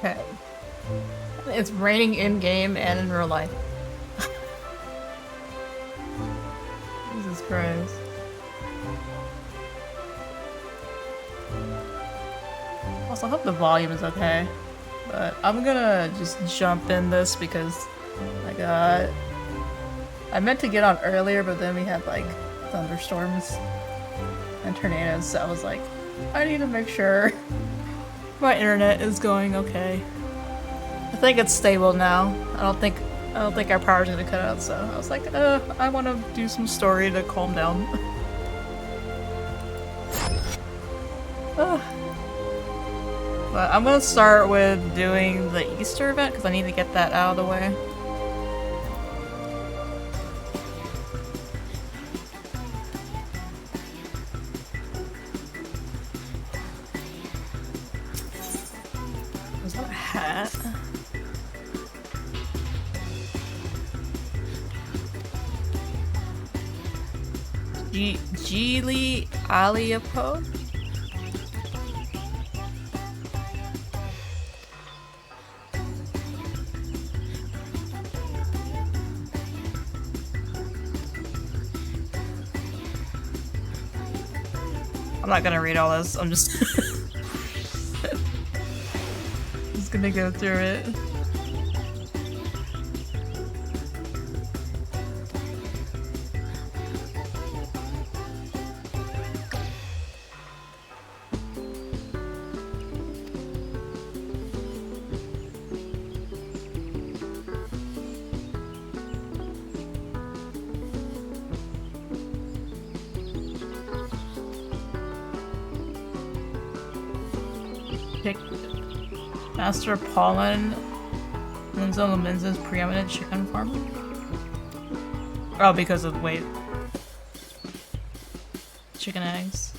Okay. It's raining in-game and in real life. Jesus Christ. Also, I hope the volume is okay. But I'm gonna just jump in this because I meant to get on earlier, but then we had like thunderstorms and tornadoes, so I was like, I need to make sure my internet is going okay. I think it's stable now. I don't think our power's gonna cut out, so I was like, I wanna do some story to calm down. But I'm gonna start with doing the Easter event because I need to get that out of the way. Was that a hat? Geely Aliapo? I'm not gonna read all this, I'm just just gonna go through it. Master Pollen Minzo Minza's preeminent chicken farmer? Oh, because of weight. Chicken eggs.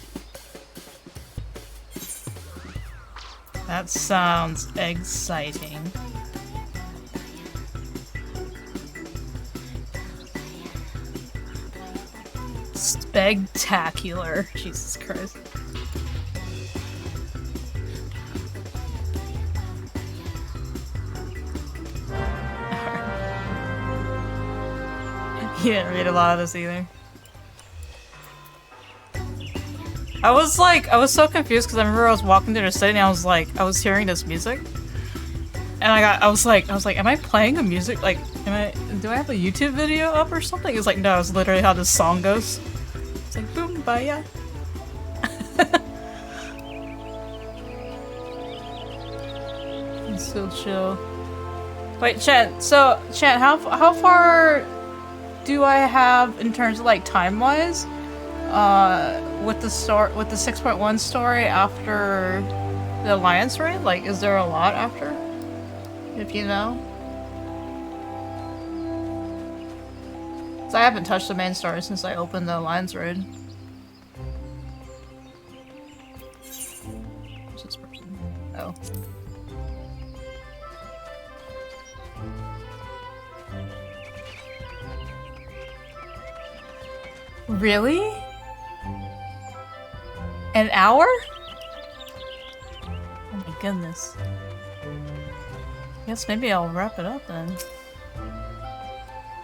That sounds exciting. Spectacular. Jesus Christ. You didn't read a lot of this either. I was so confused because I remember I was walking through the city and I was hearing this music. And I was like, am I playing a music? Like, do I have a YouTube video up or something? It's like, no, it's literally how this song goes. It's like, boom, baya. It's so chill. Wait, Chet, how far do I have in terms of like time-wise with the 6.1 story after the Alliance raid? Like, is there a lot after? If you know? So I haven't touched the main story since I opened the Alliance raid. Who's this person? Oh. Really? An hour? Oh my goodness. Guess maybe I'll wrap it up then.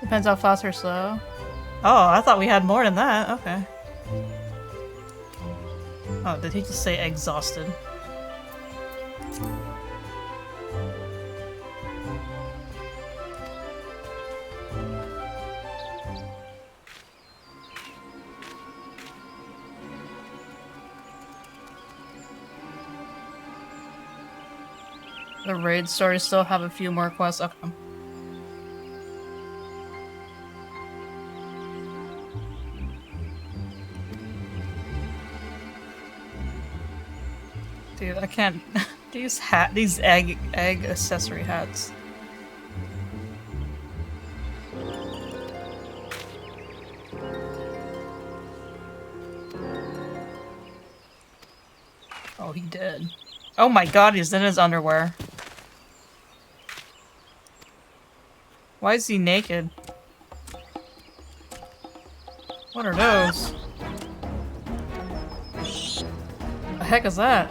Depends how fast or slow. Oh, I thought we had more than that. Okay. Oh, did he just say exhausted? The raid stories still have a few more quests. Okay. Dude, I can't. These egg accessory hats. Oh, he did. Oh my god, he's in his underwear. Why is he naked? What are those? The heck is that?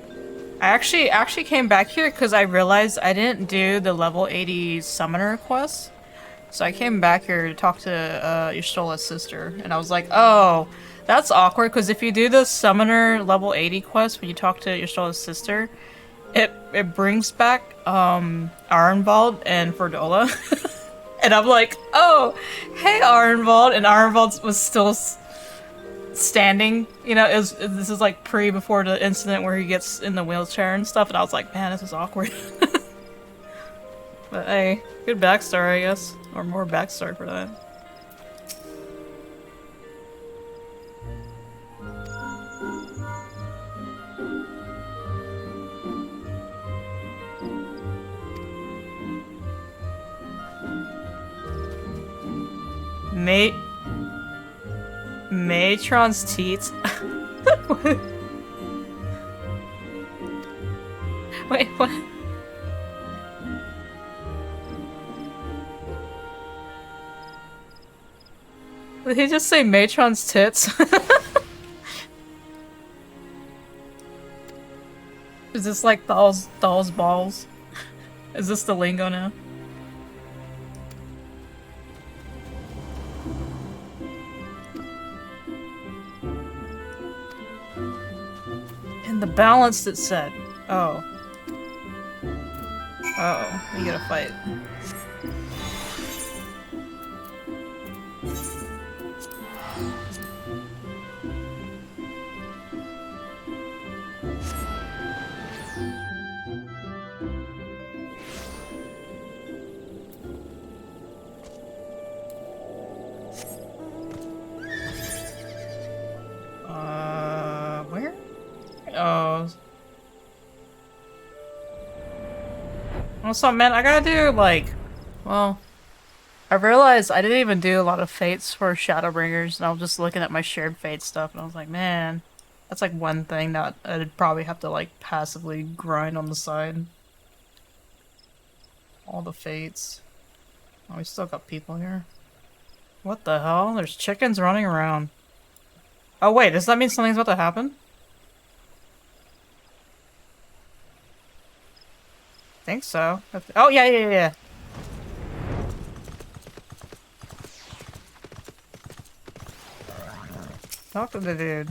I actually came back here because I realized I didn't do the level 80 summoner quest. So I came back here to talk to Y'shtola's sister, and I was like, oh, that's awkward, because if you do the summoner level 80 quest when you talk to Y'shtola's sister, it brings back Arenvald and Ferdola. And I'm like, oh, hey Arenvald, and Arenvald was still standing, you know, this is like before the incident where he gets in the wheelchair and stuff, and I was like, man, this is awkward. But hey, good backstory, I guess. Or more backstory for that. Matron's teats. Wait, what? Did he just say Matron's tits? Is this like doll's balls? Is this the lingo now? And the balance it said. Oh. Uh-oh, we gotta fight. Where? Oh. Also, man, I gotta do, like, well, I realized I didn't even do a lot of fates for Shadowbringers, and I was just looking at my shared fate stuff, and I was like, man, that's like one thing that I'd probably have to, like, passively grind on the side. All the fates. Oh, we still got people here. What the hell? There's chickens running around. Oh wait, does that mean something's about to happen? Think so. Oh yeah. Talk to the dude.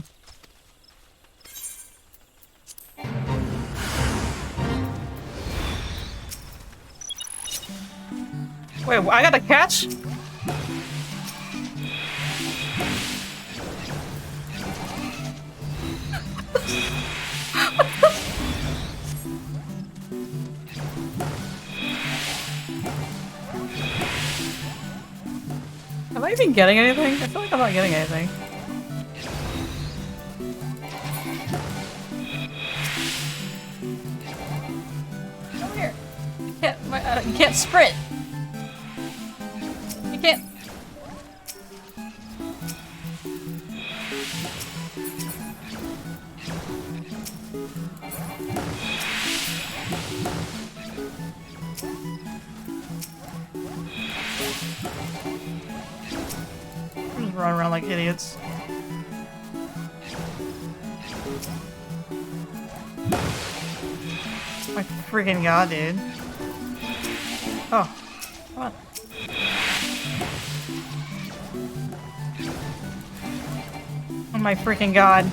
Wait, I got a catch? Am I even getting anything? I feel like I'm not getting anything. Come here. You can't sprint. You can't. Just run around like idiots. My freaking god, dude. Oh, come on. Oh my freaking god.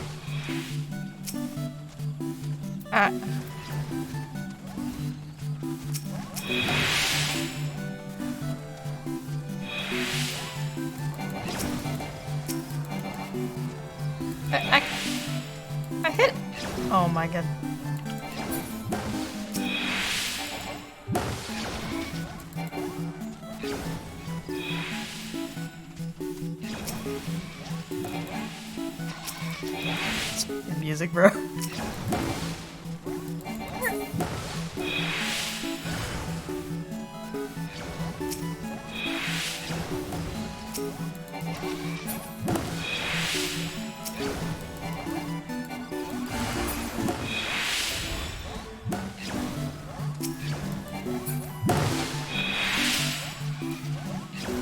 I hit. Oh my god. Good music, bro.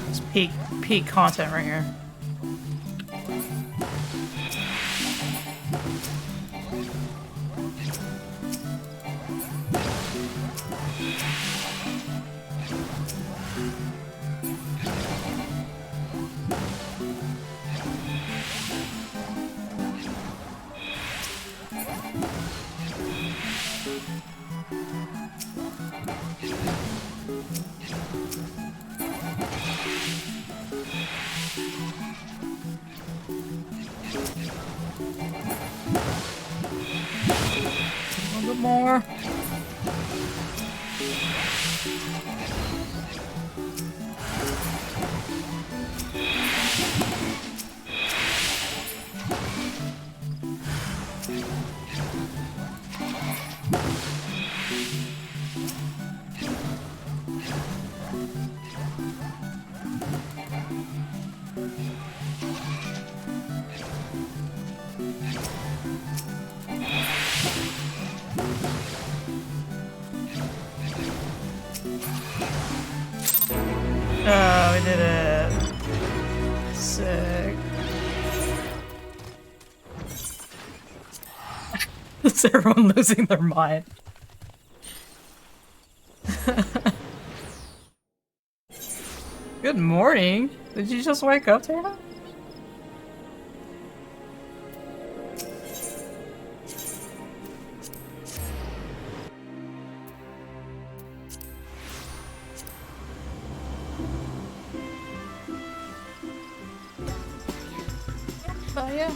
It's peak content right here. Oh, we did it. Sick. Is everyone losing their mind? Good morning. Did you just wake up, Tana? Oh, yeah.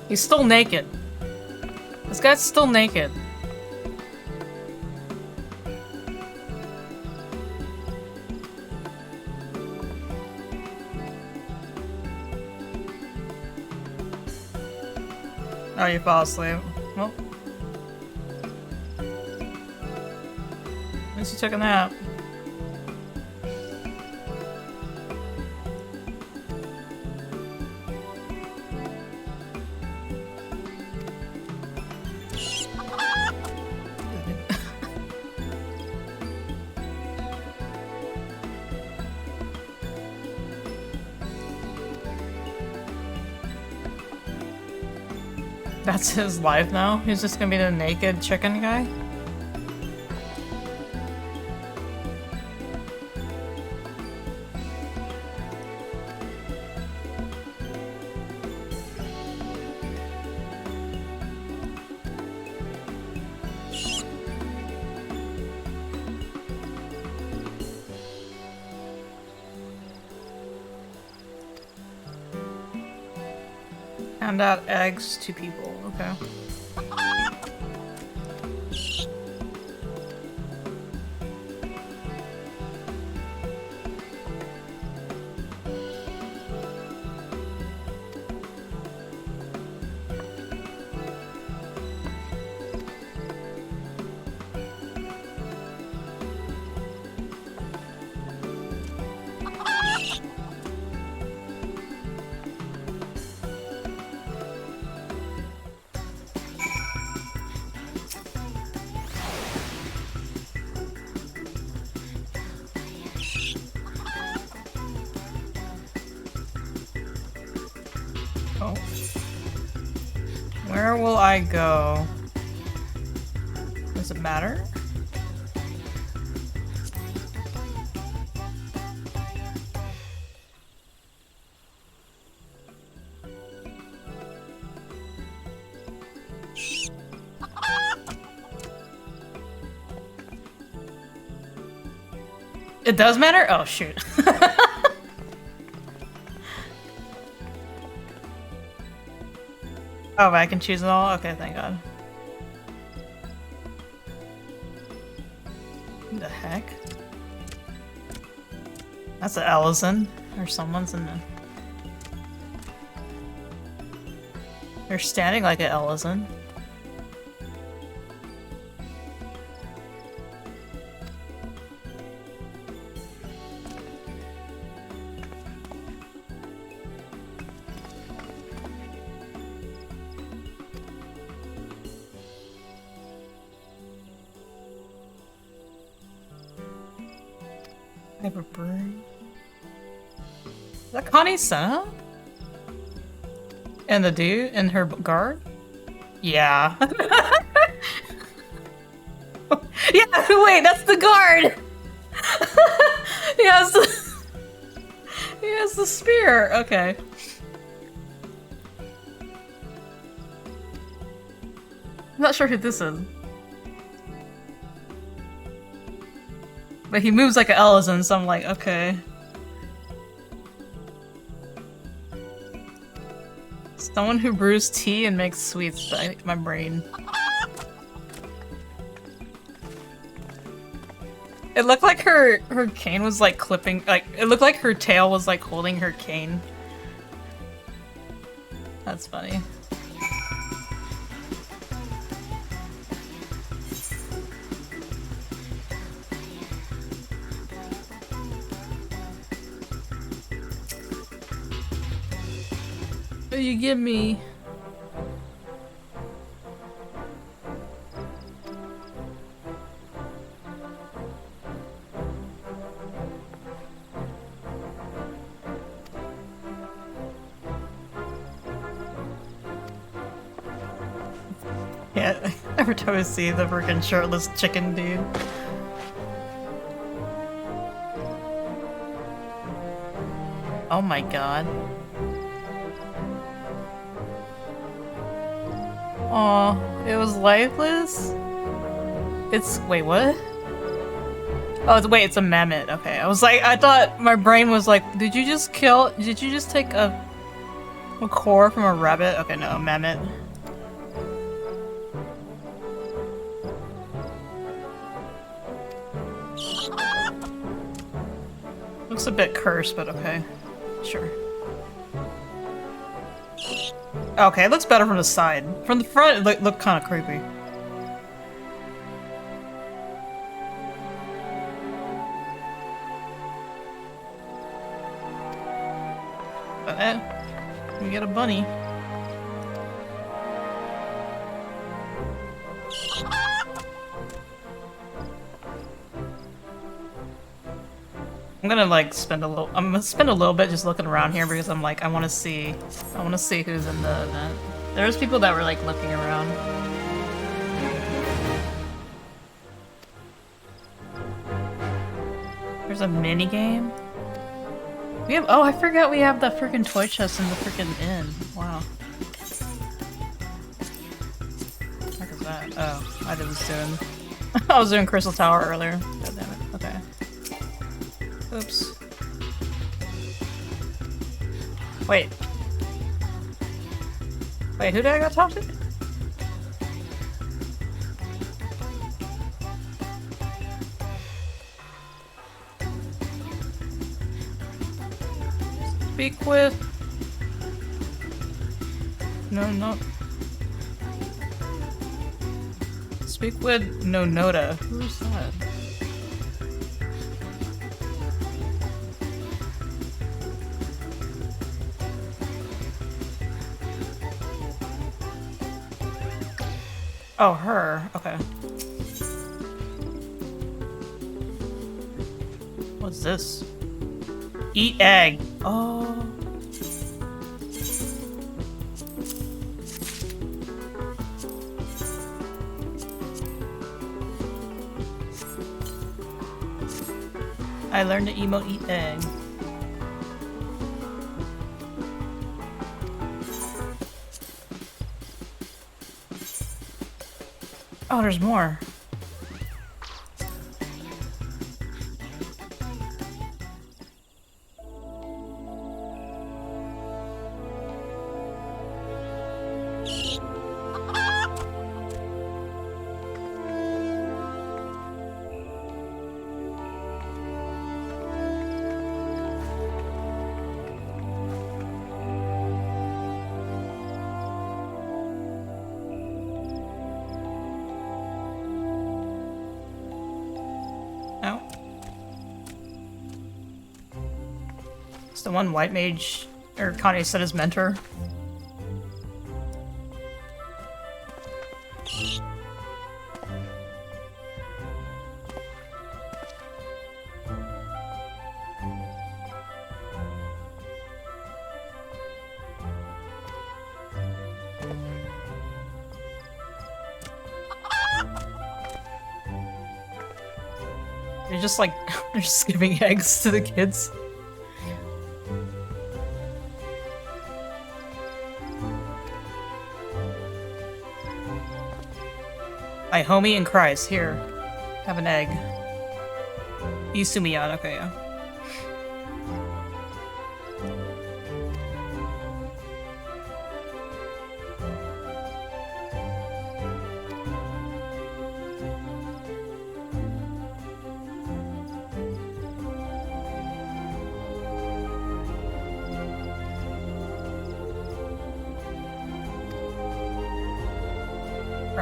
He's still naked. This guy's still naked. Oh, you fall asleep. Well. At least you took a nap. That's his life now? He's just gonna be the naked chicken guy? Hand out eggs to people, okay. Oh. Where will I go? Does it matter? It does matter? Oh, shoot. Oh, but I can choose it all? Okay, thank God. What the heck? That's an Ellison. Or someone's in the... They're standing like an Ellison. Burn. Is that Connie Senna? And the dude in her guard? Yeah. Yeah, wait, that's the guard! He has the... He has the spear, okay. I'm not sure who this is. But he moves like an Ellison, so I'm like, okay. Someone who brews tea and makes sweets. My brain. It looked like her cane was like clipping, like it looked like her tail was like holding her cane. That's funny. What you give me? Yeah, every time I see the freaking shirtless chicken dude. Oh my god. Aw, it was lifeless? It's- wait, what? Oh, it's- wait, it's a mammoth. Okay, I was like, I thought my brain was like, did you just take a core from a rabbit? Okay, no, a mammoth. Looks a bit cursed, but okay. Sure. Okay, it looks better from the side. From the front, it looked kind of creepy. But we get a bunny. I'm gonna like spend a little. I'm gonna spend a little bit just looking around here because I'm like I want to see who's in the event. There's people that were like looking around. There's a mini game. We have. Oh, I forgot we have the freaking toy chest in the freaking inn. Wow. What is that? Oh, I was doing. I was doing Crystal Tower earlier. God damn it. Okay. Oops. Wait. Wait, who did I go talk to? Speak with... No. Speak with Nonoda. Who's that? Oh, her. Okay. What's this? Eat egg. Oh. I learned to emote eat egg. Oh, there's more. The one white mage, or Kanye said his mentor. They're just like, they're just giving eggs to the kids. My homie in Christ, here. Have an egg. Isumiyan, okay, yeah.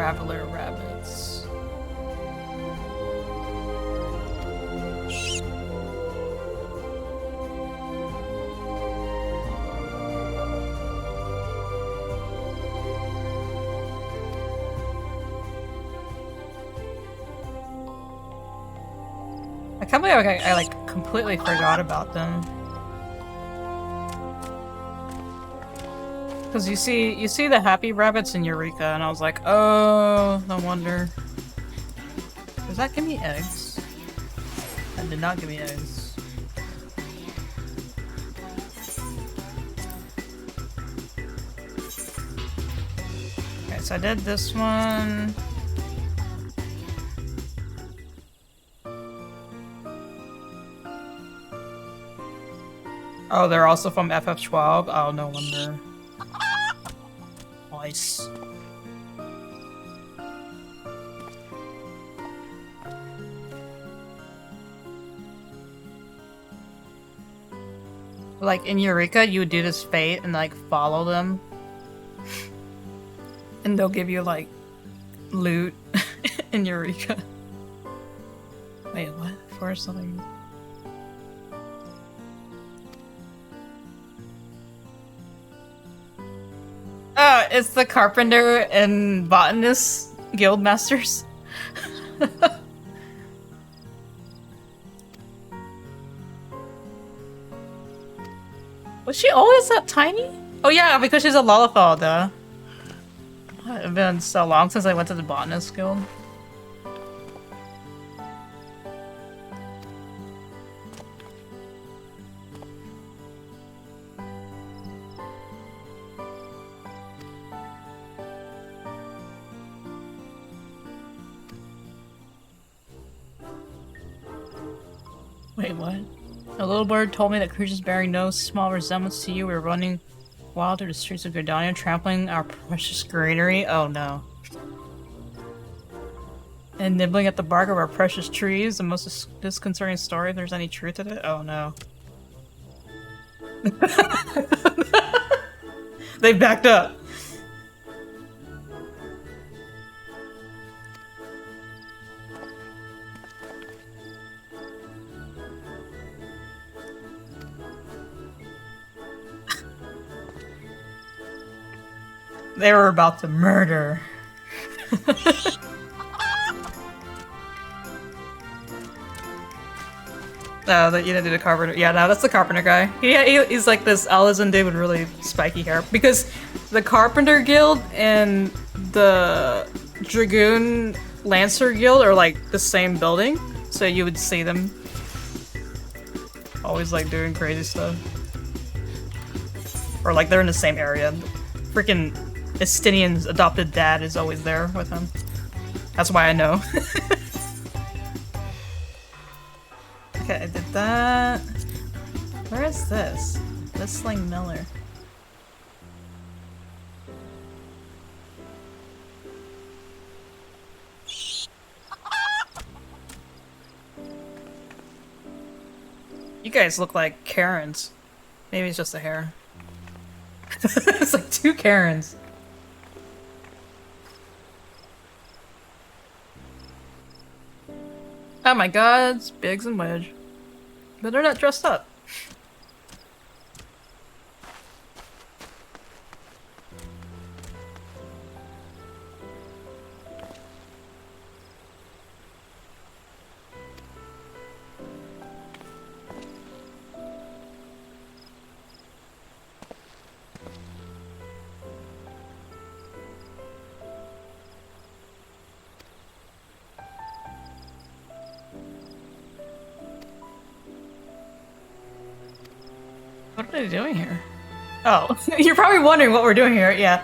Traveler rabbits. I can't believe I like completely forgot about them. Because you see the happy rabbits in Eureka, and I was like, oh, no wonder. Does that give me eggs? That did not give me eggs. Okay, so I did this one. Oh, they're also from FF12? Oh, no wonder. Nice. Like, in Eureka, you would do this fate and, like, follow them. And they'll give you, like, loot in Eureka. Wait, what? For something... Oh, it's the Carpenter and Botanist Guild Masters. Was she always that tiny? Oh yeah, because she's a Lollipop, though. It's been so long since I went to the Botanist Guild. Wait, what? A little bird told me that creatures bearing no small resemblance to you were running wild through the streets of Gardania, trampling our precious greenery. Oh no. And nibbling at the bark of our precious trees. The most disconcerting story, if there's any truth in it. Oh no. They backed up. They were about to murder. No, that you didn't do the carpenter. Yeah, no, that's the carpenter guy. He's like this Alizon dude with really spiky hair. Because the Carpenter Guild and the Dragoon Lancer Guild are like the same building, so you would see them always like doing crazy stuff. Or like they're in the same area. Freaking Estinian's adopted dad is always there with him. That's why I know. Okay, I did that. Where is this? Whistling Miller. You guys look like Karens. Maybe it's just the hair. It's like two Karens. Oh my god, it's Biggs and Wedge. But they're not dressed up. What are they doing here? Oh, you're probably wondering what we're doing here, yeah.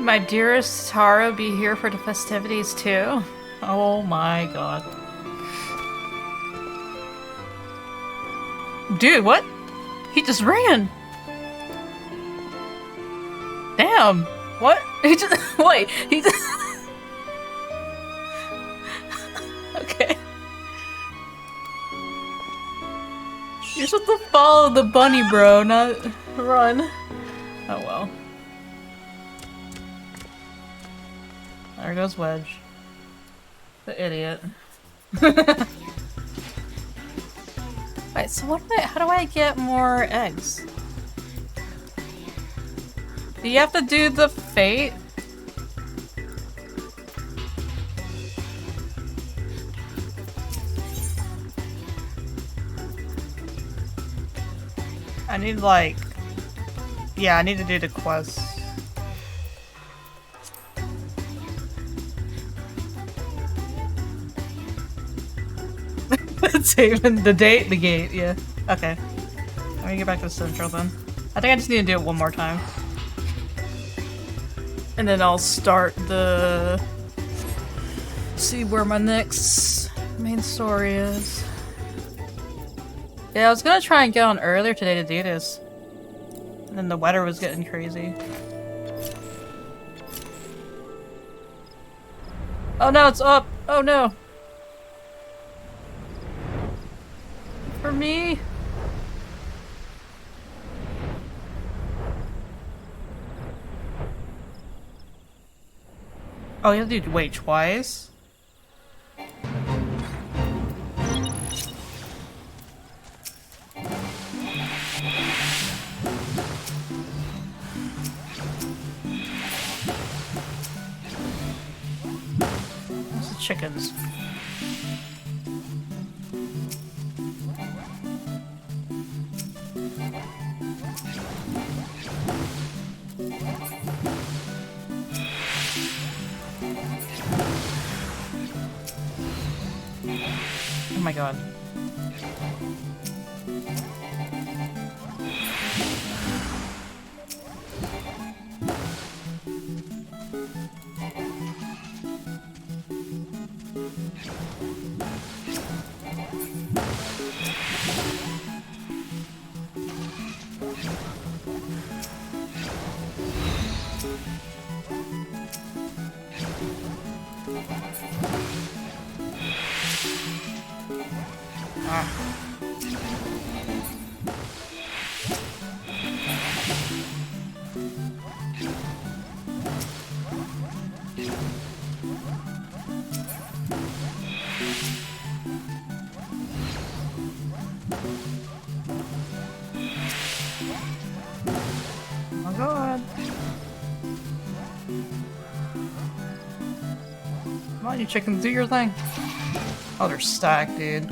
my dearest Taro be here for the festivities too? Oh my god. Dude, what? He just ran! Damn! What? He just- wait, he just- okay. You're supposed to follow the bunny, bro, not run. Oh well. There goes Wedge. The idiot. Wait, so what do how do I get more eggs? Do you have to do the fate? I need like... yeah, I need to do the quest. Saving the date, the gate, yeah. Okay. Let me get back to Central then. I think I just need to do it one more time. And then I'll start the... see where my next main story is. Yeah, I was gonna try and get on earlier today to do this. And then the weather was getting crazy. Oh no, it's up! Oh no! For me? Oh, you have to wait twice? Where's the chickens? Oh my god. Oh god. Come on, you chickens, do your thing. Oh, they're stacked, dude.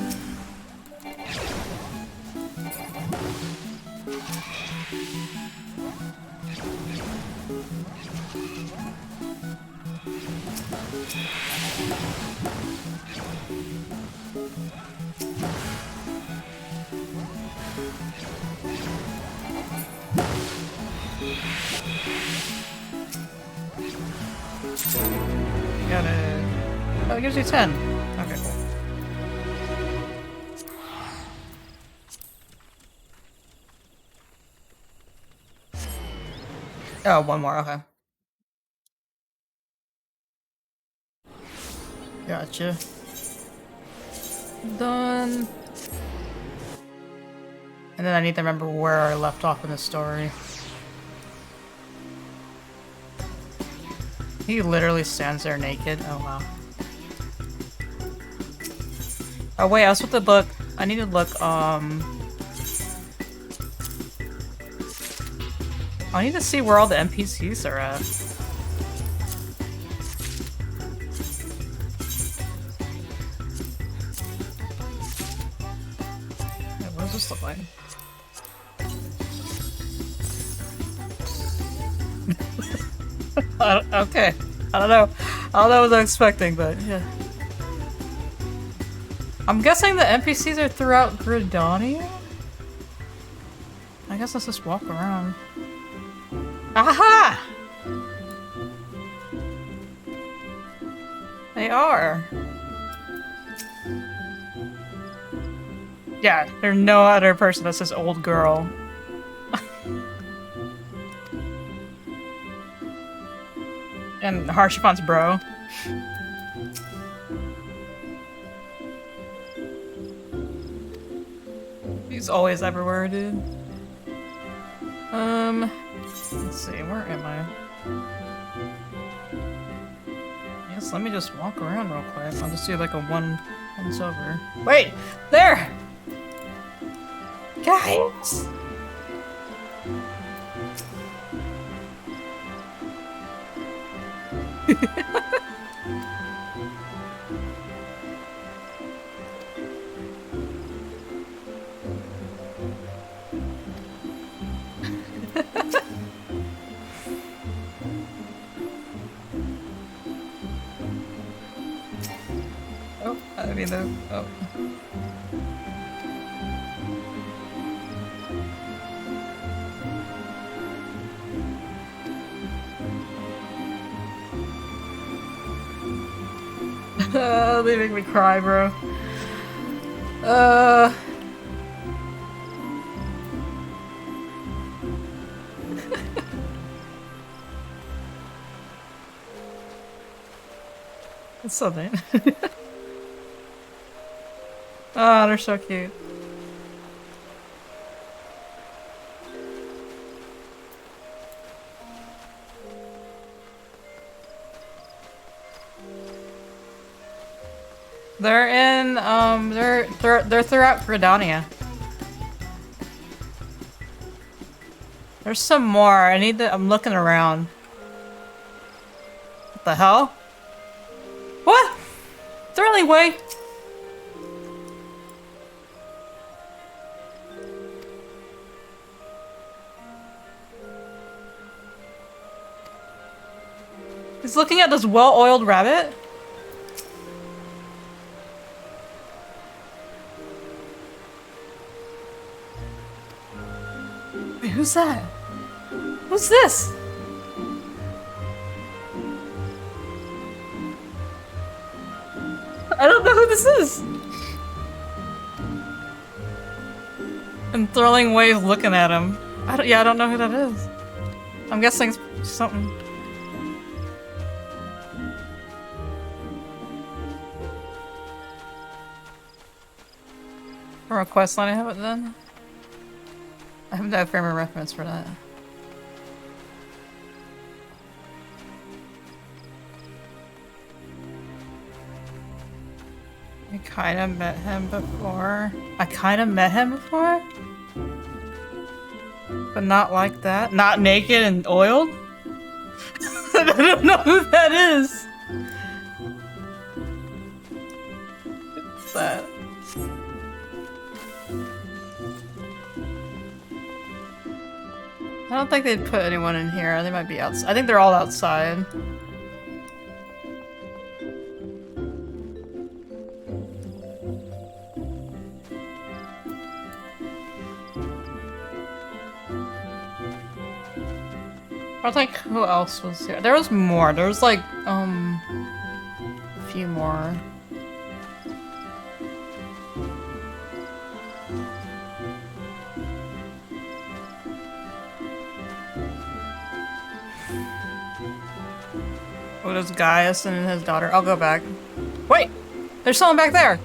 Got it. Oh, it gives you 10. Okay, cool. Oh, one more, okay. Gotcha. Done. And then I need to remember where I left off in the story. He literally stands there naked. Oh wow. Oh wait, I was with the book. I need to look, I need to see where all the NPCs are at. Yeah, what does this look like? Okay. I don't know. I don't know what I was expecting, but yeah. I'm guessing the NPCs are throughout Gridania? I guess let's just walk around. Aha! They are. Yeah, there's no other person that says old girl. And Harshifon's bro. He's always everywhere, dude. Let's see, where am I? Yes, let me just walk around real quick. I'll just do like a once over. Wait! There! Guys! Oh, I mean, oh. They make me cry, bro. It's something. Oh, they're so cute. They're in, they're throughout Gridania. There's some more. I'm looking around. What the hell? What? Thrilling way. He's looking at this well-oiled rabbit. Wait, who's that? Who's this? I don't know who this is. And Thrilling Wave looking at him. I don't know who that is. I'm guessing it's something. From a quest line I have it then? I haven't had a frame of reference for that. I kinda met him before. But not like that. Not naked and oiled? I don't know who that is. What's that? I don't think they'd put anyone in here. They might be outside. I think they're all outside. I think who else was here? There was more. There was like, a few more. Oh, there's Gaius and his daughter. I'll go back. Wait! There's someone back there!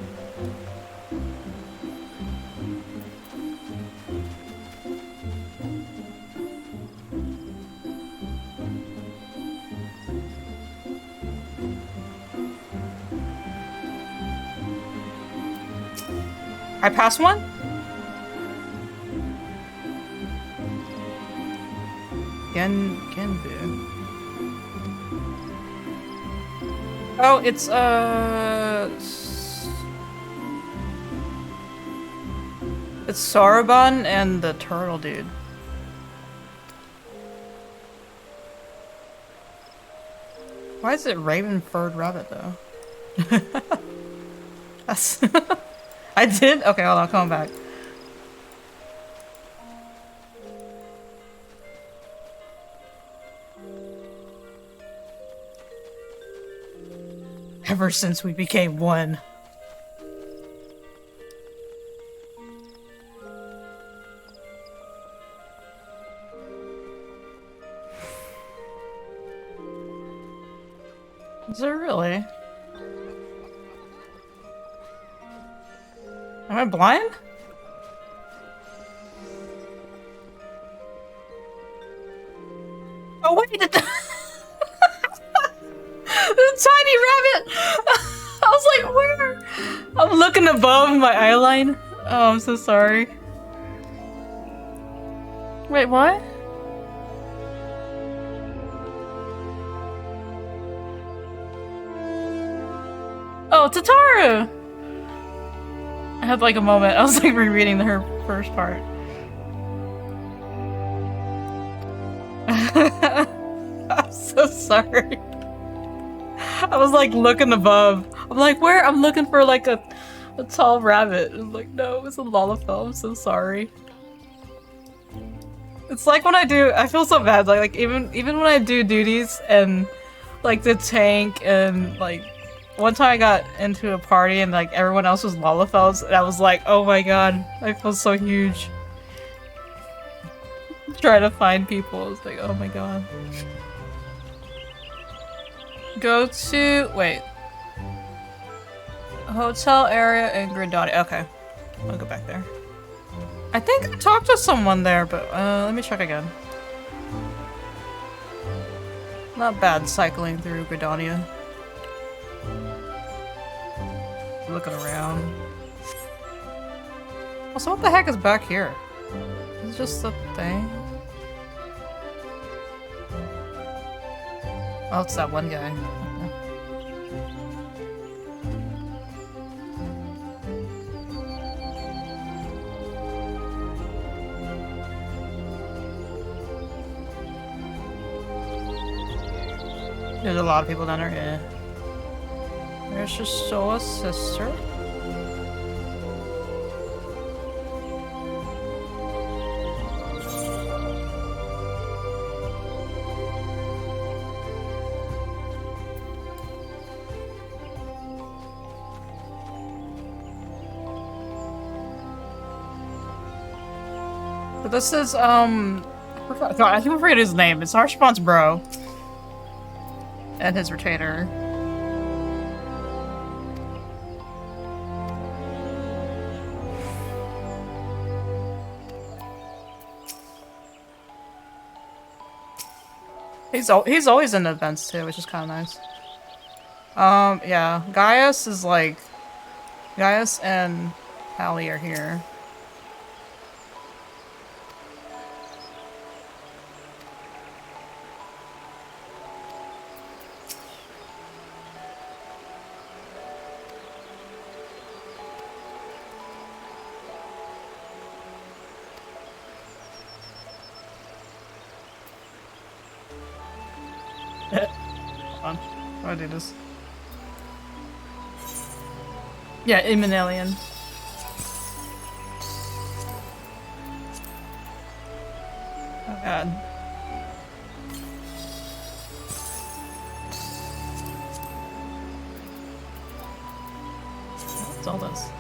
I passed one? Genbu. Oh, it's Soroban and the turtle dude. Why is it raven-furred rabbit though? That's I did? Okay, hold on, come back. ever since we became one. Is there really? Am I blind? Oh wait, the tiny rabbit! I was like, where? I'm looking above my eye line. Oh, I'm so sorry. Wait, what? Oh, Tataru! I had like a moment. I was like rereading her first part. I'm so sorry. I was like looking above. I'm like, where? I'm looking for like a tall rabbit. I'm like, no, it's a Lalafell. I'm so sorry. It's like when I feel so bad. Like even when I do duties and like the tank and like one time I got into a party and like everyone else was Lalafells and I was like, oh my god, I feel so huge. Trying to find people. It's like, oh my god. Go to... wait. Hotel area in Gridani. Okay. I'll go back there. I think I talked to someone there, but let me check again. Not bad cycling through Gridania. Looking around. Also, what the heck is back here? Is it just a thing? Oh, it's that one guy. There's a lot of people down there, yeah. There's just Sola's sister. But this is, I think I forget his name. It's Harshpant's bro. And his retainer. He's always in events too, which is kind of nice. Yeah, Gaius is like... Gaius and Hallie are here. Hold on. How do I do this? Yeah, Immanalian. Oh god. What's all this?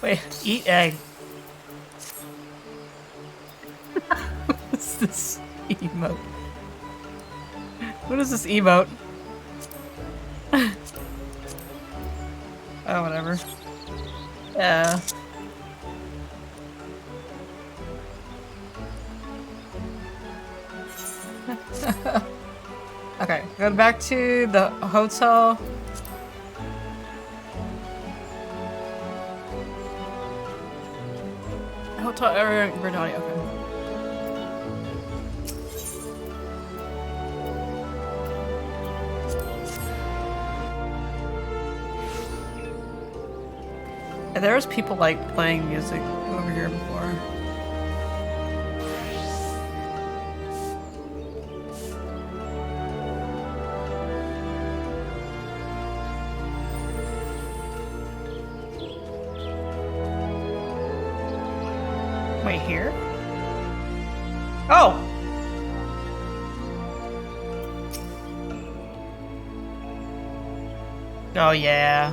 Wait, eat egg. What's this emote? What is this emote? Oh, whatever. Yeah. Okay, go back to the hotel. Hotel area in Gridani, okay. Yeah, there was people like playing music over here before. here? Oh! Oh, yeah.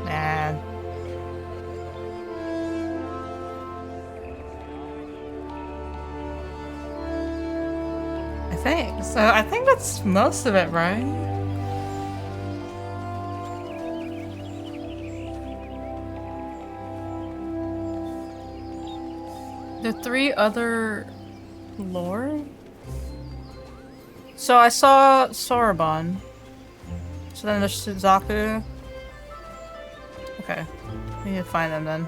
Man. I think that's most of it, right? The 3 other lore? So I saw Soroban. So then there's Suzaku. Okay. I need to find them then.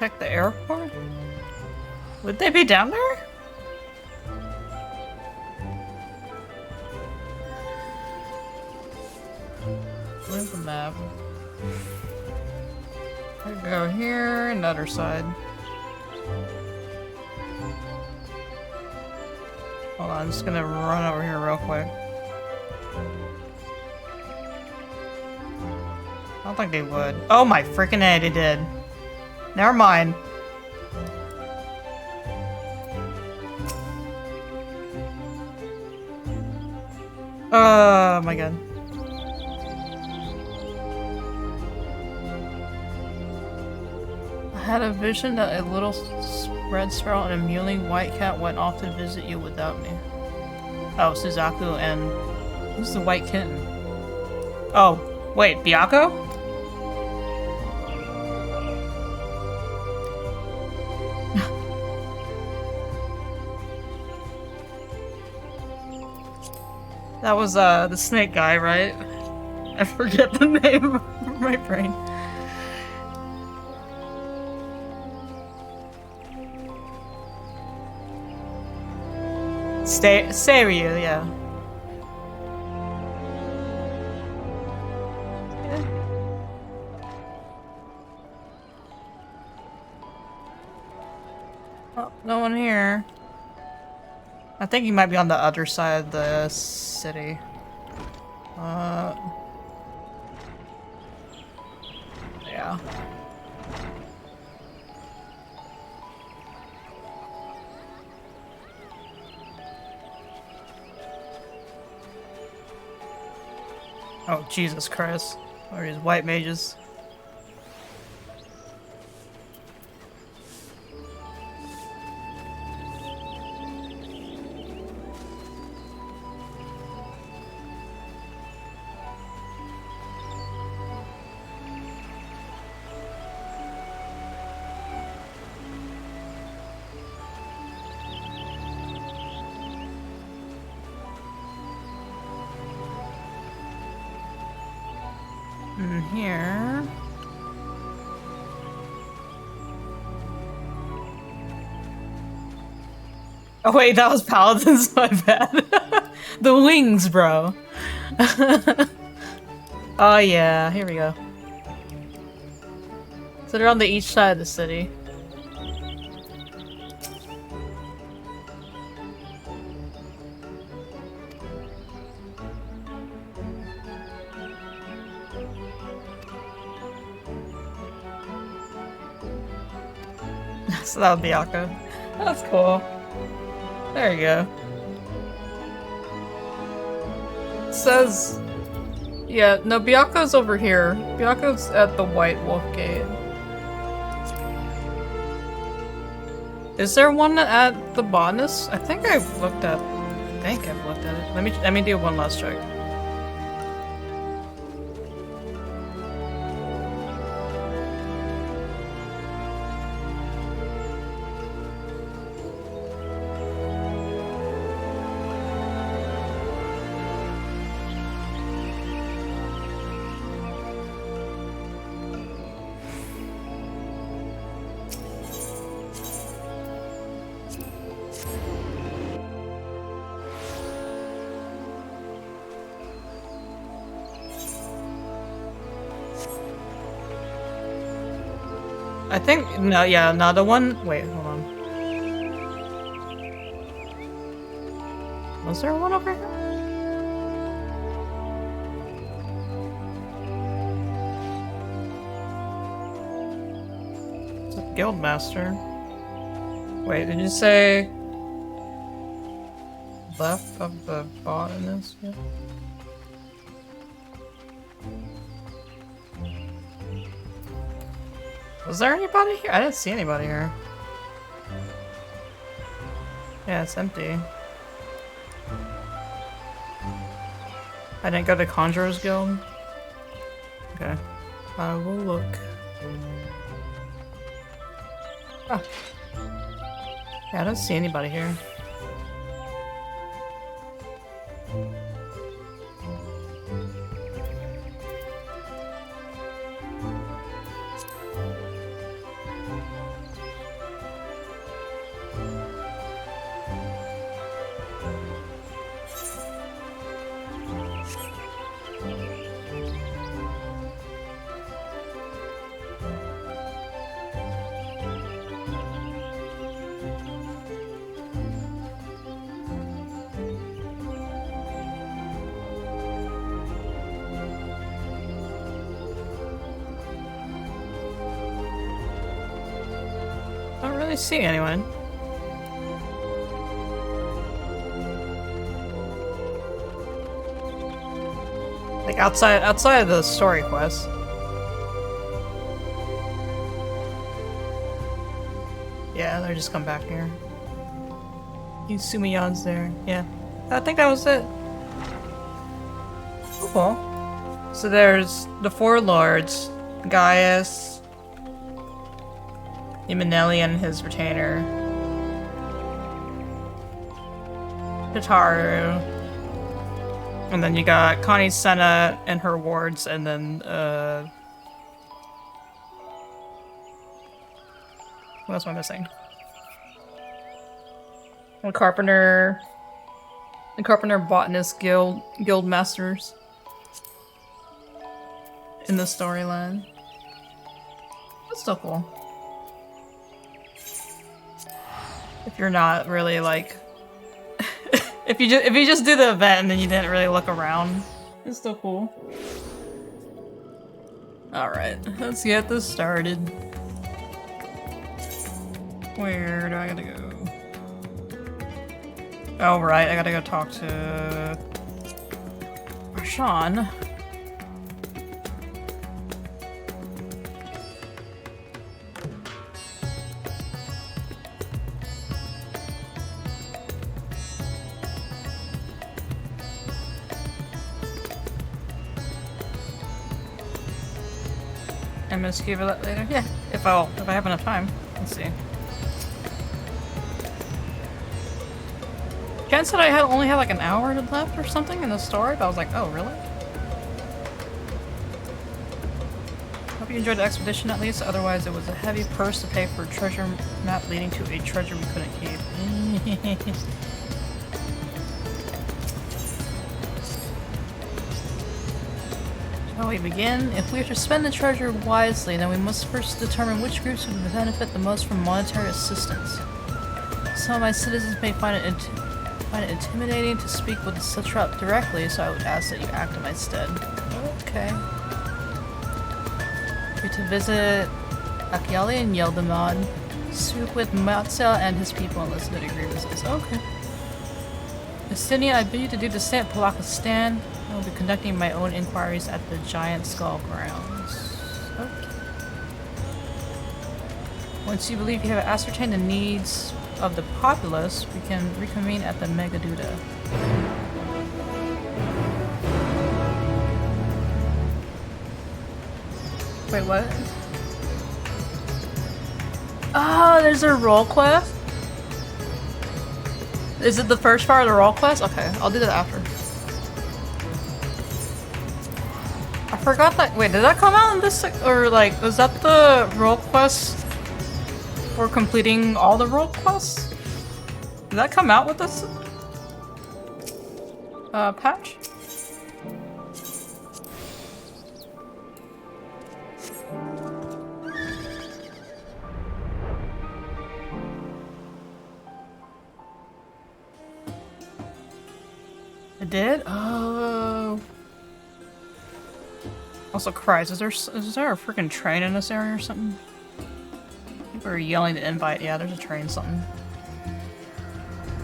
Check the airport? Would they be down there? Where's the map? I go here, another side. Hold on, I'm just gonna run over here real quick. I don't think they would. Oh my freaking A, they did. Never mind. Oh my god. I had a vision that a little red sparrow and a mewling white cat went off to visit you without me. Oh, Suzaku and... who's the white kitten? Oh, wait, Byakko? That was, the snake guy, right? I forget the name of my brain. Seiryu, yeah. Oh, no one here. I think he might be on the other side of the city. Yeah. Oh, Jesus Christ. Or these white mages. Here. Oh wait, that was paladins, my bad. The wings, bro. Oh yeah, here we go. So they're on the east side of the city. So that would be Byakko. That's cool. There you go. It says... yeah, no, Byakko's over here. Byakko's at the White Wolf Gate. Is there one at the botanist? I think I've looked at... it. Let me do one last check. I think no, yeah, no, the one. Wait, hold on. Was there one over here? It's a guild master. Wait, did you say left of the botanist? Yeah. Was there anybody here? I didn't see anybody here. Yeah, it's empty. I didn't go to Conjurer's Guild? Okay. I will look. Oh. Yeah, I don't see anybody here. I don't really see anyone. Like outside of the story quest. Yeah, they're just come back here. Yusumion's there. Yeah. I think that was it. Cool. So there's the four lords, Gaius, Imanelli and his retainer, Hitaru, and then you got Connie Senna and her wards, and then what else am I missing? The Carpenter Botanist Guild Masters in the storyline. That's still cool. If you're not really like if you just do the event and then you didn't really look around, it's still cool. Alright, let's get this started. Where do I gotta go? Oh right, I gotta go talk to Sean. MSQ for that later? Yeah, if I have enough time. Let's see. Jen said I only had like an hour left or something in the story, but I was like, oh really? Hope you enjoyed the expedition at least, otherwise it was a heavy purse to pay for a treasure map leading to a treasure we couldn't keep. Shall we begin? If we are to spend the treasure wisely, then we must first determine which groups would benefit the most from monetary assistance. Some of my citizens may find it intimidating to speak with the satrap directly, so I would ask that you act in my stead. Okay. We're to visit Akiali and Yeldamad, speak with Matzel and his people and listen to the grievances. Okay. Justinia, I bid you to do the same at Palakistan. I will be conducting my own inquiries at the Giant Skull grounds. Okay. Once you believe you have ascertained the needs of the populace, we can reconvene at the Megaduda. Wait, what? Oh, there's a role quest? Is it the first part of the role quest? Okay, I'll do that after. I forgot that. Wait, did that come out in this? Or like, was that the role quest for completing all the role quests? Did that come out with this patch? It did? Oh. Also, Christ, is there a freaking train in this area or something? People are yelling to invite. Yeah, there's a train something.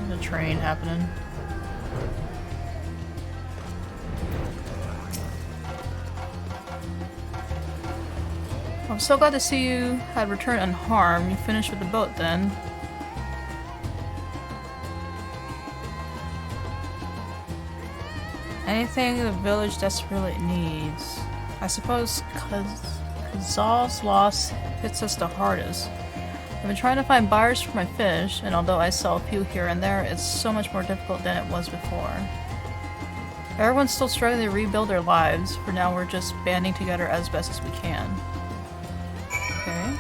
There's a train happening. I'm so glad to see you had returned unharmed. You finished with the boat then. Anything the village desperately needs. I suppose Kazal's loss hits us the hardest. I've been trying to find buyers for my fish, and although I sell a few here and there, it's so much more difficult than it was before. Everyone's still struggling to rebuild their lives. For now, we're just banding together as best as we can. Okay.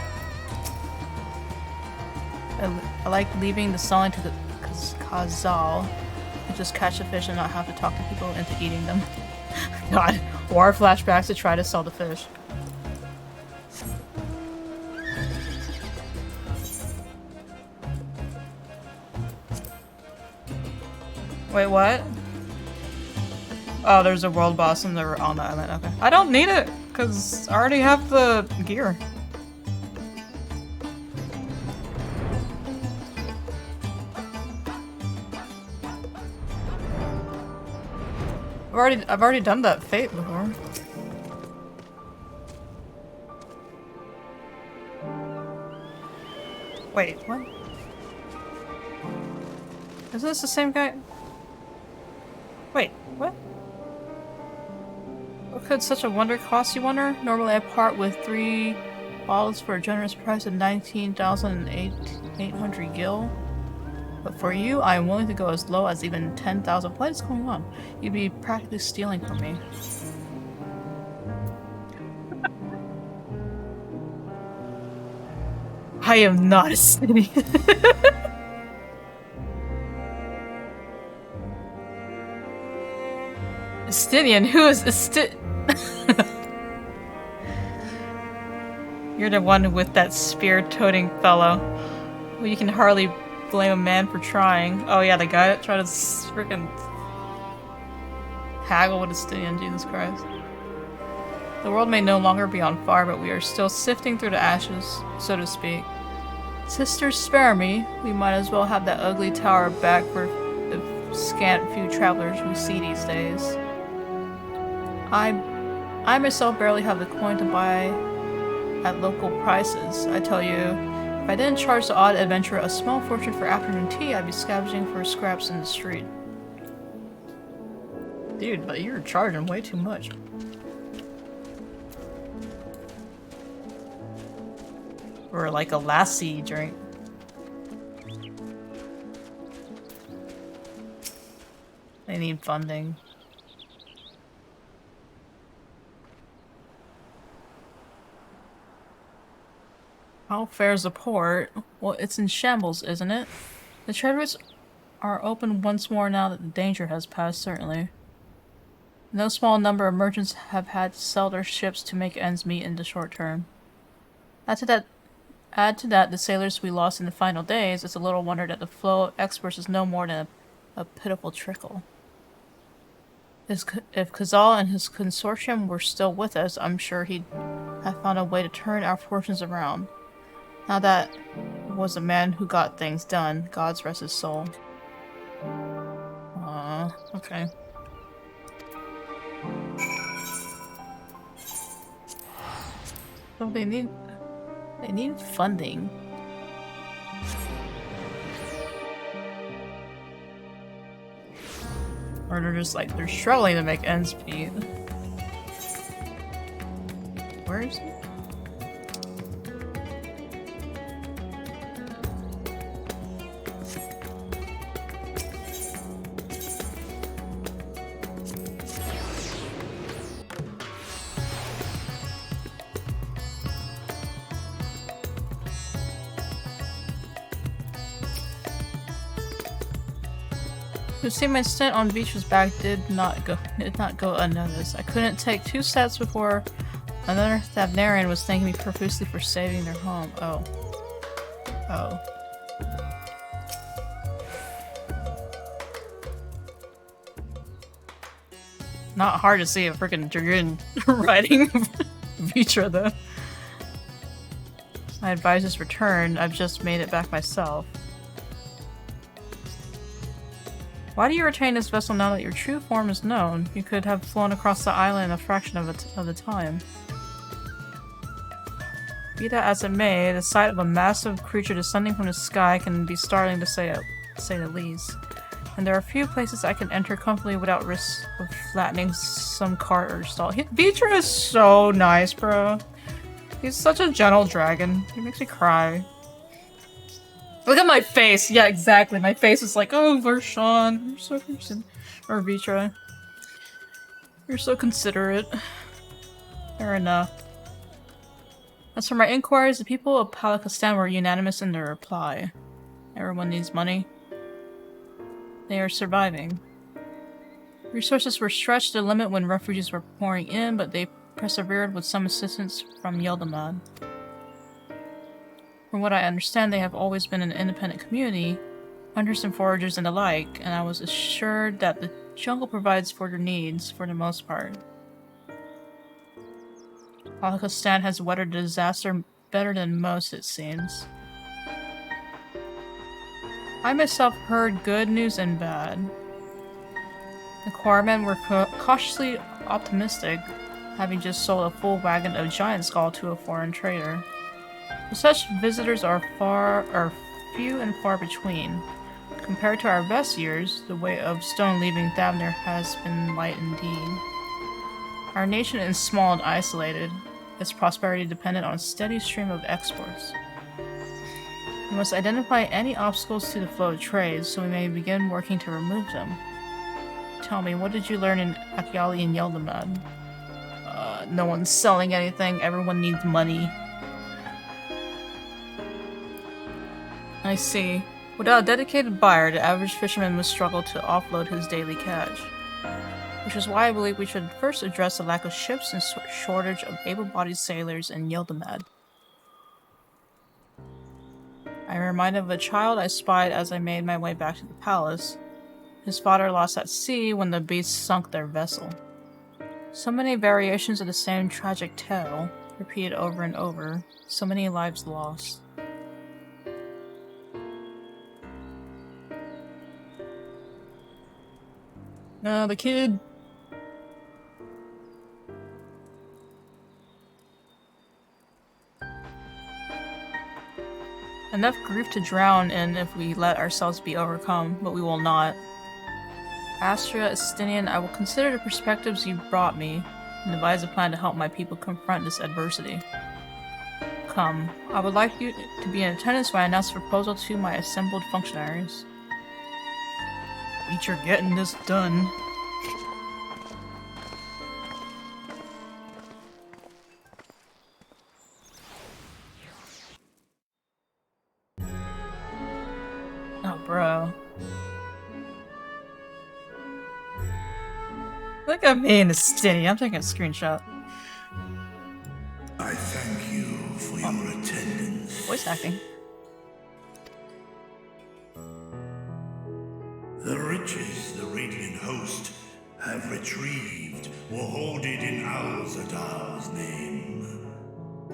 I like leaving the selling to the Kazal. You just catch the fish and not have to talk to people into eating them. God, war flashbacks to try to sell the fish. Wait, what? Oh, there's a world boss on the island. Okay. I don't need it, because I already have the gear. I've already done that fate before. Wait, what? Is this the same guy? Wait, what? What could such a wonder cost, you wonder? Normally I part with 3 bottles for a generous price of 19,800 gil. But for you, I am willing to go as low as even 10,000. What is going on? You'd be practically stealing from me. I am not a city. Estinian? Who is You're the one with that spear-toting fellow. Well, you can hardly blame a man for trying. Oh yeah, the guy that tried to freaking haggle with Estinian, Jesus Christ. The world may no longer be on fire, but we are still sifting through the ashes, so to speak. Sisters, spare me. We might as well have that ugly tower back for the scant few travelers we see these days. I myself barely have the coin to buy at local prices. I tell you, if I didn't charge the odd adventurer a small fortune for afternoon tea, I'd be scavenging for scraps in the street. Dude, but you're charging way too much. Or like a lassie drink. They need funding. How fares the port? Well, it's in shambles, isn't it? The trade routes are open once more now that the danger has passed, certainly. No small number of merchants have had to sell their ships to make ends meet in the short term. Add to that the sailors we lost in the final days, it's a little wonder that the flow of exports is no more than a pitiful trickle. If Kazal and his consortium were still with us, I'm sure he'd have found a way to turn our fortunes around. Now that was a man who got things done. God's rest his soul. Okay. So they need funding. Or they're just like, they're struggling to make ends meet. Where is he? It seemed my stint on Beach's back did not go unnoticed. I couldn't take 2 steps before another Thavnarian was thanking me profusely for saving their home. Oh. Not hard to see a freaking dragoon riding Vitra, though. My advisor's returned. I've just made it back myself. Why do you retain this vessel now that your true form is known? You could have flown across the island in a fraction of the time. Be that as it may, the sight of a massive creature descending from the sky can be startling to say the least. And there are few places I can enter comfortably without risk of flattening some cart or stall. Vitra is so nice, bro. He's such a gentle dragon. He makes me cry. Look at my face! Yeah, exactly. My face is like, oh, Varshawn, you're so considerate. Or Vitra. You're so considerate. Fair enough. As for my inquiries, the people of Palakistan were unanimous in their reply. Everyone needs money. They are surviving. Resources were stretched to the limit when refugees were pouring in, but they persevered with some assistance from Yeldamad. From what I understand, they have always been an independent community, hunters and foragers and the like, and I was assured that the jungle provides for their needs for the most part. Palakistan has weathered the disaster better than most, it seems. I myself heard good news and bad. The quarrymen were cautiously optimistic, having just sold a full wagon of giant skull to a foreign trader. But such visitors are few and far between. Compared to our best years, the weight of stone leaving Thavner has been light indeed. Our nation is small and isolated, its prosperity dependent on a steady stream of exports. We must identify any obstacles to the flow of trade, so we may begin working to remove them. Tell me, what did you learn in Akyali and Yeldamad? No one's selling anything, everyone needs money. I see. Without a dedicated buyer, the average fisherman must struggle to offload his daily catch. Which is why I believe we should first address the lack of ships and shortage of able-bodied sailors in Yeldamad. I am reminded of a child I spied as I made my way back to the palace. His father lost at sea when the beasts sunk their vessel. So many variations of the same tragic tale, repeated over and over, so many lives lost. The kid. Enough grief to drown in if we let ourselves be overcome, but we will not. Astria, Estinian, I will consider the perspectives you brought me and devise a plan to help my people confront this adversity. Come, I would like you to be in attendance when I announce the proposal to my assembled functionaries. You're getting this done. Oh, bro. Look at me in the city. I'm taking a screenshot. I thank you for your attendance. Voice acting. The riches the Radiant Host have retrieved were hoarded in Al-Zadar's name.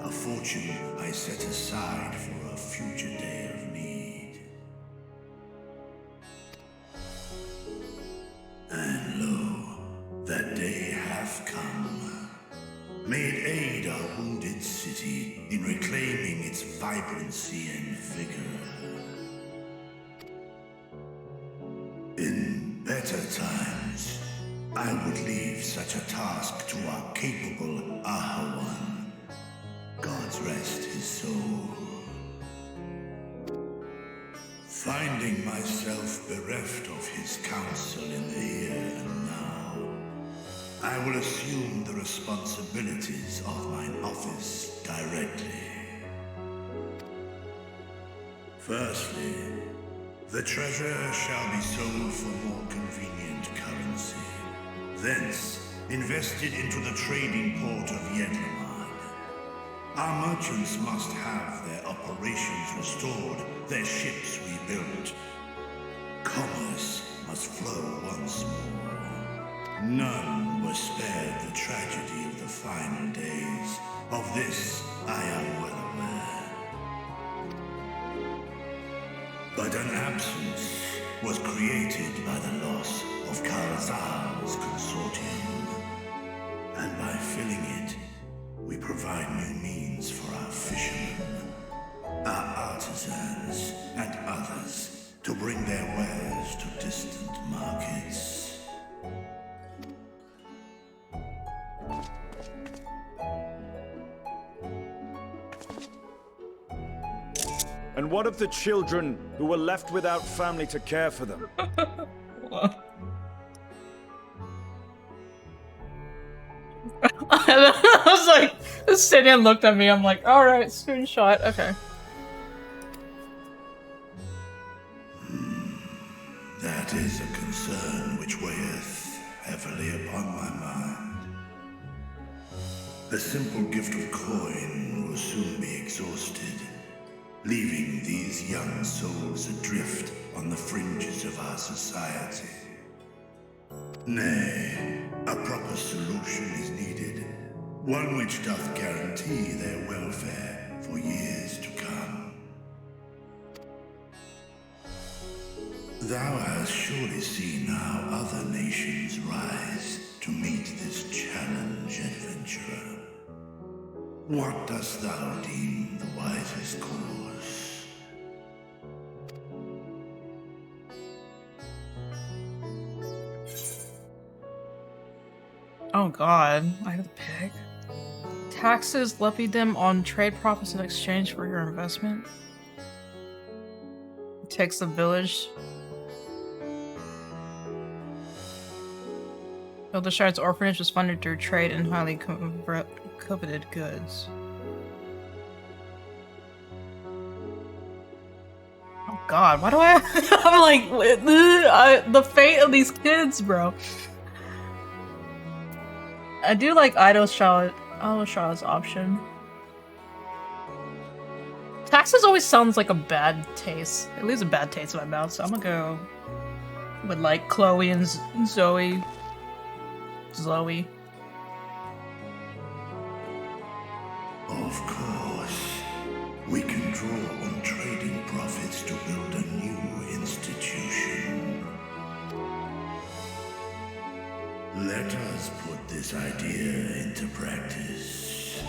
A fortune I set aside for a future day of need. And lo, that day hath come. May it aid our wounded city in reclaiming its vibrancy and vigor. In better times, I would leave such a task to our capable Ahawan. God's rest his soul. Finding myself bereft of his counsel in the here and now, I will assume the responsibilities of mine office directly. Firstly, the treasure shall be sold for more convenient currency. Thence, invested into the trading port of Yedlamad. Our merchants must have their operations restored, their ships rebuilt. Commerce must flow once more. None were spared the tragedy of the final days. Of this, I am well aware. But an absence was created by the loss of Karazal's consortium. And by filling it, we provide new means for our fishermen, our artisans, and others to bring their wares to distant markets. And what of the children who were left without family to care for them? I was like, just sitting and looked at me. I'm like, all right, screenshot. Okay. That is a concern which weigheth heavily upon my mind. A simple gift of coin will soon be exhausted, leaving these young souls adrift on the fringes of our society. Nay, a proper solution is needed, one which doth guarantee their welfare for years to come. Thou hast surely seen how other nations rise to meet this challenge, adventurer. What dost thou deem the wisest course? Oh god, I have to pick. Taxes levy them on trade profits in exchange for your investment. It takes the village. Hildeshard's orphanage was funded through trade in highly coveted goods. Oh god, why do I I'm like, the fate of these kids, bro. I do like Idle's option. Taxes always sounds like a bad taste. It leaves a bad taste in my mouth, so I'm gonna go with like Chloe and Zoe. Of course, we can draw on trading profits to build a new institution. Let us put this idea into practice.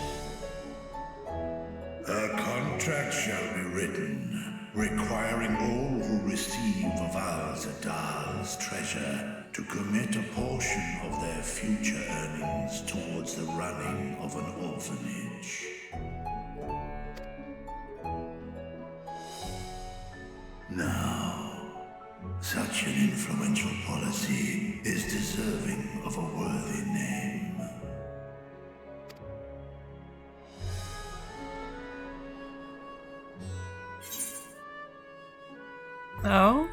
A contract shall be written, requiring all who receive of Al-Zadal's treasure to commit a portion of their future earnings towards the running of an orphanage. Now, such an influential policy is deserving of a worthy name. Oh?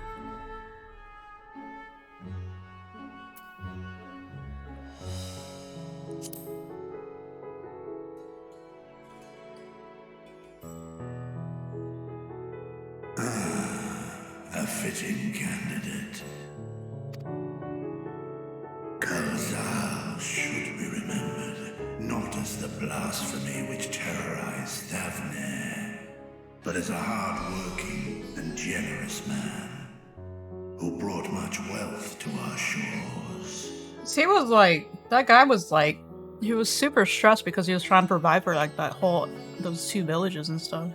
A fitting candidate. Karazal should be remembered, not as the blasphemy which terrorized Thavne, but as a hard-working and generous man who brought much wealth to our shores. So he was like, that guy was like, he was super stressed because he was trying to provide for like those two villages and stuff.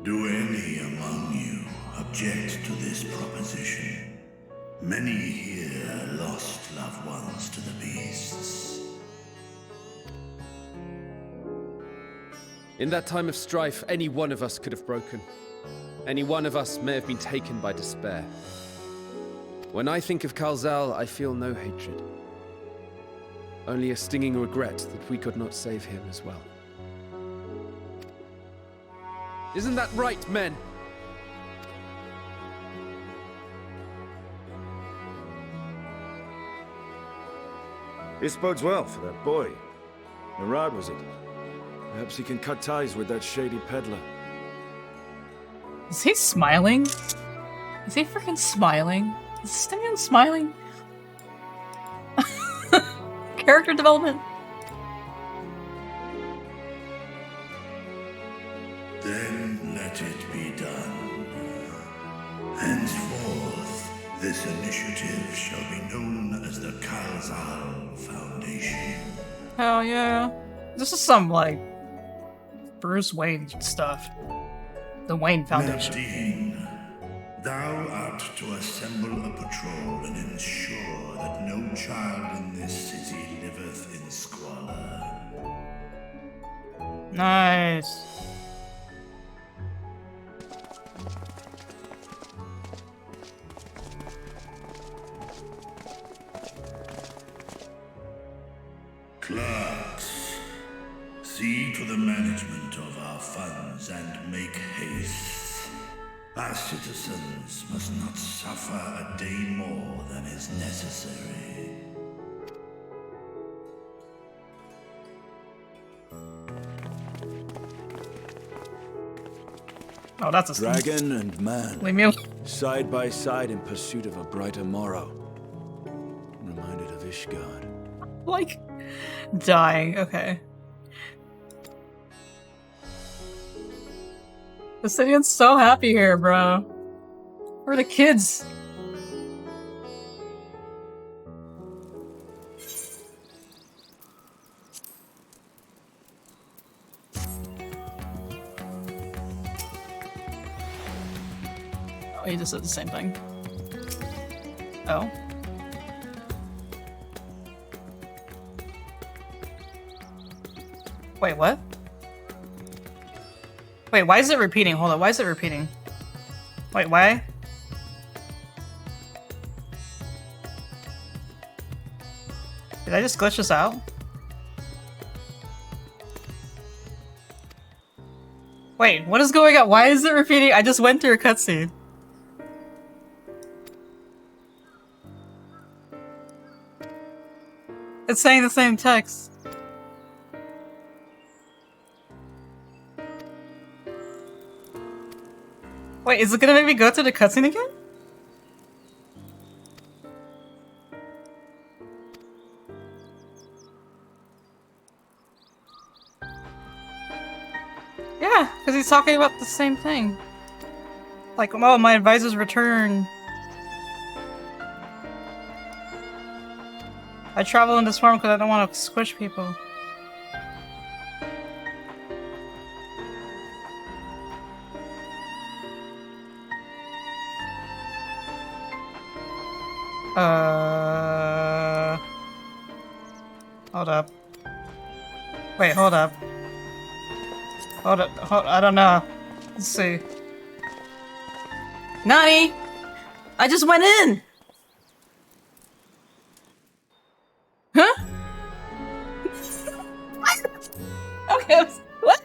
Do any among you object to this proposition? Many here lost loved ones to the beasts. In that time of strife, any one of us could have broken. Any one of us may have been taken by despair. When I think of Kalzal, I feel no hatred. Only a stinging regret that we could not save him as well. Isn't that right, men? This bodes well for that boy. Murad, was it? Perhaps he can cut ties with that shady peddler. Is he smiling? Is he freaking smiling? Is Stimming smiling? character development. Then let it be done. Henceforth, this initiative shall be known as the Kalzal Foundation. Hell yeah. This is some, like, Bruce Wayne stuff. The Wayne Foundation. Nadine, thou art to assemble a patrol and ensure that no child in this city liveth in squalor. Nice. Clerks, see to the management of our funds and make haste. Our citizens must not suffer a day more than is necessary. Oh, that's a Dragon and man, Leave me alone. side by side in pursuit of a brighter morrow. Reminded of Ishgard. Like, dying. Okay. The city's so happy here, bro. Where are the kids? Oh, he just said the same thing. Oh. Wait, what? Wait, why is it repeating? Hold on, why is it repeating? Wait, why? Did I just glitch this out? Wait, what is going on? Why is it repeating? I just went through a cutscene. It's saying the same text. Wait, is it gonna make me go through the cutscene again? Yeah, because he's talking about the same thing. Like, oh, my advisor's return. I travel in this form because I don't want to squish people. Hold up. Wait, hold up. Hold up, I don't know. Let's see. Nani! I just went in! Huh? Okay, what?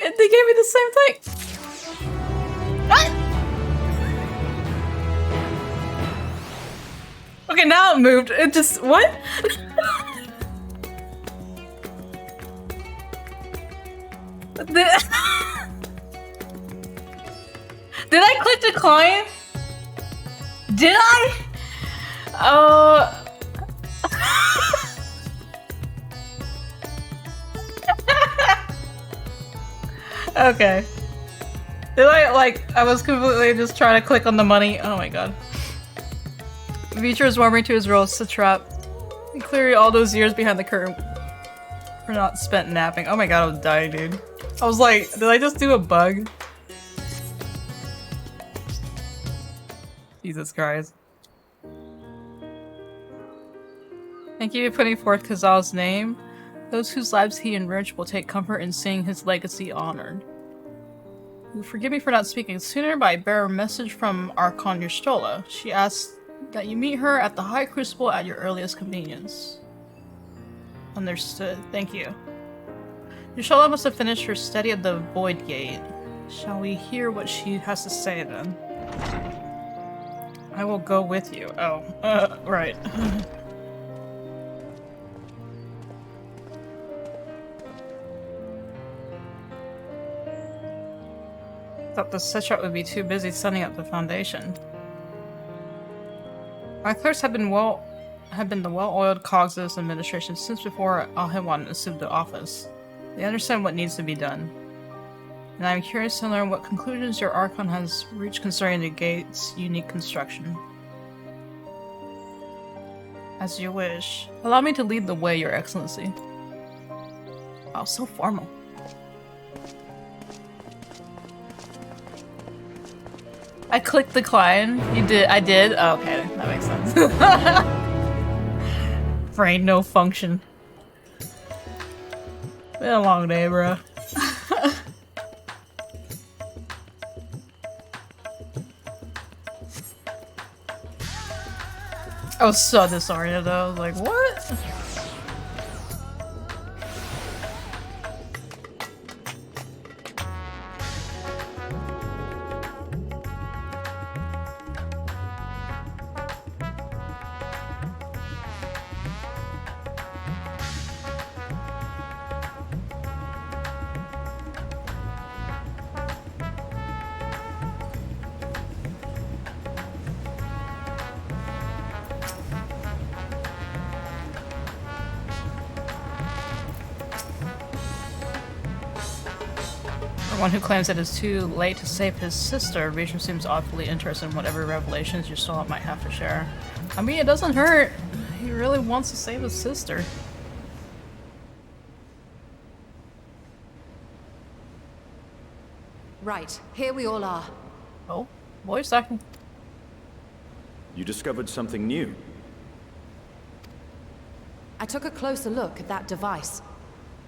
They gave me the same thing. What? Okay, now it moved. It just, what? Did I click decline? Did I? Okay. Did I, like, I was completely just trying to click on the money. Oh my god. Beecher is warming to his role, Satrap. And clearly all those years behind the curtain were not spent napping. Oh my god, I was dying, dude. I was like, did I just do a bug? Jesus Christ. Thank you for putting forth Kazal's name. Those whose lives he enriched will take comfort in seeing his legacy honored. Forgive me for not speaking sooner, but I bear a message from Archon Yustola. She asks that you meet her at the High Crucible at your earliest convenience. Understood. Thank you. Yustola must have finished her study at the Void Gate. Shall we hear what she has to say then? I will go with you. Oh, right. Thought the Setrap would be too busy setting up the foundation. My clerks have been the well-oiled cogs of this administration since before Al-Hewan assumed the office. They understand what needs to be done. And I'm curious to learn what conclusions your Archon has reached concerning the gate's unique construction. As you wish. Allow me to lead the way, Your Excellency. Wow, so formal. I clicked decline. You did? I did? Oh, okay, that makes sense. Brain no function. Been a long day, bro. I was so disoriented though. I was like, what? For one who claims that it's too late to save his sister, Rachel seems awfully interested in whatever revelations your soul might have to share. I mean, it doesn't hurt. He really wants to save his sister. Right, here we all are. Oh, voice acting. You discovered something new. I took a closer look at that device.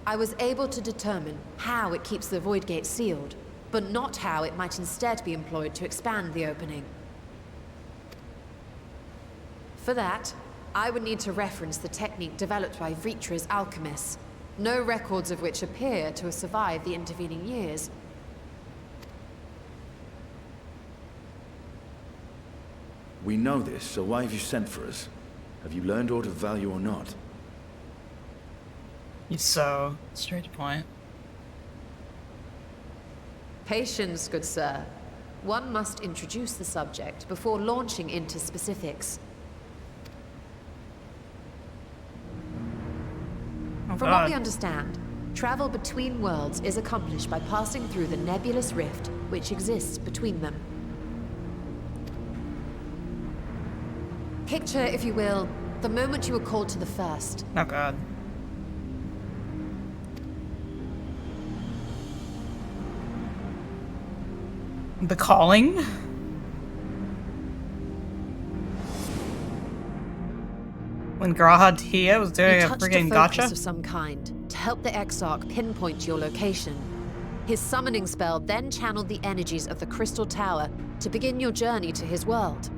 I was able to determine how it keeps the Void Gate sealed, but not how it might instead be employed to expand the opening. For that, I would need to reference the technique developed by Vritra's alchemists, no records of which appear to have survived the intervening years. We know this, so why have you sent for us? Have you learned aught of value or not? He's so straight to point. Patience, good sir. One must introduce the subject before launching into specifics. Oh, From what we God. understand, travel between worlds is accomplished by passing through the nebulous rift which exists between them. Picture, if you will, the moment you were called to the first. Oh god. The calling? When Graha Tia was doing You a touched a freaking focus gotcha? of some kind to help the Exarch pinpoint your location. His summoning spell then channeled the energies of the Crystal Tower to begin your journey to his world.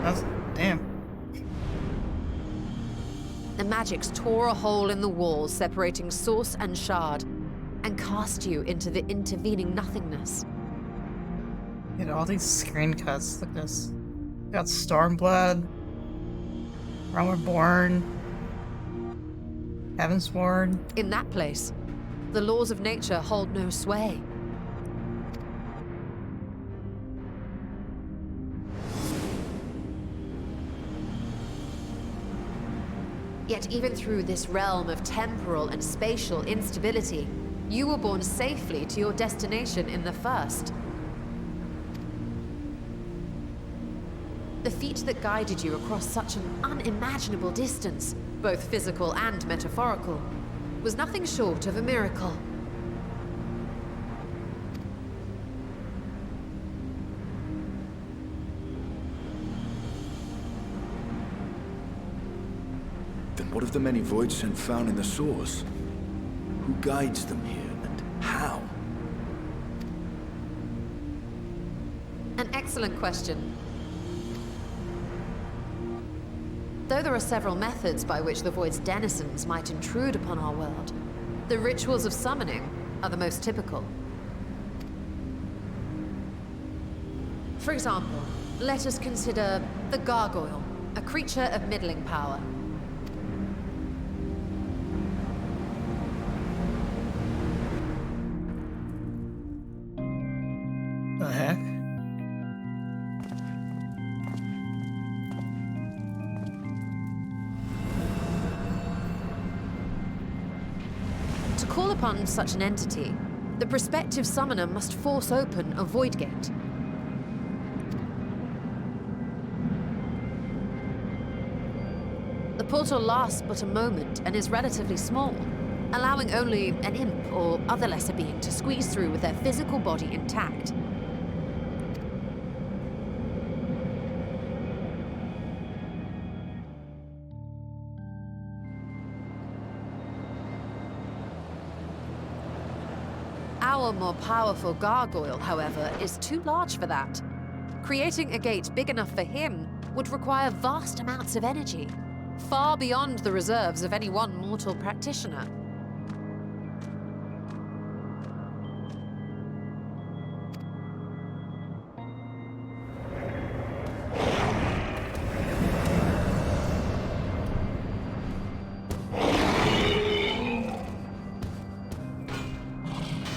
That's damn. The magics tore a hole in the wall separating source and shard, and cast you into the intervening nothingness. Look at all these screen cuts. Look at this. We got Stormblood, Realm Born, Heavensward. In that place, the laws of nature hold no sway. Yet even through this realm of temporal and spatial instability, you were borne safely to your destination in the first. The feat that guided you across such an unimaginable distance, both physical and metaphorical, was nothing short of a miracle. Then what of the many voids sent found in the source? Who guides them here, and how? An excellent question. Though there are several methods by which the Void's denizens might intrude upon our world, the rituals of summoning are the most typical. For example, let us consider the Gargoyle, a creature of middling power. The heck? call upon such an entity, the prospective summoner must force open a void gate. The portal lasts but a moment and is relatively small, allowing only an imp or other lesser being to squeeze through with their physical body intact. Our more powerful gargoyle, however, is too large for that. Creating a gate big enough for him would require vast amounts of energy, far beyond the reserves of any one mortal practitioner.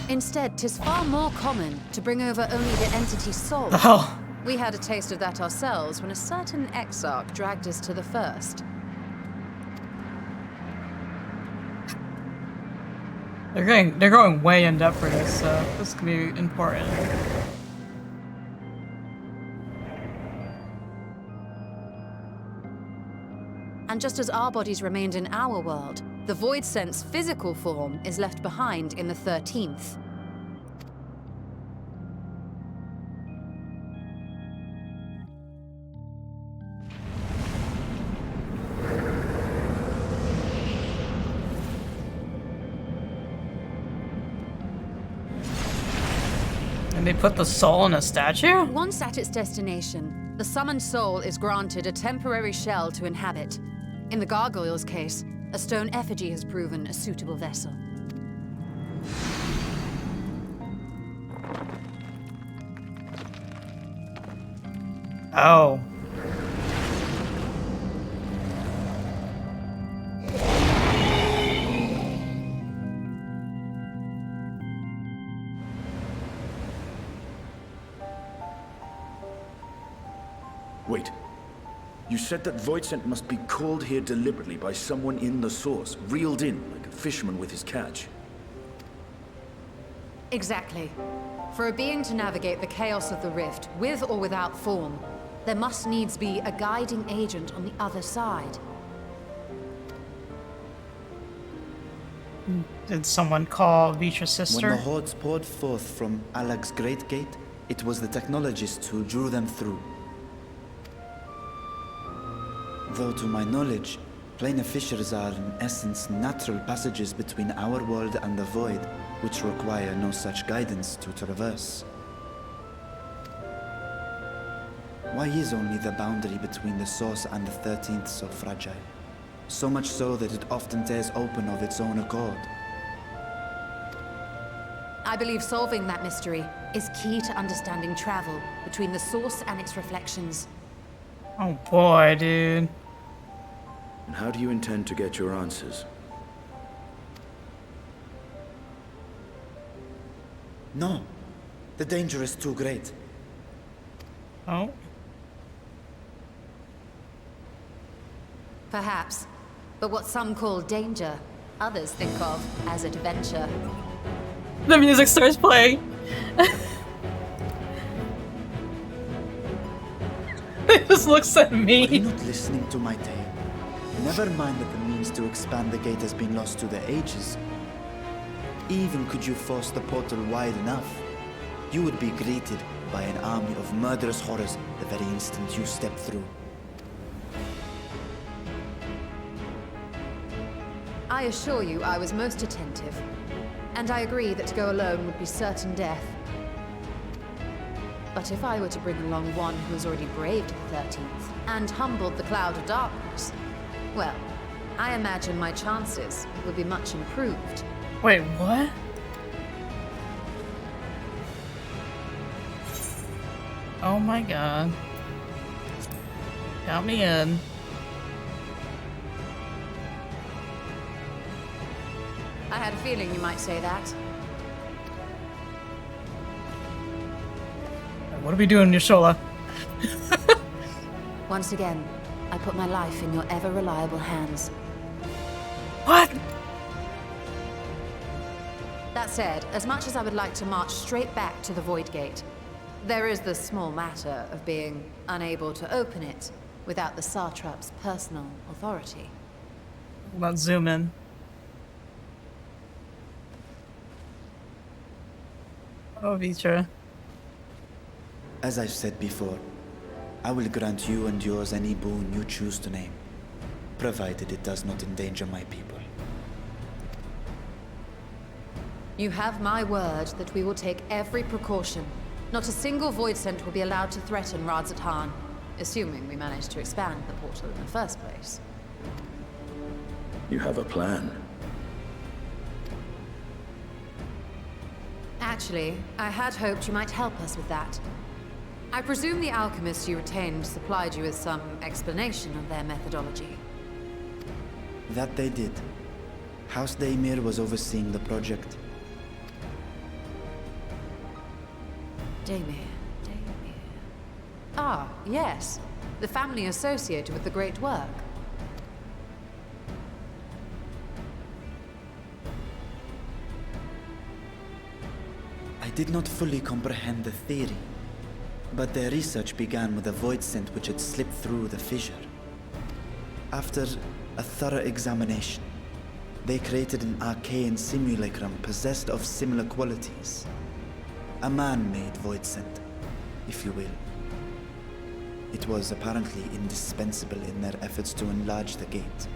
Instead, 'tis far more common to bring over only the entity's soul. Oh. We had a taste of that ourselves when a certain exarch dragged us to the first. They're going way in depth for this, so this could be important. And just as our bodies remained in our world, the Void Sense physical form is left behind in the 13th. And they put the soul in a statue? Once at its destination, the summoned soul is granted a temporary shell to inhabit. In the gargoyle's case, a stone effigy has proven a suitable vessel. Oh. Wait. You said that Voidsent must be called here deliberately by someone in the source, reeled in like a fisherman with his catch. Exactly. For a being to navigate the chaos of the rift, with or without form, there must needs be a guiding agent on the other side. Did someone call Vicious sister? When the hordes poured forth from Alag's Great Gate, it was the technologists who drew them through. Though to my knowledge, planar fissures are in essence natural passages between our world and the void, which require no such guidance to traverse. Why is only the boundary between the source and the 13th so fragile? So much so that it often tears open of its own accord. I believe solving that mystery is key to understanding travel between the source and its reflections. Oh boy, dude. And how do you intend to get your answers? No, the danger is too great. Oh. Perhaps. But what some call danger, others think of as adventure. The music starts playing. It just looks at Are you me. not listening to my tale? Never mind that the means to expand the gate has been lost to the ages. Even could you force the portal wide enough, you would be greeted by an army of murderous horrors the very instant you step through. I assure you I was most attentive. And I agree that to go alone would be certain death. But if I were to bring along one who has already braved the 13th and humbled the cloud of darkness, well, I imagine my chances would be much improved. Wait, what? Oh my god. Count me in. I had a feeling you might say that. What are we doing, Yashola? Once again, I put my life in your ever-reliable hands. What? That said, as much as I would like to march straight back to the Void Gate, there is the small matter of being unable to open it without the Satrap's personal authority. Let's zoom in. Oh, Vitra. As I've said before, I will grant you and yours any boon you choose to name, provided it does not endanger my people. You have my word that we will take every precaution. Not a single void scent will be allowed to threaten Radzatan, assuming we manage to expand the portal in the first place. You have a plan. Actually, I had hoped you might help us with that. I presume the alchemists you retained supplied you with some explanation of their methodology. That they did. House Daimir was overseeing the project. Daimir. Ah, yes. The family associated with the great work. I did not fully comprehend the theory, but their research began with a void scent which had slipped through the fissure. After a thorough examination, they created an arcane simulacrum possessed of similar qualities. A man-made void scent, if you will. It was apparently indispensable in their efforts to enlarge the gate.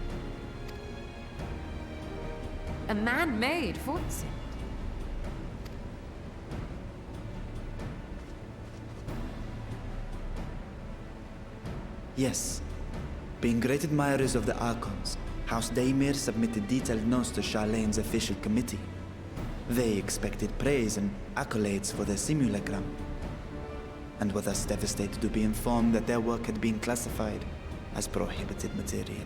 A man-made void scent? Yes. Being great admirers of the Archons, House Daimir submitted detailed notes to Charlene's official committee. They expected praise and accolades for their simulacrum, and were thus devastated to be informed that their work had been classified as prohibited material.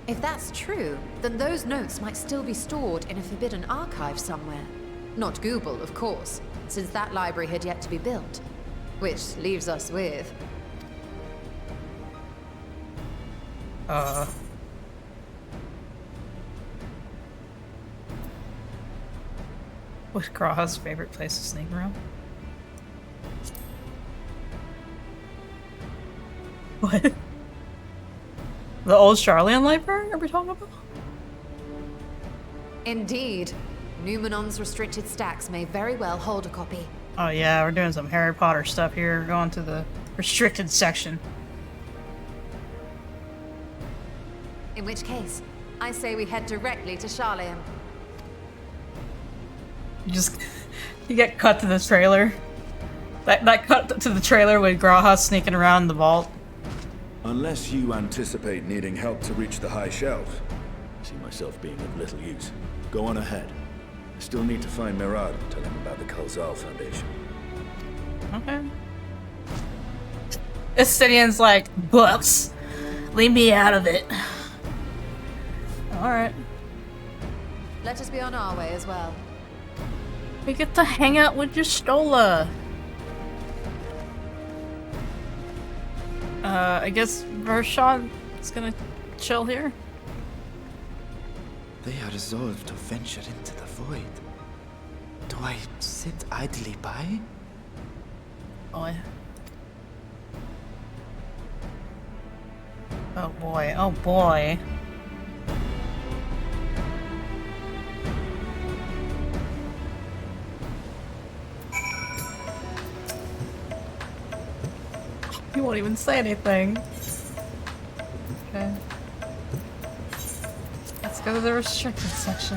If that's true, then those notes might still be stored in a forbidden archive somewhere. Not Google, of course, since that library had yet to be built. Which leaves us with... What's Graha's favorite place to sneak around? What? The old Charlian library are we talking about? Indeed. Numenon's restricted stacks may very well hold a copy. Oh yeah, we're doing some Harry Potter stuff here. We're going to the restricted section. In which case, I say we head directly to Charlian. You get cut to the trailer. That cut to the trailer with Graha sneaking around the vault. Unless you anticipate needing help to reach the high shelves, I see myself being of little use. Go on ahead. I still need to find Mirad and tell him about the Kalzal Foundation. Okay. Estidian's like, books. Leave me out of it. Alright. Let us be on our way as well. We get to hang out with Justola. I guess Vershawn is gonna chill here. They are resolved to venture into the void. Do I sit idly by? Boy. Oh boy, oh boy. He won't even say anything. Okay. Let's go to the restricted section.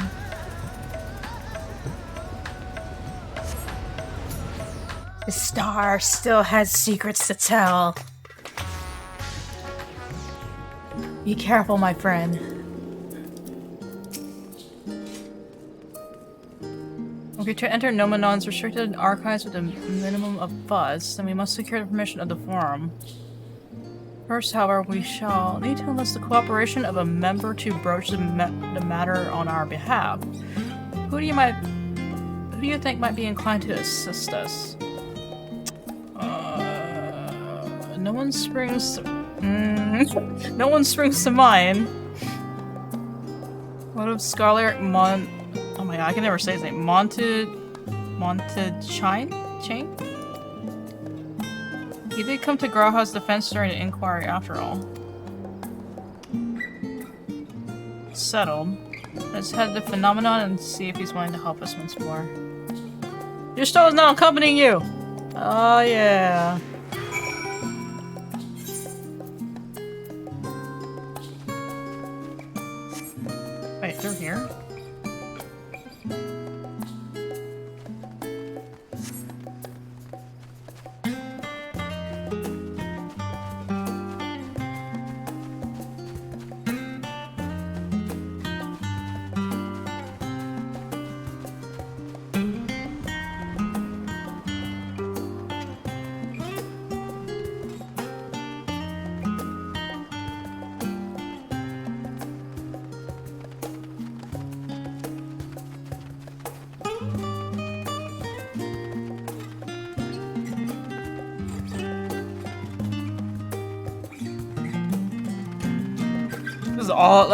The star still has secrets to tell. Be careful, my friend. Okay, to enter Nomenon's restricted archives with a minimum of fuzz, then we must secure the permission of the forum. First, however, we shall need to enlist the cooperation of a member to broach the matter on our behalf. Who do you think might be inclined to assist us? No one springs to mind. What if Scholar oh my god, I can never say his name. Montechine? Chain? He did come to Graha's defense during the inquiry after all. Settled. Let's head to the phenomenon and see if he's willing to help us once more. Your stove is now accompanying you! Oh yeah. Wait, they're here?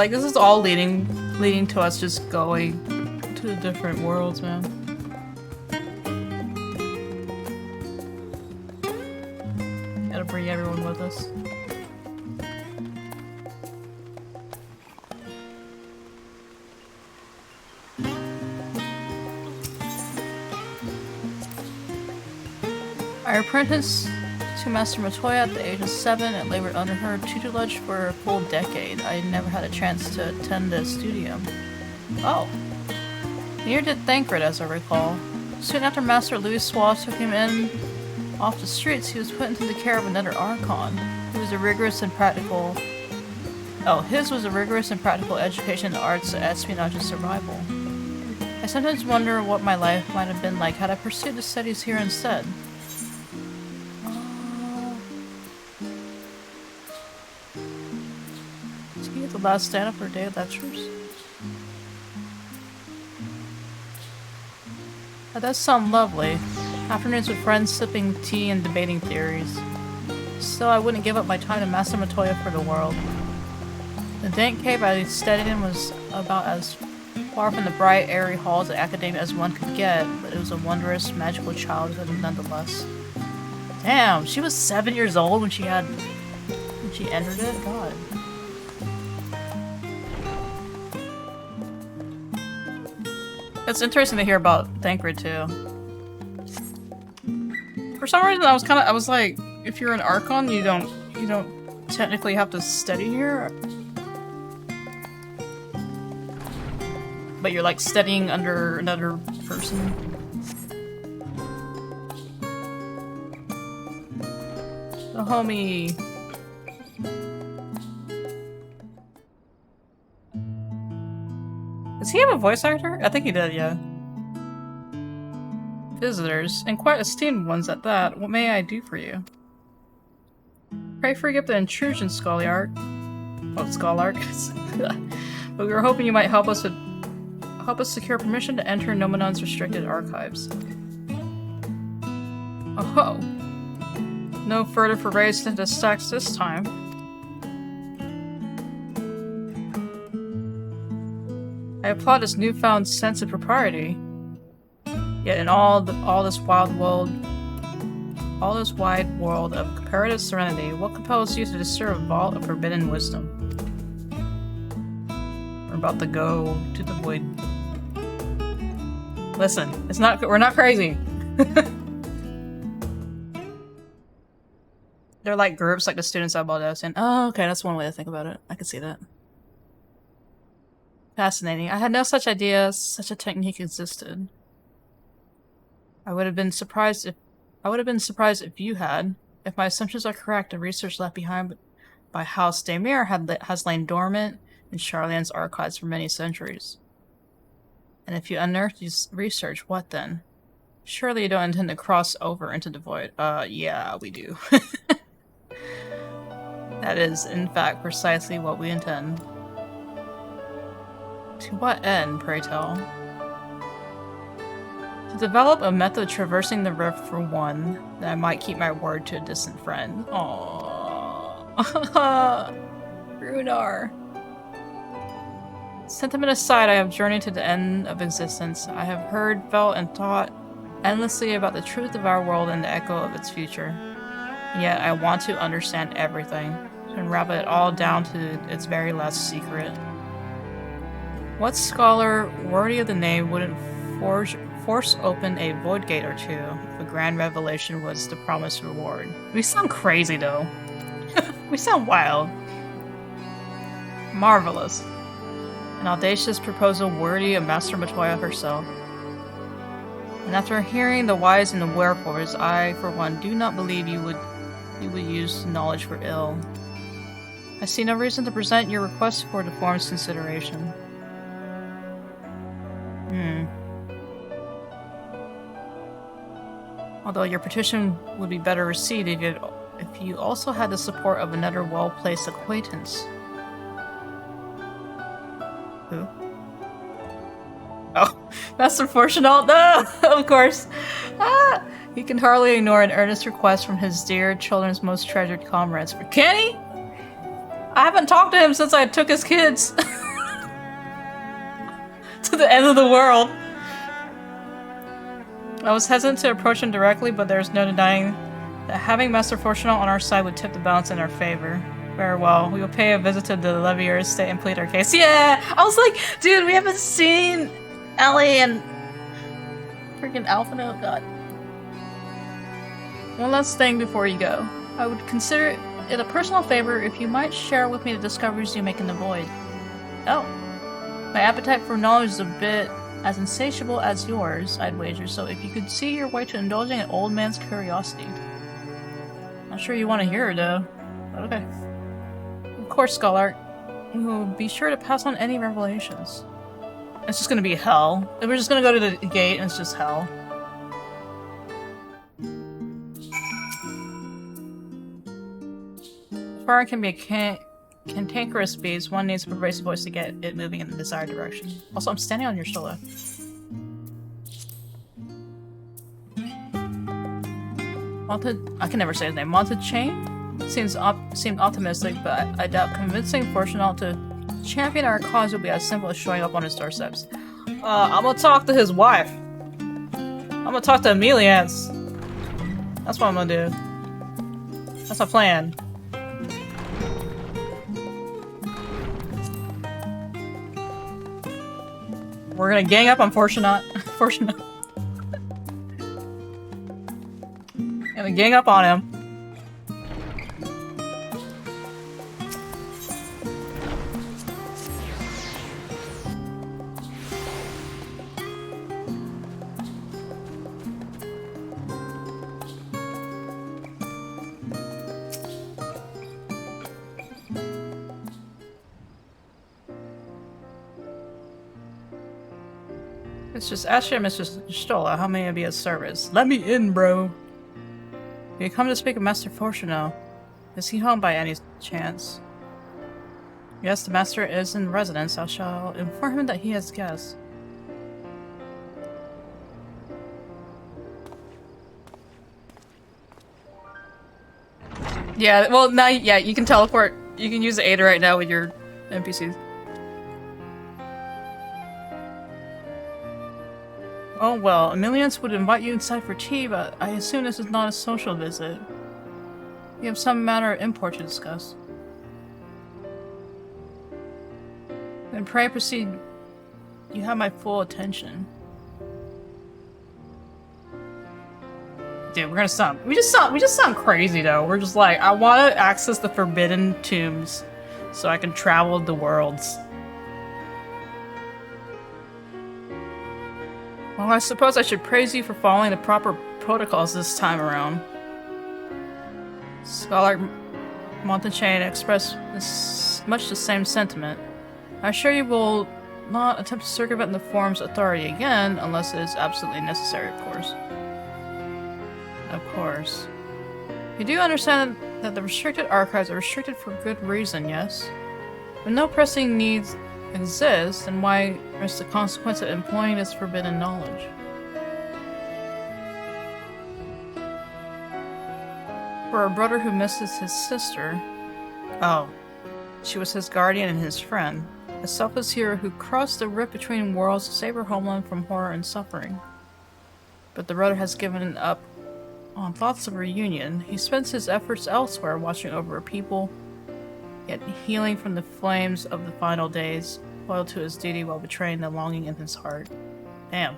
This is all leading to us just going to the different worlds, man. Gotta bring everyone with us. I apprenticed to Master Matoya at the age of 7 and labored under her tutelage for a full decade. I never had a chance to attend the studio. Oh. Near did Thancred, as I recall. Soon after Master Louis Suave took him in off the streets, he was put into the care of another Archon. He was a rigorous and practical... Oh, his was a rigorous and practical education in the arts of espionage and survival. I sometimes wonder what my life might have been like had I pursued the studies here instead. Last stand up for a day of lectures. That does sound lovely. Afternoons with friends sipping tea and debating theories. Still, I wouldn't give up my time to Master Matoya for the world. The dank cave I studied in was about as far from the bright, airy halls of academia as one could get, but it was a wondrous, magical childhood nonetheless. Damn, she was 7 years old when she entered it? God. It's interesting to hear about Thancred too. For some reason, I was like, if you're an Archon, you don't technically have to study here, but you're like studying under another person. The homie. Does he have a voice actor? I think he did, yeah. Visitors, and quite esteemed ones at that. What may I do for you? Pray forgive the intrusion, Scholark. Oh, Scholark. But we were hoping you might help us secure permission to enter Nomenon's restricted archives. Oh ho! No further forays into stacks this time. I applaud this newfound sense of propriety. Yet in all this wide world of comparative serenity, what compels you to disturb a vault of forbidden wisdom? We're about to go to the void. Listen, we're not crazy. They're like groups, like the students at Baldos, and oh, okay, that's one way to think about it. I can see that. Fascinating. I had no such idea such a technique existed. I would have been surprised if you had. If my assumptions are correct, the research left behind by House Daemir has lain dormant in Charlian's archives for many centuries. And if you unearth this research, what then? Surely you don't intend to cross over into the void. Yeah, we do. That is, in fact, precisely what we intend. To what end, pray tell? To develop a method of traversing the rift for one, that I might keep my word to a distant friend. Aww. Runar. Sentiment aside, I have journeyed to the end of existence. I have heard, felt, and thought endlessly about the truth of our world and the echo of its future. Yet I want to understand everything, and wrap it all down to its very last secret. What scholar worthy of the name wouldn't force open a void gate or two if a grand revelation was the promised reward? We sound crazy though. We sound wild. Marvelous. An audacious proposal worthy of Master Matoya herself. And after hearing the whys and the wherefores, I, for one, do not believe you would use knowledge for ill. I see no reason to present your request for the form's consideration. Although your petition would be better received if you also had the support of another well-placed acquaintance. Who? Oh, Master Fortunato! No! Of course! Ah! He can hardly ignore an earnest request from his dear children's most treasured comrades. Can he? I haven't talked to him since I took his kids to the end of the world. I was hesitant to approach him directly, but there's no denying that having Master Fortunato on our side would tip the balance in our favor. Very well, we will pay a visit to the Levier estate and plead our case. Yeah! I was like, dude, we haven't seen Ellie and freaking Alphino. Oh god. One last thing before you go. I would consider it a personal favor if you might share with me the discoveries you make in the void. Oh. My appetite for knowledge is a bit as insatiable as yours, I'd wager, so if you could see your way to indulging an old man's curiosity. Not sure you want to hear it, though. But okay. Of course, Scholar. We will be sure to pass on any revelations. It's just gonna be hell. We're just gonna go to the gate and it's just hell. Fire can be a cantankerous beast. One needs a pervasive voice to get it moving in the desired direction. Also, I'm standing on your shoulder. I can never say his name. Montachain seemed optimistic, but I doubt convincing Fortunato to champion our cause will be as simple as showing up on his doorsteps. I'm gonna talk to his wife. I'm gonna talk to Emilians. That's what I'm gonna do. That's my plan. We're gonna gang up on Fortunato. Gonna gang up on him. It's just ask him, Mr. Stola, how may I be of service? Let me in, bro. You come to speak of Master Fortunato. Is he home by any chance? Yes, the master is in residence. I shall inform him that he has guests. Yeah, well, now, yeah, you can teleport. You can use the Ada right now with your NPCs. Oh well, Emilians would invite you inside for tea, but I assume this is not a social visit. You have some matter of import to discuss. Then pray proceed. You have my full attention. Dude, we're gonna sound- we just sound crazy though. We're just like, I want to access the forbidden tombs so I can travel the worlds. Well, I suppose I should praise you for following the proper protocols this time around. Scholar Montachain expressed much the same sentiment. I assure you will not attempt to circumvent the form's authority again, unless it is absolutely necessary, of course. Of course. You do understand that the restricted archives are restricted for good reason, yes? When no pressing needs exist, then why risk the consequence of employing this forbidden knowledge? For a brother who misses his sister... Oh. She was his guardian and his friend. A selfless hero who crossed the rift between worlds to save her homeland from horror and suffering. But the brother has given up on thoughts of reunion. He spends his efforts elsewhere, watching over a people, yet healing from the flames of the final days, loyal to his duty while betraying the longing in his heart. Damn.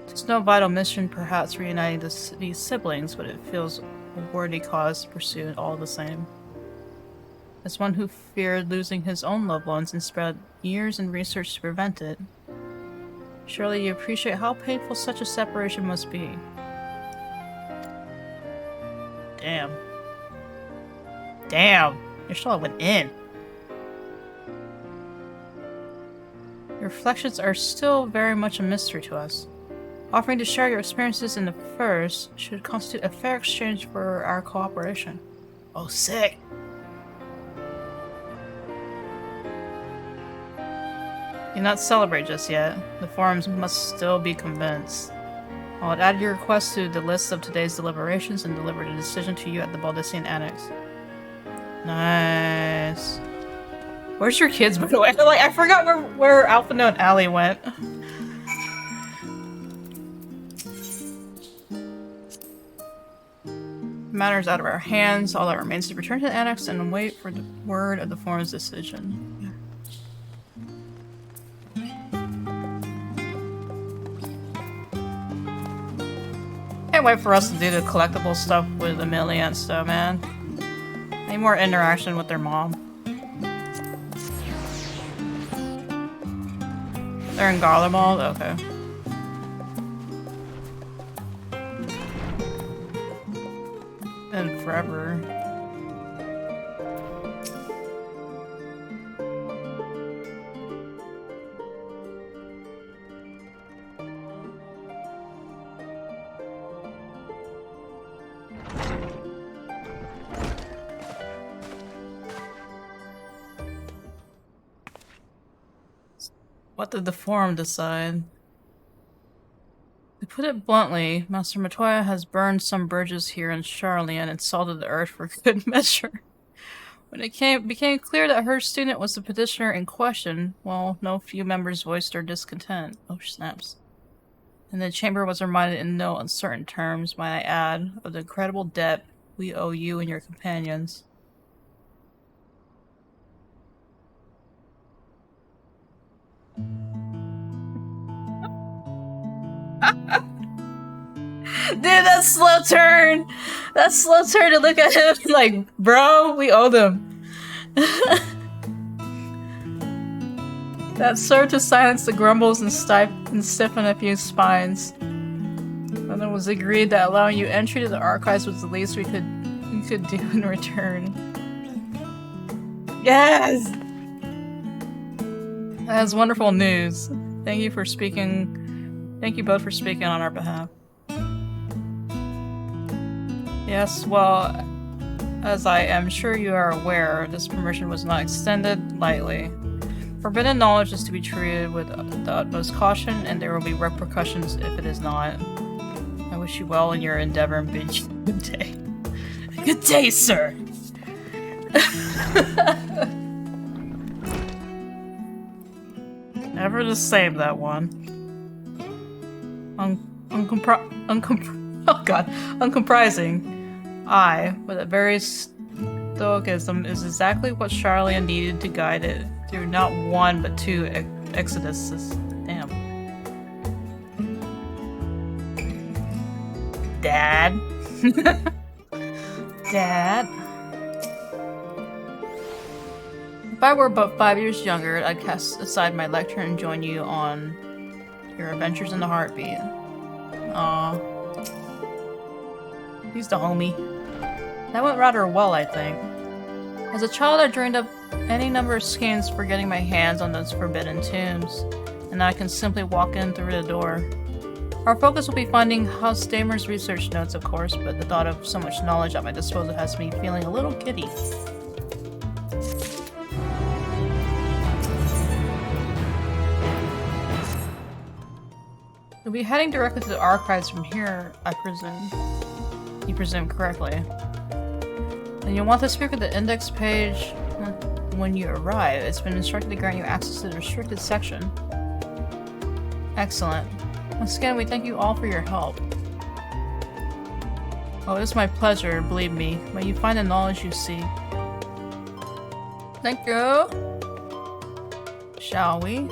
There's no vital mission perhaps reuniting these siblings, but it feels a worthy cause to pursue all the same. As one who feared losing his own loved ones and spent years in research to prevent it, surely you appreciate how painful such a separation must be. Damn. Damn! Your shot went in. Your reflections are still very much a mystery to us. Offering to share your experiences in the first should constitute a fair exchange for our cooperation. Oh, sick! Do not celebrate just yet. The forums must still be convinced. I'll add your request to the list of today's deliberations and deliver the decision to you at the Baldician Annex. Nice. Where's your kids, by the way? Like, I forgot where Alpha Note and Allie went. Matters out of our hands. All that remains is to return to the Annex and wait for the word of the forum's decision. Can't wait for us to do the collectible stuff with Amelia and stuff, man. Need more interaction with their mom. They're in Garlemald? Okay. Been forever. What did the forum decide? To put it bluntly, Master Matoya has burned some bridges here in Charlian and salted the earth for good measure. When it became clear that her student was the petitioner in question, well, no few members voiced their discontent. Oh, snaps. And the chamber was reminded in no uncertain terms, might I add, of the incredible debt we owe you and your companions. Dude, that slow turn! That slow turn to look at him like, bro, we owe them. That served to silence the grumbles and stiffen a few spines. And it was agreed that allowing you entry to the archives was the least we could do in return. Yes! That's wonderful news. Thank you both for speaking on our behalf. Yes, well, as I am sure you are aware, this permission was not extended lightly. Forbidden knowledge is to be treated with the utmost caution, and there will be repercussions if it is not. I wish you well in your endeavor and bid you good day. Good day, sir! Never the same, that one. Uncomprising. I, with a very stoicism, is exactly what Charlian needed to guide it through not one but two exoduses. Damn. Dad? Dad? If I were but 5 years younger, I'd cast aside my lecture and join you on your adventures in the heartbeat. Aww. He's the homie. That went rather well, I think. As a child, I dreamed up any number of schemes for getting my hands on those forbidden tombs, and I can simply walk in through the door. Our focus will be finding House Damer's research notes, of course, but the thought of so much knowledge at my disposal has me feeling a little giddy. We'll be heading directly to the archives from here, I presume. You presume correctly. And you'll want to speak with the index page. when you arrive. It's been instructed to grant you access to the restricted section. Excellent. Once again, we thank you all for your help. Oh, it's my pleasure, believe me. May you find the knowledge you seek. Thank you. Shall we?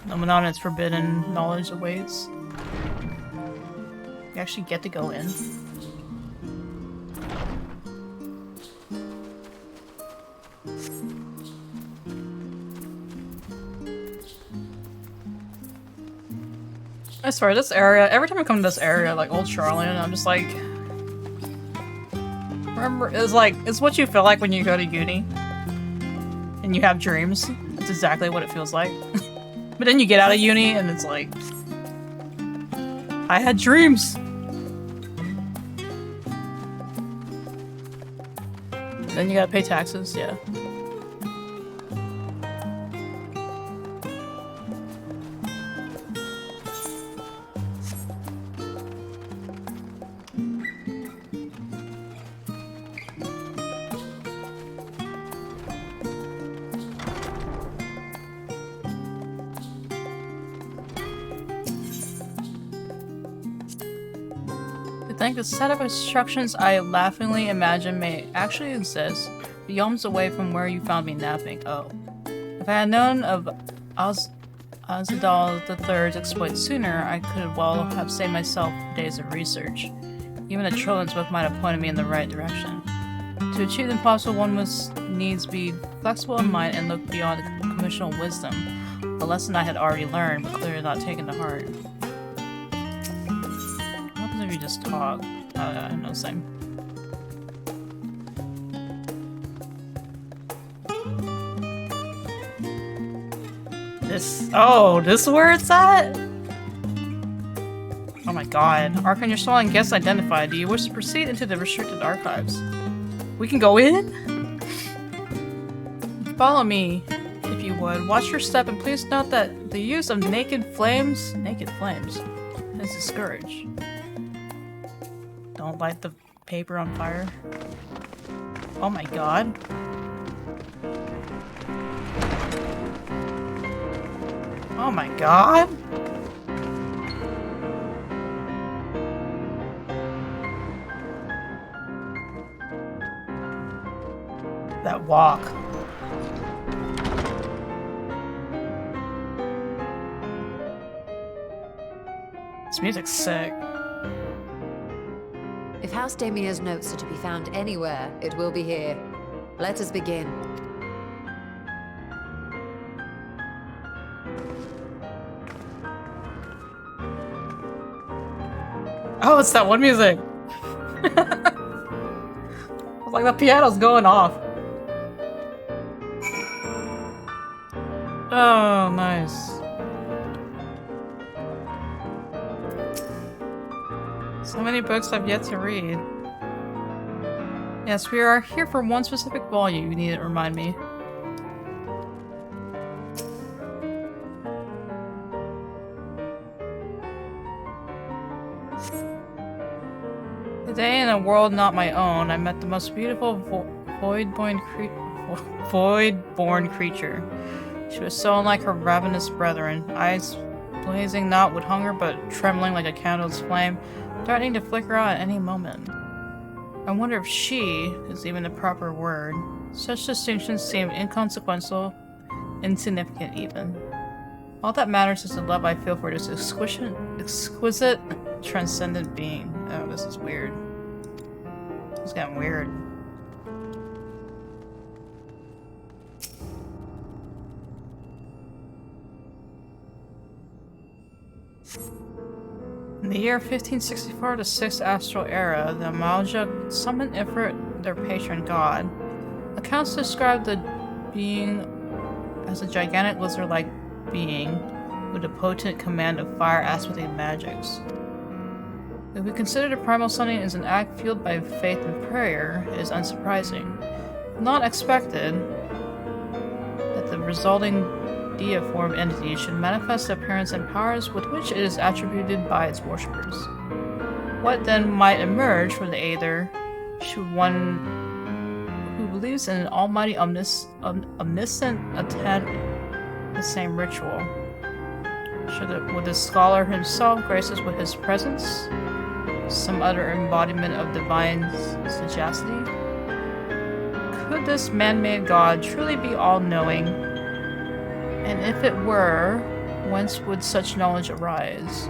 Nominon's forbidden knowledge awaits. You actually get to go in. I swear, this area, every time I come to this area, like Old Charlotte, I'm just like... Remember, it's what you feel like when you go to uni. And you have dreams. It's exactly what it feels like. But then you get out of uni and it's like... I had dreams! Then you gotta pay taxes, yeah. I think the set of instructions I laughingly imagine may actually exist beyond away from where you found me napping. Oh. If I had known of Azadal III's exploit sooner, I could well have saved myself days of research. Even a Troll's book might have pointed me in the right direction. To achieve the impossible, one must needs be flexible in mind and look beyond conventional wisdom. A lesson I had already learned, but clearly not taken to heart. If you just talk, no same. This is where it's at? Oh my god. Archon, your stolen guest identified. Do you wish to proceed into the restricted archives? We can go in? Follow me, if you would. Watch your step and please note that the use of naked flames is discouraged. Don't light the paper on fire. Oh my god. Oh my god. That walk. This music's sick. If House Damia's notes are to be found anywhere, it will be here. Let us begin. Oh, it's that one music! It's like the piano's going off. Oh, nice. So many books I've yet to read. Yes, we are here for one specific volume, you need to remind me. Today, in a world not my own, I met the most beautiful void-born creature. She was so unlike her ravenous brethren, eyes blazing not with hunger but trembling like a candle's flame, threatening to flicker out at any moment. I wonder if she is even the proper word. Such distinctions seem inconsequential, insignificant even. All that matters is the love I feel for this exquisite, transcendent being. Oh, this is weird. It's getting weird. In the year 1564, the 6th astral era, the Mauja summoned Ifrit, their patron god. Accounts describe the being as a gigantic lizard-like being with a potent command of fire aspecting magics. If we consider the primal summoning as an act fueled by faith and prayer, it is unsurprising, not expected, that the resulting deiform entity should manifest the appearance and powers with which it is attributed by its worshippers. What then might emerge from the Aether should one who believes in an almighty omniscient attend the same ritual? Would the scholar himself grace us with his presence? Some other embodiment of divine sagacity? Could this man-made god truly be all-knowing? And if it were, whence would such knowledge arise?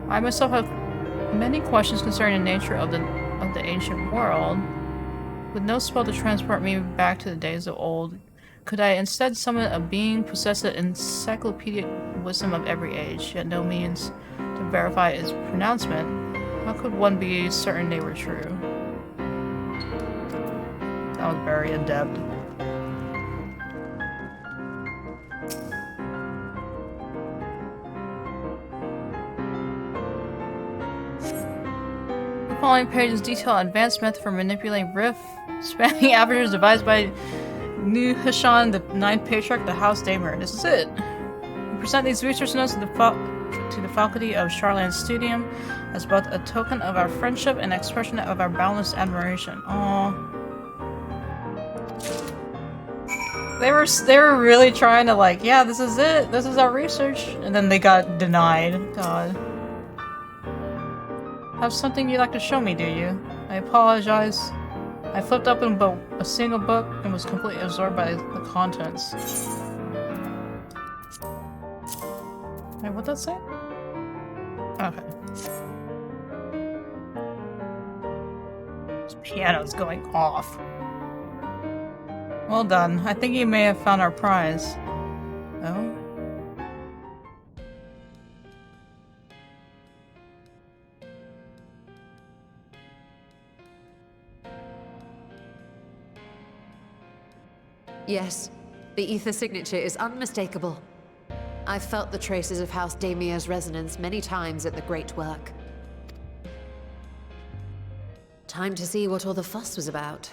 I myself have many questions concerning the nature of the ancient world. With no spell to transport me back to the days of old, could I instead summon a being possessing encyclopedic wisdom of every age, yet no means to verify its pronouncement? How could one be certain they were true? That was very in-depth. The following pages detail advanced method for manipulating rift spanning averages devised by New Hishan, the 9th patriarch of the House Damer. This is it. We present these research notes to the faculty of Charlan's Studium as both a token of our friendship and expression of our boundless admiration. Aww. They were really trying to like, yeah, this is it. This is our research. And then they got denied. God. Have something you'd like to show me, do you? I apologize. I flipped open a single book and was completely absorbed by the contents. Wait, what'd that say? Okay. This piano's going off. Well done. I think you may have found our prize. Oh? Yes, the ether signature is unmistakable. I've felt the traces of House Damia's resonance many times at the Great Work. Time to see what all the fuss was about.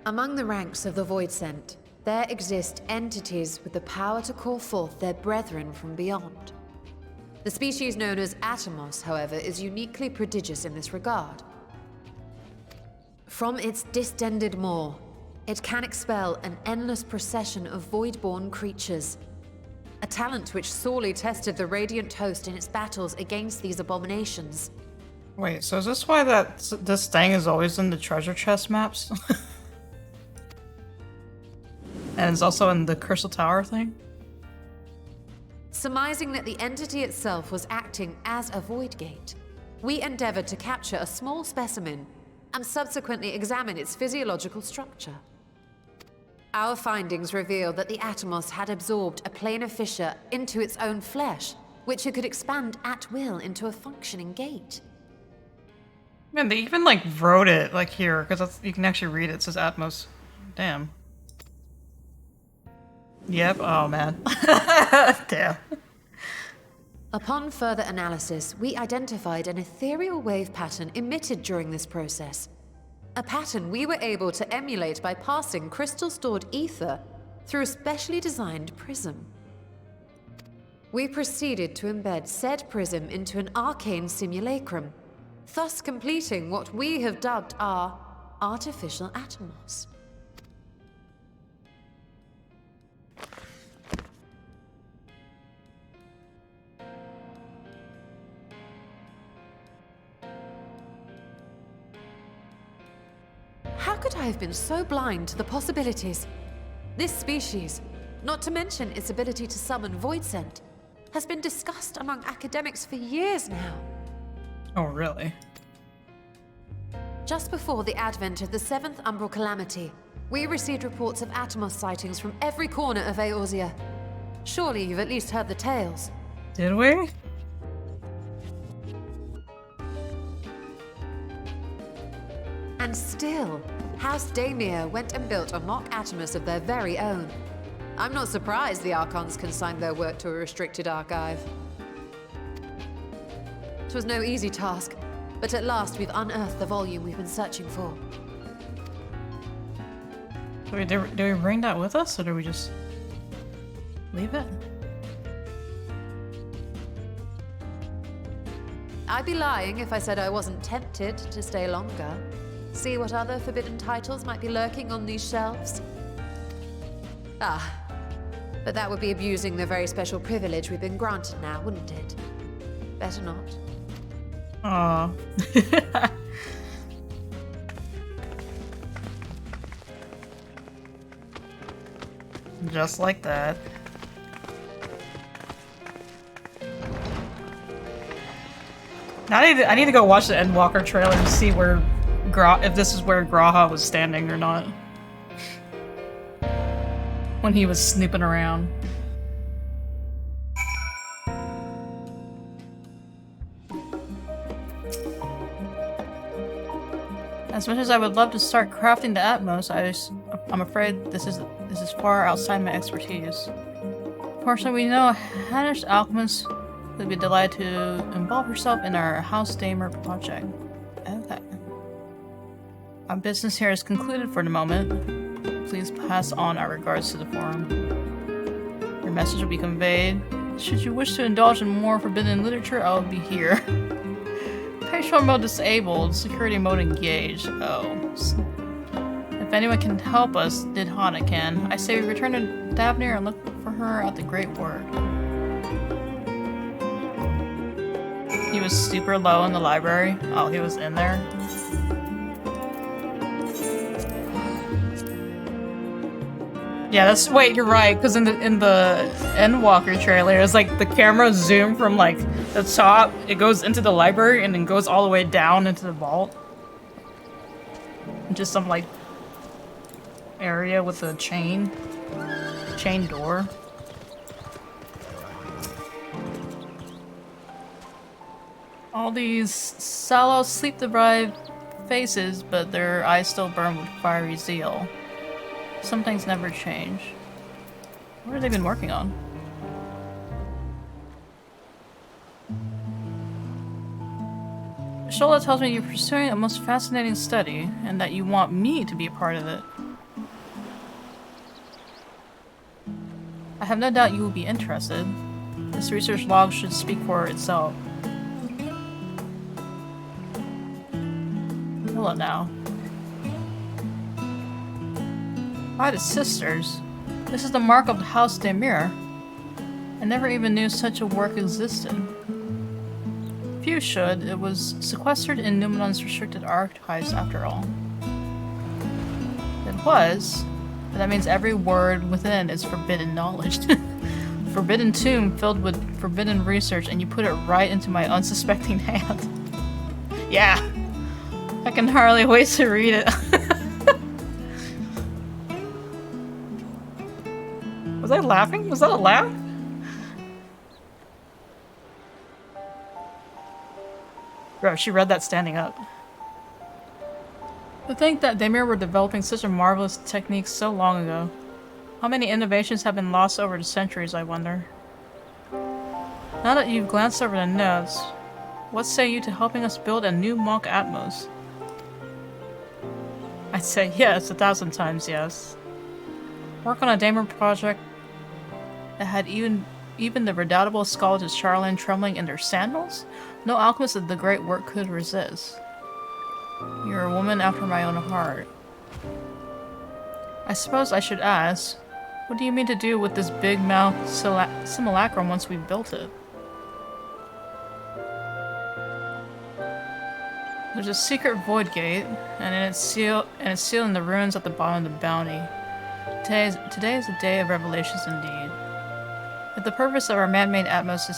Among the ranks of the Voidsent, there exist entities with the power to call forth their brethren from beyond. The species known as Atomos, however, is uniquely prodigious in this regard. From its distended maw, it can expel an endless procession of void-born creatures. A talent which sorely tested the Radiant Host in its battles against these abominations. Wait, so is this why this thing is always in the treasure chest maps? And it's also in the Crystal Tower thing? Surmising that the entity itself was acting as a void gate, we endeavored to capture a small specimen and subsequently examine its physiological structure. Our findings revealed that the Atomos had absorbed a planar fissure into its own flesh, which it could expand at will into a functioning gate. Man, they even like wrote it like here, because you can actually read it. It says Atmos. Damn. Yep, oh man. Damn. Upon further analysis, we identified an ethereal wave pattern emitted during this process. A pattern we were able to emulate by passing crystal-stored ether through a specially designed prism. We proceeded to embed said prism into an arcane simulacrum, thus completing what we have dubbed our artificial Atomos. How could I have been so blind to the possibilities? This species, not to mention its ability to summon Voidsent, has been discussed among academics for years now. Oh, really? Just before the advent of the 7th Umbral Calamity, we received reports of Atomos sightings from every corner of Eorzea. Surely you've at least heard the tales. Did we? Still, House Daemir went and built a mock Atomus of their very own. I'm not surprised the Archons consigned their work to a restricted archive. It was no easy task, but at last we've unearthed the volume we've been searching for. Do we bring that with us, or do we just leave it? I'd be lying if I said I wasn't tempted to stay longer. See what other forbidden titles might be lurking on these shelves. Ah, but that would be abusing the very special privilege we've been granted now, wouldn't it? Better not. Aww. Just like that. Now I need to go watch the Endwalker trailer to see where if this is where Graha was standing or not. When he was snooping around. As much as I would love to start crafting the Atmos, I'm afraid this is far outside my expertise. Fortunately, we know Hannish alchemist would be delighted to involve herself in our House Daemir project. Okay. Our business here is concluded for the moment. Please pass on our regards to the forum. Your message will be conveyed. Should you wish to indulge in more forbidden literature, I will be here. Patron mode disabled, security mode engaged. Oh. If anyone can help us, did Hana can. I say we return to Davnir and look for her at the Great Word. He was super low in the library. Oh, he was in there. Yeah, that's wait. You're right, because in the Endwalker trailer, it's like the camera zoomed from like the top. It goes into the library and then goes all the way down into the vault. Just some like area with a chain door. All these sallow, sleep-deprived faces, but their eyes still burn with fiery zeal. Some things never change. What have they been working on? Shola tells me you're pursuing a most fascinating study, and that you want me to be a part of it. I have no doubt you will be interested. This research log should speak for itself. Hello now. By the sisters. This is the mark of the House Daemir. I never even knew such a work existed. Few should. It was sequestered in Numenon's restricted archives after all. It was, but that means every word within is forbidden knowledge. Forbidden tomb filled with forbidden research, and you put it right into my unsuspecting hand. Yeah! I can hardly wait to read it. Was I laughing? Was that a laugh? Bro, she read that standing up. To think that Daemir were developing such a marvelous technique so long ago. How many innovations have been lost over the centuries, I wonder. Now that you've glanced over the notes, what say you to helping us build a new mock Atmos? I'd say yes, 1,000 times yes. Work on a Daemir project that had even the redoubtable scholars Charlene trembling in their sandals? No alchemist of the great work could resist. You're a woman after my own heart. I suppose I should ask, what do you mean to do with this big mouth simulacrum once we've built it? There's a secret void gate, and it's sealed in the ruins at the bottom of the bounty. Today is a day of revelations indeed. If the purpose of our man-made Atmos is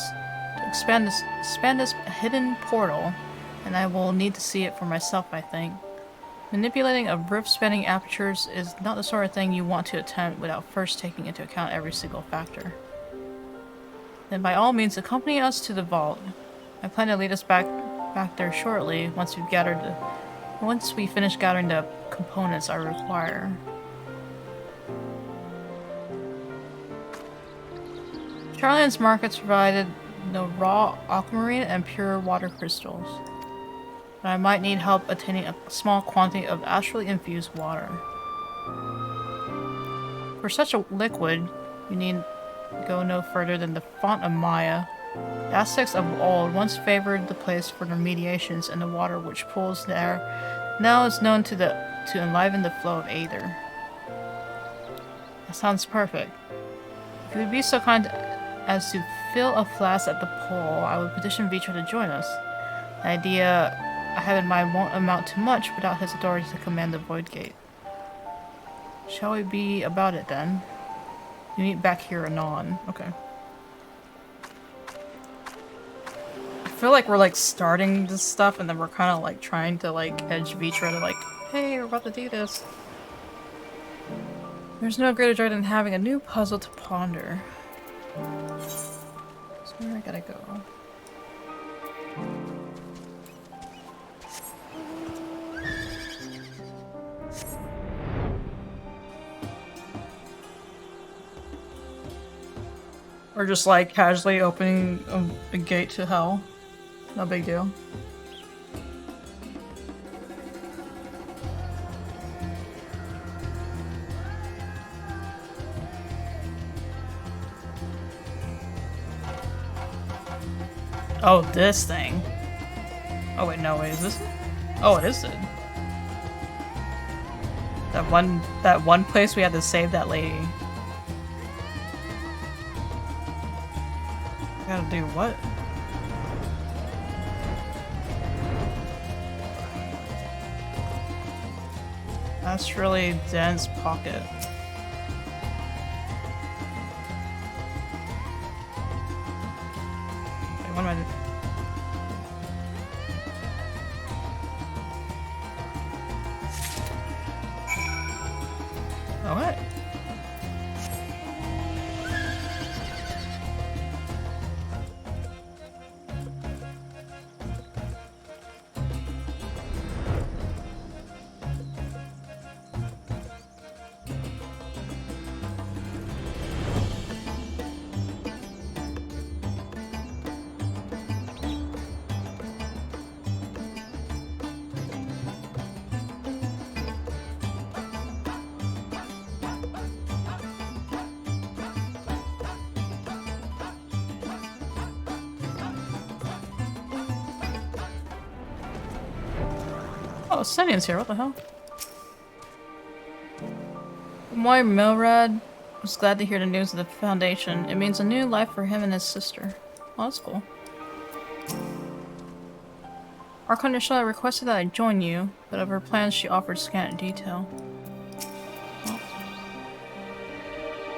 to expand this hidden portal, and I will need to see it for myself, I think. Manipulating a rift-spanning apertures is not the sort of thing you want to attempt without first taking into account every single factor. Then by all means accompany us to the vault. I plan to lead us back there shortly, once we've gathered Once we finish gathering the components I require. Charlian's markets provided the raw aquamarine and pure water crystals. But I might need help attaining a small quantity of astrally infused water. For such a liquid, you need go no further than the Font of Maya. The Aztecs of old once favored the place for their mediations, and the water which pools there now is known to enliven the flow of Aether. That sounds perfect. If you would be so kind as to fill a flask at the pole, I would petition Vitra to join us. The idea I have in mind won't amount to much without his authority to command the Void Gate. Shall we be about it then? You meet back here anon. Okay. I feel like we're like starting this stuff and then we're kind of like trying to like edge Vitra to like, hey, we're about to do this. There's no greater joy than having a new puzzle to ponder. So where I gotta go? Or just like casually opening a gate to hell. No big deal. Oh, this thing. Oh wait, no, wait, is this it? Oh, it is it. That one place we had to save that lady. I gotta do what? That's really dense pocket. Wait, what am I doing? Oh, what? Oh, Senian's here, what the hell? Moy Milrad was glad to hear the news of the Foundation. It means a new life for him and his sister. Oh, that's cool. Archon Nishala requested that I join you, but of her plans she offered scant detail. Oh.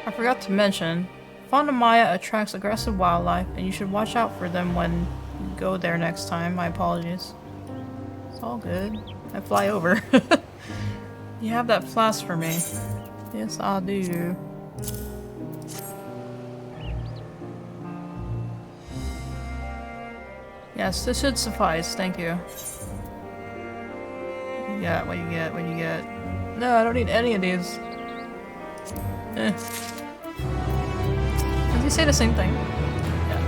I forgot to mention, Font of Maya attracts aggressive wildlife, and you should watch out for them when you go there next time. My apologies. It's all good. I fly over. You have that flask for me. Yes, I do. Yes, this should suffice. Thank you. Yeah, what you get? What you get? No, I don't need any of these. Does he say the same thing? Yeah.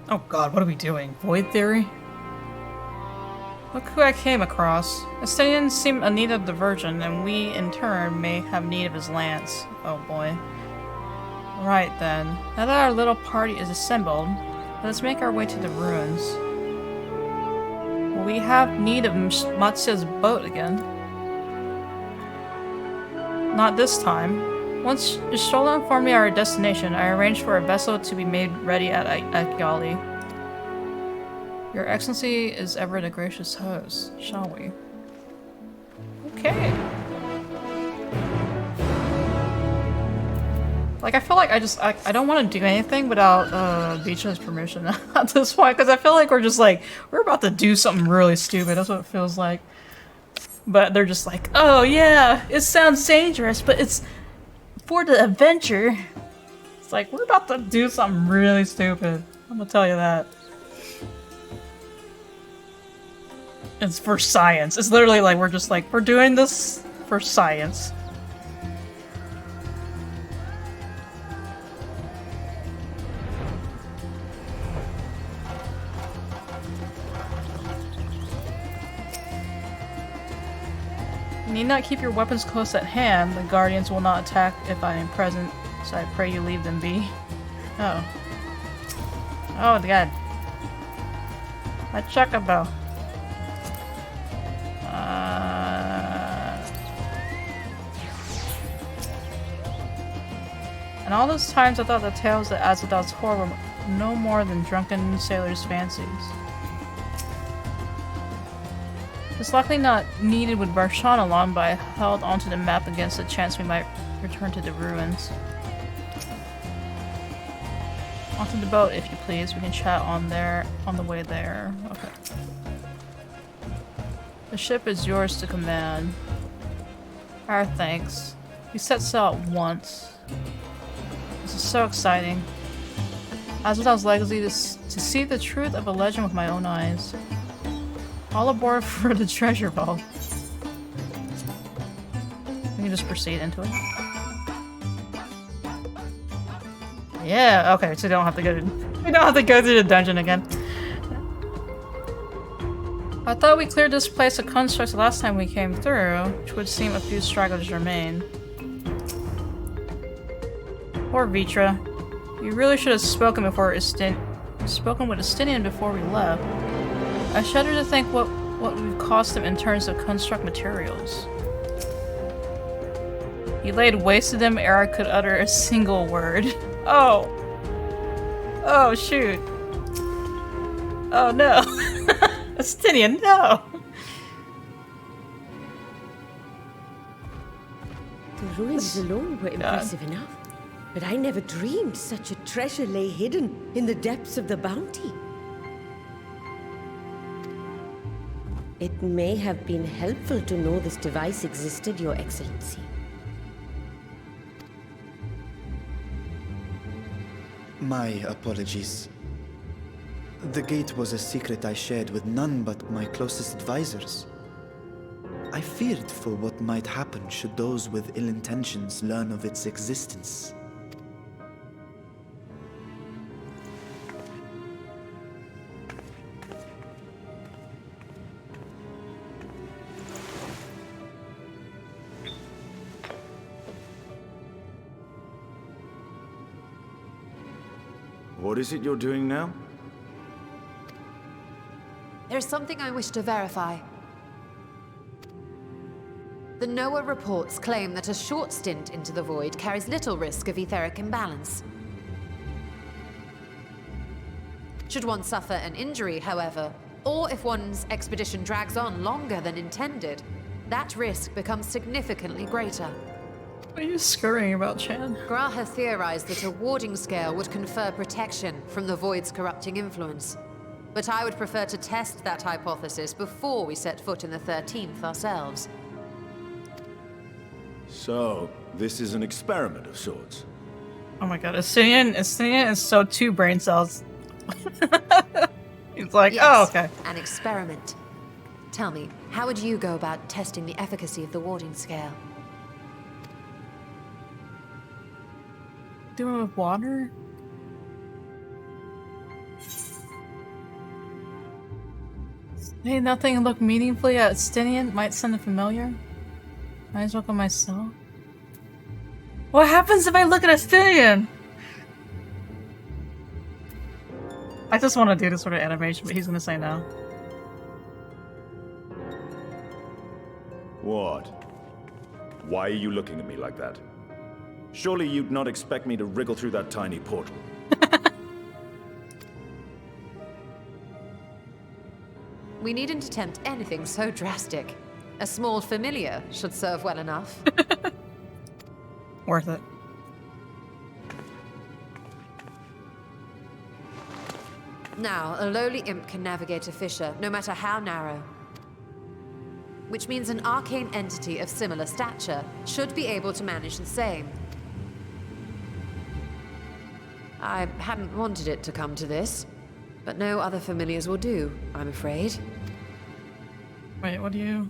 Oh god, what are we doing? Void theory? Look who I came across. Estonians seem in need of the Virgin, and we, in turn, may have need of his lance. Oh boy. Right then. Now that our little party is assembled, let's make our way to the ruins. Will we have need of Matsu's boat again? Not this time. Once Ishola informed me our destination, I arranged for a vessel to be made ready at Akyali. Your Excellency is ever the gracious host, shall we? Okay. Like, I feel like I don't want to do anything without Vitra's permission at this point, because I feel like we're about to do something really stupid. That's what it feels like. But they're just like, oh yeah, it sounds dangerous, but it's for the adventure. It's like, we're about to do something really stupid. I'm gonna tell you that. It's for science. It's literally like we're doing this for science. You need not keep your weapons close at hand. The guardians will not attack if I am present, so I pray you leave them be. Oh. Oh god. A chocobo. And all those times I thought the tales that Azathoth's horror were no more than drunken sailors' fancies. It's likely not needed with Barshan along, but I held onto the map against the chance we might return to the ruins. Onto the boat, if you please. We can chat on the way there. Okay. The ship is yours to command. Our thanks. We set sail at once. This is so exciting. Azathoth's legacy to see the truth of a legend with my own eyes. All aboard for the treasure vault. We can just proceed into it. Yeah, okay, so we don't have to go through the dungeon again. I thought we cleared this place of constructs the last time we came through, which would seem a few stragglers remain. Poor Vitra. You really should have spoken with Estinian before we left. I shudder to think what we've cost him in terms of construct materials. He laid waste to them ere I could utter a single word. Oh! Oh, shoot. Oh, no. Estinian, no! The ruins alone were impressive enough, but I never dreamed such a treasure lay hidden in the depths of the bounty. It may have been helpful to know this device existed, Your Excellency. My apologies. The gate was a secret I shared with none but my closest advisors. I feared for what might happen should those with ill intentions learn of its existence. What is it you're doing now? There's something I wish to verify. The NOAA reports claim that a short stint into the void carries little risk of etheric imbalance. Should one suffer an injury, however, or if one's expedition drags on longer than intended, that risk becomes significantly greater. What are you scurrying about, Chan? Graha theorized that a warding scale would confer protection from the void's corrupting influence. But I would prefer to test that hypothesis before we set foot in the 13th ourselves. So, this is an experiment of sorts. Oh my god, Estinian is so 2 brain cells. He's like, Yes, oh, okay. an experiment. Tell me, how would you go about testing the efficacy of the warding scale? Do it with water? Hey, nothing look meaningfully at Estinian might sound familiar. Might as well go myself. What happens if I look at Estinian? I just want to do this sort of animation, but he's gonna say no. What? Why are you looking at me like that? Surely you'd not expect me to wriggle through that tiny portal. We needn't attempt anything so drastic. A small familiar should serve well enough. Worth it. Now, a lowly imp can navigate a fissure, no matter how narrow. Which means an arcane entity of similar stature should be able to manage the same. I hadn't wanted it to come to this, but no other familiars will do, I'm afraid. Wait, what do you...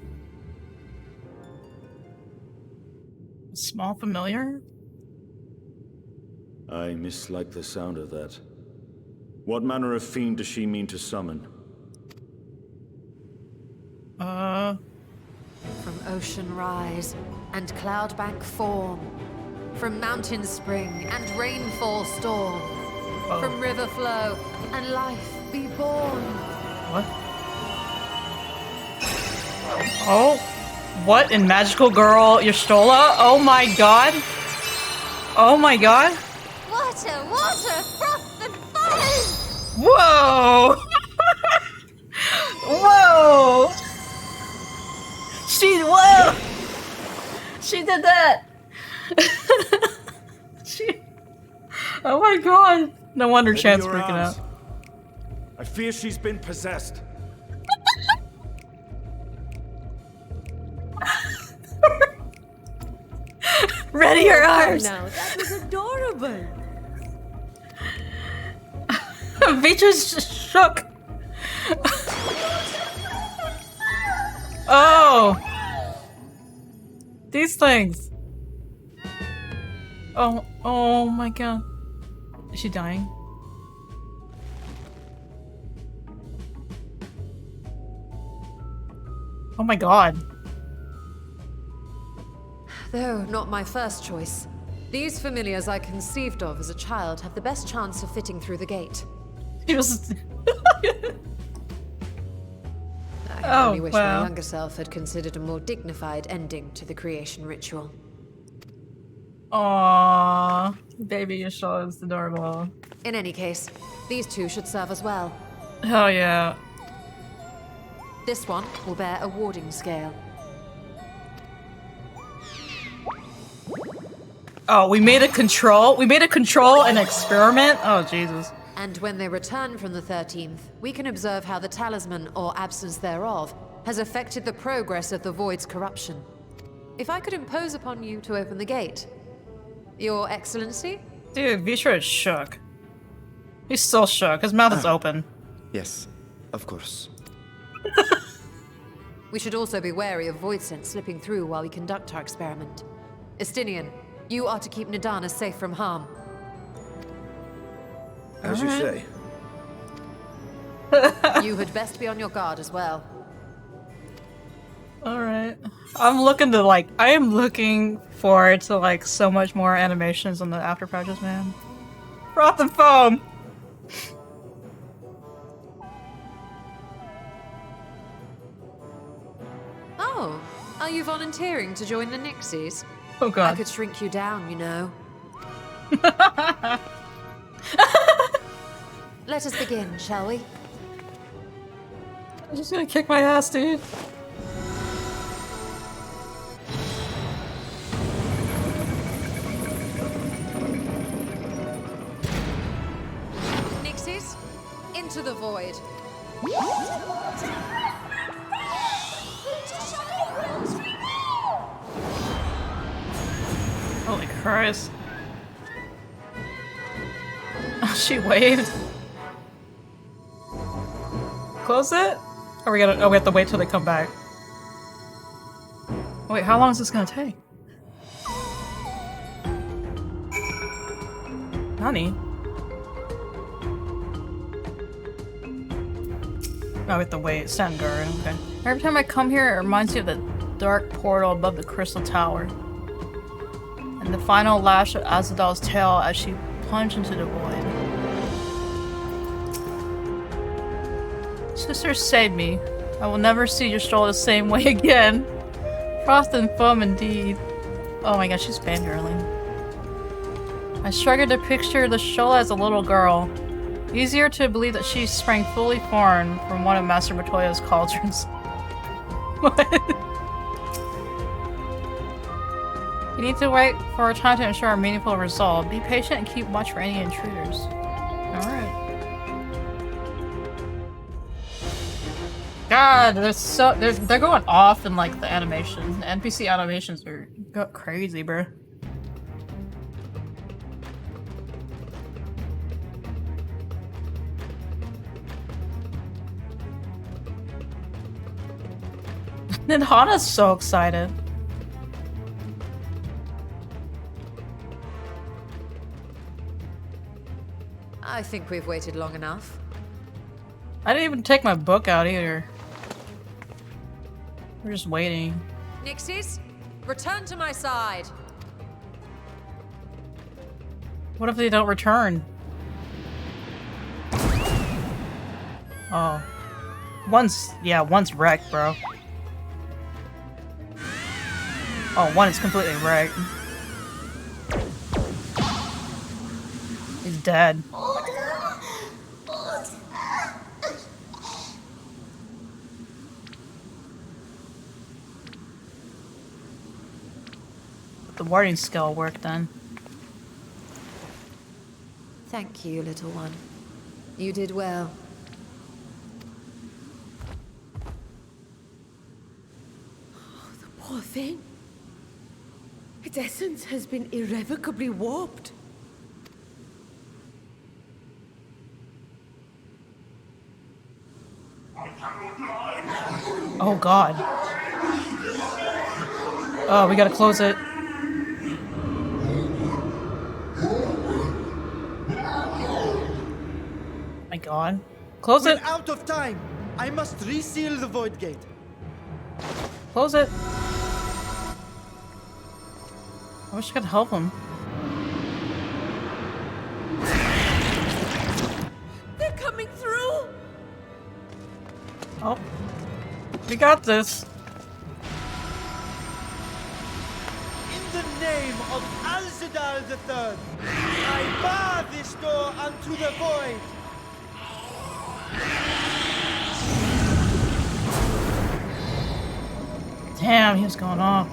Small familiar? I mislike the sound of that. What manner of fiend does she mean to summon? From ocean rise and cloudbank form, from mountain spring and rainfall storm, from river flow and life be born. What? Oh, what in Magical Girl Y'shtola? Oh my god! Oh my god! Water, water, froth and foam! Whoa! Whoa! Whoa! She did that! Oh my god! No wonder Ready Chad's your freaking arms. out. I fear she's been possessed. Ready your arms! Now, that was adorable. Beatrice just shook. Oh! These things. Oh my god. Is she dying? Oh my god. Though not my first choice. These familiars I conceived of as a child have the best chance of fitting through the gate. She was... I only wish my younger self had considered a more dignified ending to the creation ritual. Aww. Baby Y'shtola is adorable. In any case, these two should serve as well. Hell yeah. This one will bear a warding scale. Oh, we made a control? We made a control and experiment? Oh, Jesus. And when they return from the 13th, we can observe how the talisman, or absence thereof, has affected the progress of the Void's corruption. If I could impose upon you to open the gate. Your Excellency? Dude, Vishra is shook. He's still shook. His mouth is open. Yes, of course. We should also be wary of void scent slipping through while we conduct our experiment. Estinian, you are to keep Nadana safe from harm. As you say. You had best be on your guard as well. Alright. I'm looking to, like, I am looking forward to, like, so much more animations on the after patches, man. Froth and foam! Oh, are you volunteering to join the Nixies? Oh god. I could shrink you down, you know. Let us begin, shall we? I'm just gonna kick my ass, dude. Nixies, into the void. Holy Christ. She waved. Close it? Or we gotta, oh, we have to wait till they come back. Wait, how long is this gonna take? Nani? Oh, we have to wait. Sanguru, okay. Every time I come here, it reminds me of the dark portal above the Crystal Tower. And the final lash of Azadal's tail as she plunged into the void. Sister, save me. I will never see Y'shtola the same way again. Frost and foam indeed. Oh my god, she's fangirling. I struggled to picture the Y'shtola as a little girl. Easier to believe that she sprang fully formed from one of Master Matoya's cauldrons. What? You need to wait for a time to ensure a meaningful result. Be patient and keep watch for any intruders. Alright. God, they're going off in like the animation. The NPC animations are crazy, bro. Then Hana's so excited. I think we've waited long enough. I didn't even take my book out either. We're just waiting. Nixies, return to my side. What if they don't return? Oh. One's wrecked, bro. Oh, one is completely wrecked. He's dead. The warding skill worked then. Thank you, little one. You did well. Poor thing. Its essence has been irrevocably warped. Oh god. Oh, we gotta close it. My god. Close it! We're out of time. I must reseal the void gate. Close it! I wish I could help him. They're coming through! Oh. We got this. In the name of Alzadal III, I bar this door unto the void. Damn, he was going off.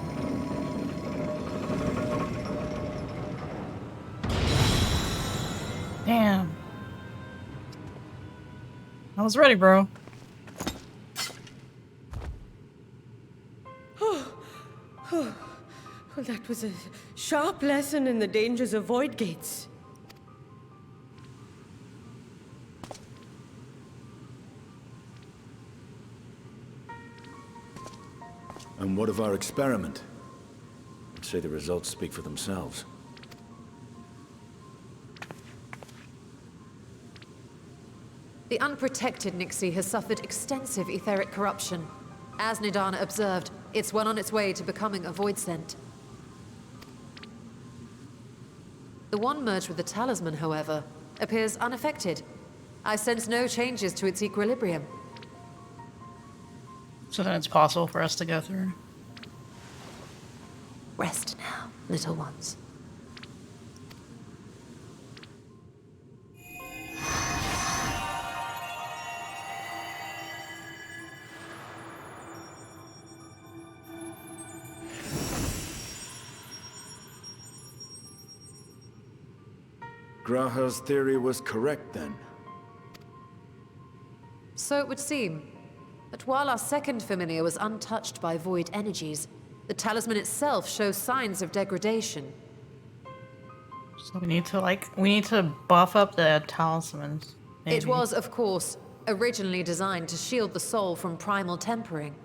Damn. I was ready, bro. Well, that was a sharp lesson in the dangers of void gates. And what of our experiment? I'd say the results speak for themselves. The unprotected Nixie has suffered extensive etheric corruption. As Nidana observed, it's well on its way to becoming a void scent. The one merged with the talisman, however, appears unaffected. I sense no changes to its equilibrium. So then it's possible for us to go through. Rest now, little ones. Graha's theory was correct then. So it would seem. But while our second familiar was untouched by void energies, the talisman itself shows signs of degradation. So we need to buff up the talismans. Maybe. It was, of course, originally designed to shield the soul from primal tempering.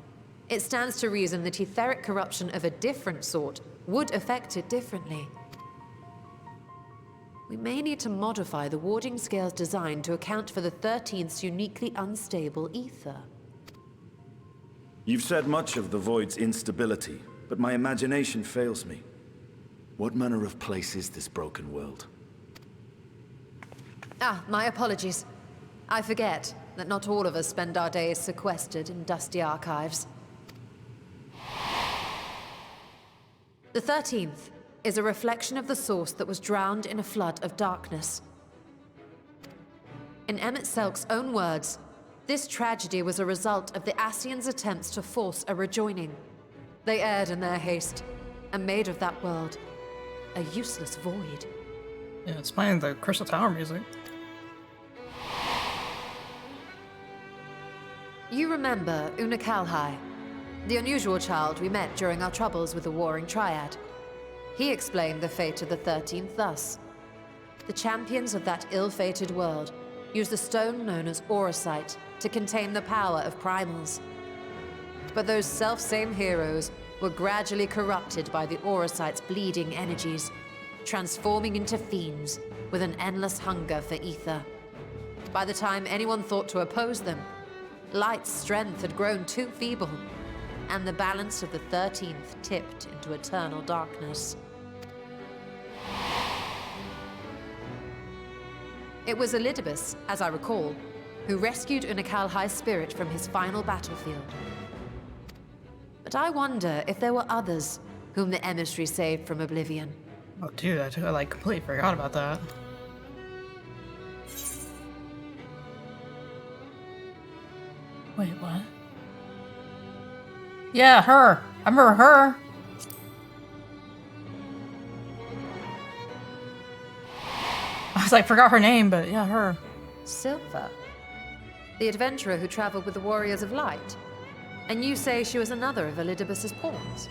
It stands to reason that etheric corruption of a different sort would affect it differently. We may need to modify the warding scale's design to account for the 13th's uniquely unstable ether. You've said much of the Void's instability, but my imagination fails me. What manner of place is this broken world? Ah, my apologies. I forget that not all of us spend our days sequestered in dusty archives. The 13th is a reflection of the source that was drowned in a flood of darkness. In Emmett Selk's own words, this tragedy was a result of the Ascians' attempts to force a rejoining. They erred in their haste, and made of that world a useless void. Yeah, it's playing the Crystal Tower music. You remember Una Kalhai, the unusual child we met during our troubles with the Warring Triad. He explained the fate of the 13th thus. The champions of that ill-fated world used the stone known as Auracite to contain the power of primals. But those self-same heroes were gradually corrupted by the Aurosite's bleeding energies, transforming into fiends with an endless hunger for ether. By the time anyone thought to oppose them, Light's strength had grown too feeble, and the balance of the 13th tipped into eternal darkness. It was Elidibus, as I recall, who rescued Unakalhai's spirit from his final battlefield. But I wonder if there were others whom the emissary saved from oblivion. Oh, dude, I like completely forgot about that. Wait, what? Yeah, her. I remember her. I was like, forgot her name, but yeah, her. Silva, the adventurer who traveled with the Warriors of Light. And you say she was another of Elidibus's pawns?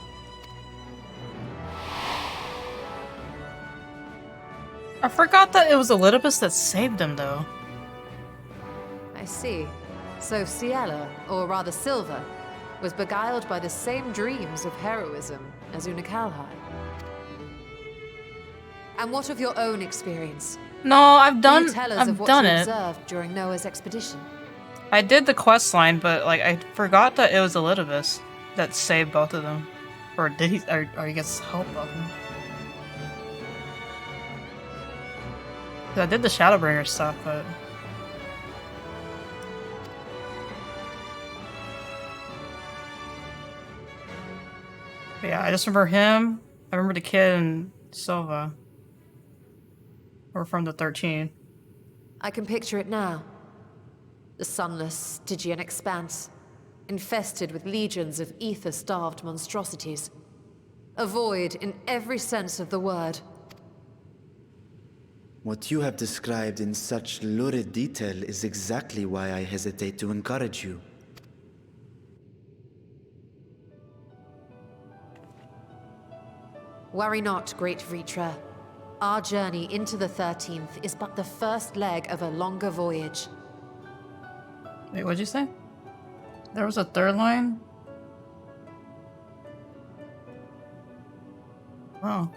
I forgot that it was Elidibus that saved him, though. I see. So Ciela, or rather Silva, was beguiled by the same dreams of heroism as Unakalhai. And what of your own experience? No, I've Can you tell us of what you it. observed during Noah's expedition? I did the quest line, but like I forgot that it was Elidibus that saved both of them, or did he? Or I guess help both of them. 'Cause I did the Shadowbringer stuff, but yeah, I just remember him. I remember the kid and Silva. Or from the 13. I can picture it now. The sunless, Stygian expanse, infested with legions of ether-starved monstrosities. A void in every sense of the word. What you have described in such lurid detail is exactly why I hesitate to encourage you. Worry not, great Vritra. Our journey into the 13th is but the first leg of a longer voyage. Wait, what'd you say? There was a third line? Oh.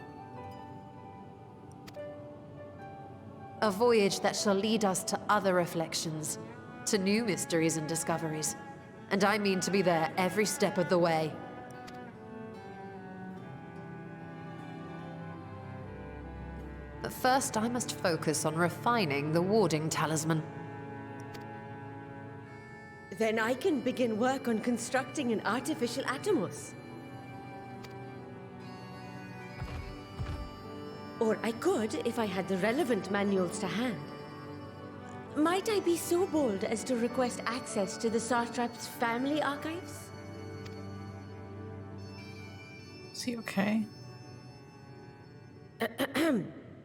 A voyage that shall lead us to other reflections, to new mysteries and discoveries. And I mean to be there every step of the way. But first, I must focus on refining the warding talisman. Then I can begin work on constructing an artificial Atomos. Or I could, if I had the relevant manuals to hand. Might I be so bold as to request access to the Satrap's family archives? Is he okay?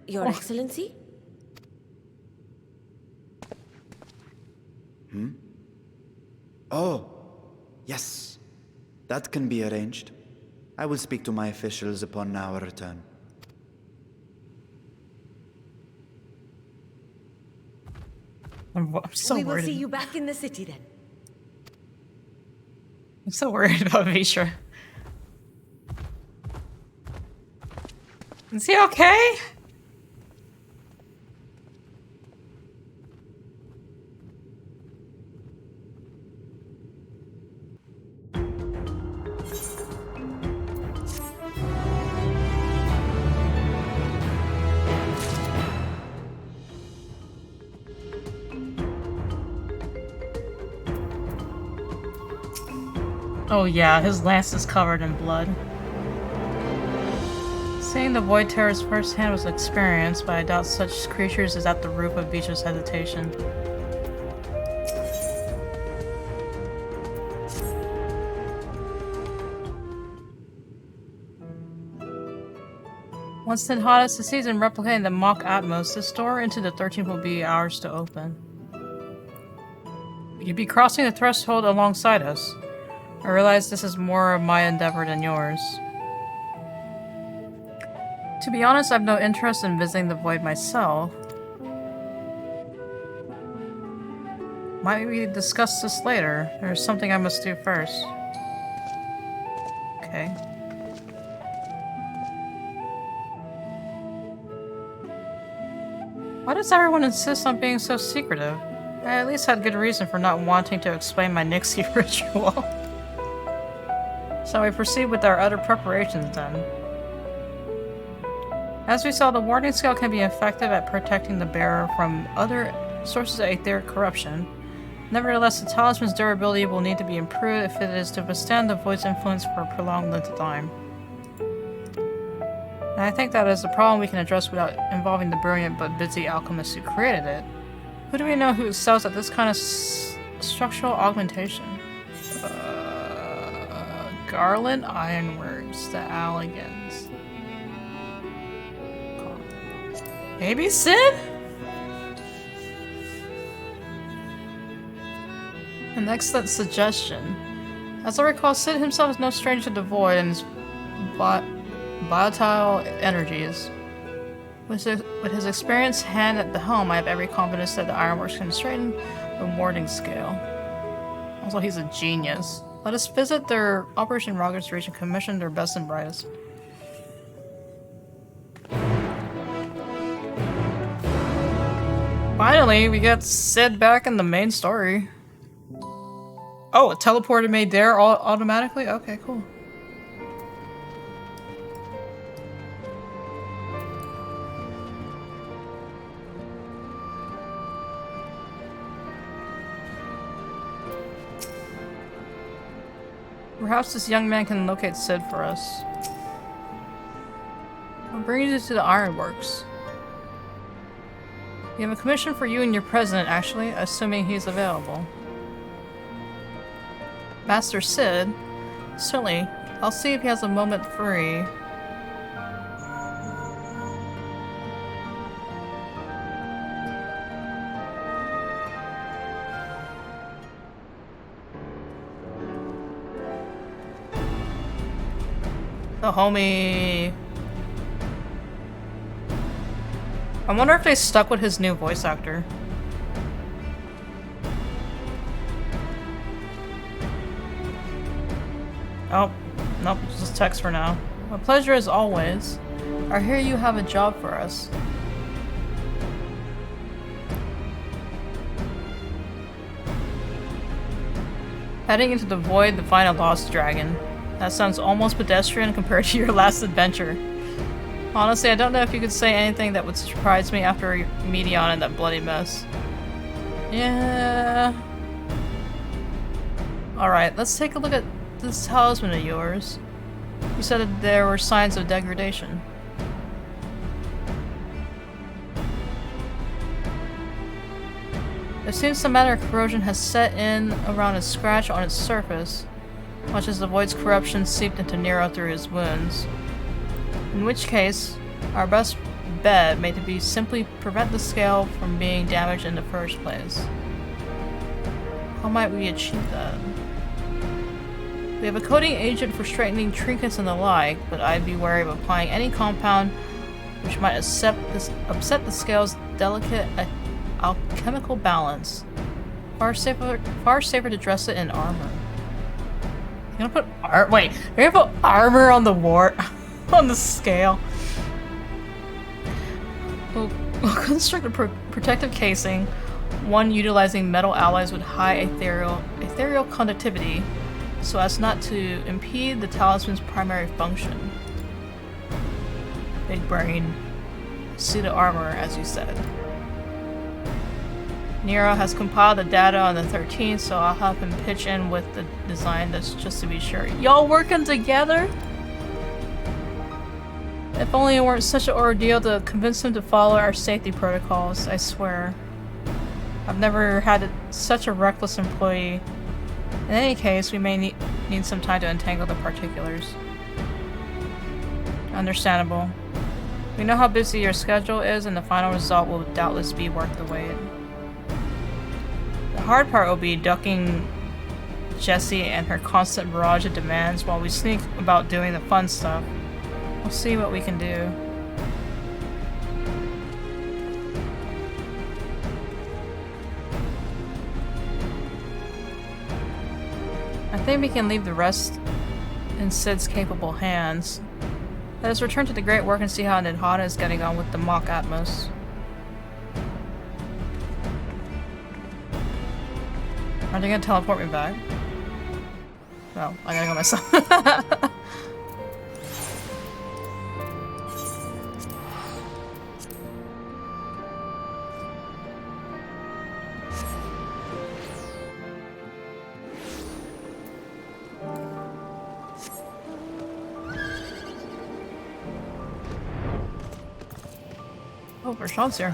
Your Excellency? Oh, yes. That can be arranged. I will speak to my officials upon our return. I'm so We will worried. see you back in the city then. I'm so worried about Vishra. Is he okay? Oh yeah, his lance is covered in blood. Seeing the Void Terrors firsthand was an experience, but I doubt such creatures is at the root of Beecher's hesitation. Once Tinhada succeeds in replicating the Mach Atmos, the door into the 13th will be ours to open. You'd be crossing the threshold alongside us. I realize this is more of my endeavor than yours. To be honest, I have no interest in visiting the Void myself. Might we discuss this later? There's something I must do first. Why does everyone insist on being so secretive? I at least had good reason for not wanting to explain my Nixie ritual. Shall we proceed with our other preparations then? As we saw, the warding scale can be effective at protecting the bearer from other sources of etheric corruption. Nevertheless, the talisman's durability will need to be improved if it is to withstand the void's influence for a prolonged length of time. And I think that is a problem we can address without involving the brilliant but busy alchemist who created it. Who do we know who excels at this kind of structural augmentation? Garland Ironworks, the Alligans. Maybe Sid? An excellent suggestion. As I recall, Sid himself is no stranger to the void and his volatile energies. With his experienced hand at the helm, I have every confidence that the Ironworks can straighten the warding scale. Also, he's a genius. Let us visit their Operation Rockets region and commission their best and brightest. Finally, we get Sid back in the main story. Oh, it teleported me there automatically? Okay, cool. Perhaps this young man can locate Sid for us. I'll bring you to the Ironworks. We have a commission for you and your president, actually, assuming he's available. Master Sid? Certainly. I'll see if he has a moment free. The homie. I wonder if they stuck with his new voice actor. Oh, nope, just text for now. A pleasure as always. I hear you have a job for us. Heading into the void to find a lost dragon. That sounds almost pedestrian compared to your last adventure. Honestly, I don't know if you could say anything that would surprise me after meeting on in that bloody mess. Yeah. Alright, let's take a look at this talisman of yours. You said that there were signs of degradation. It seems some manner of corrosion has set in around a scratch on its surface, much as the void's corruption seeped into Nero through his wounds. In which case, our best bet may be simply prevent the scale from being damaged in the first place. How might we achieve that? We have a coating agent for straightening trinkets and the like, but I'd be wary of applying any compound which might upset the scale's delicate alchemical balance. Far safer to dress it in armor. You're gonna put wait, you're gonna put armor on the on the scale. We'll construct a protective casing, one utilizing metal alloys with high ethereal conductivity, so as not to impede the talisman's primary function. Big brain. Suit of armor, as you said. Nero has compiled the data on the 13th, so I'll have him pitch in with the design just to be sure. Y'all working together? If only it weren't such an ordeal to convince him to follow our safety protocols, I swear. I've never had such a reckless employee. In any case, we may need some time to untangle the particulars. Understandable. We know how busy your schedule is, and the final result will doubtless be worth the wait. The hard part will be ducking Jessie and her constant barrage of demands while we sneak about doing the fun stuff. We'll see what we can do. I think we can leave the rest in Sid's capable hands. Let us return to the great work and see how Nidhana is getting on with the mock Atmos. Are they gonna teleport me back? No, I gotta go myself. Oh, Bertrand's here.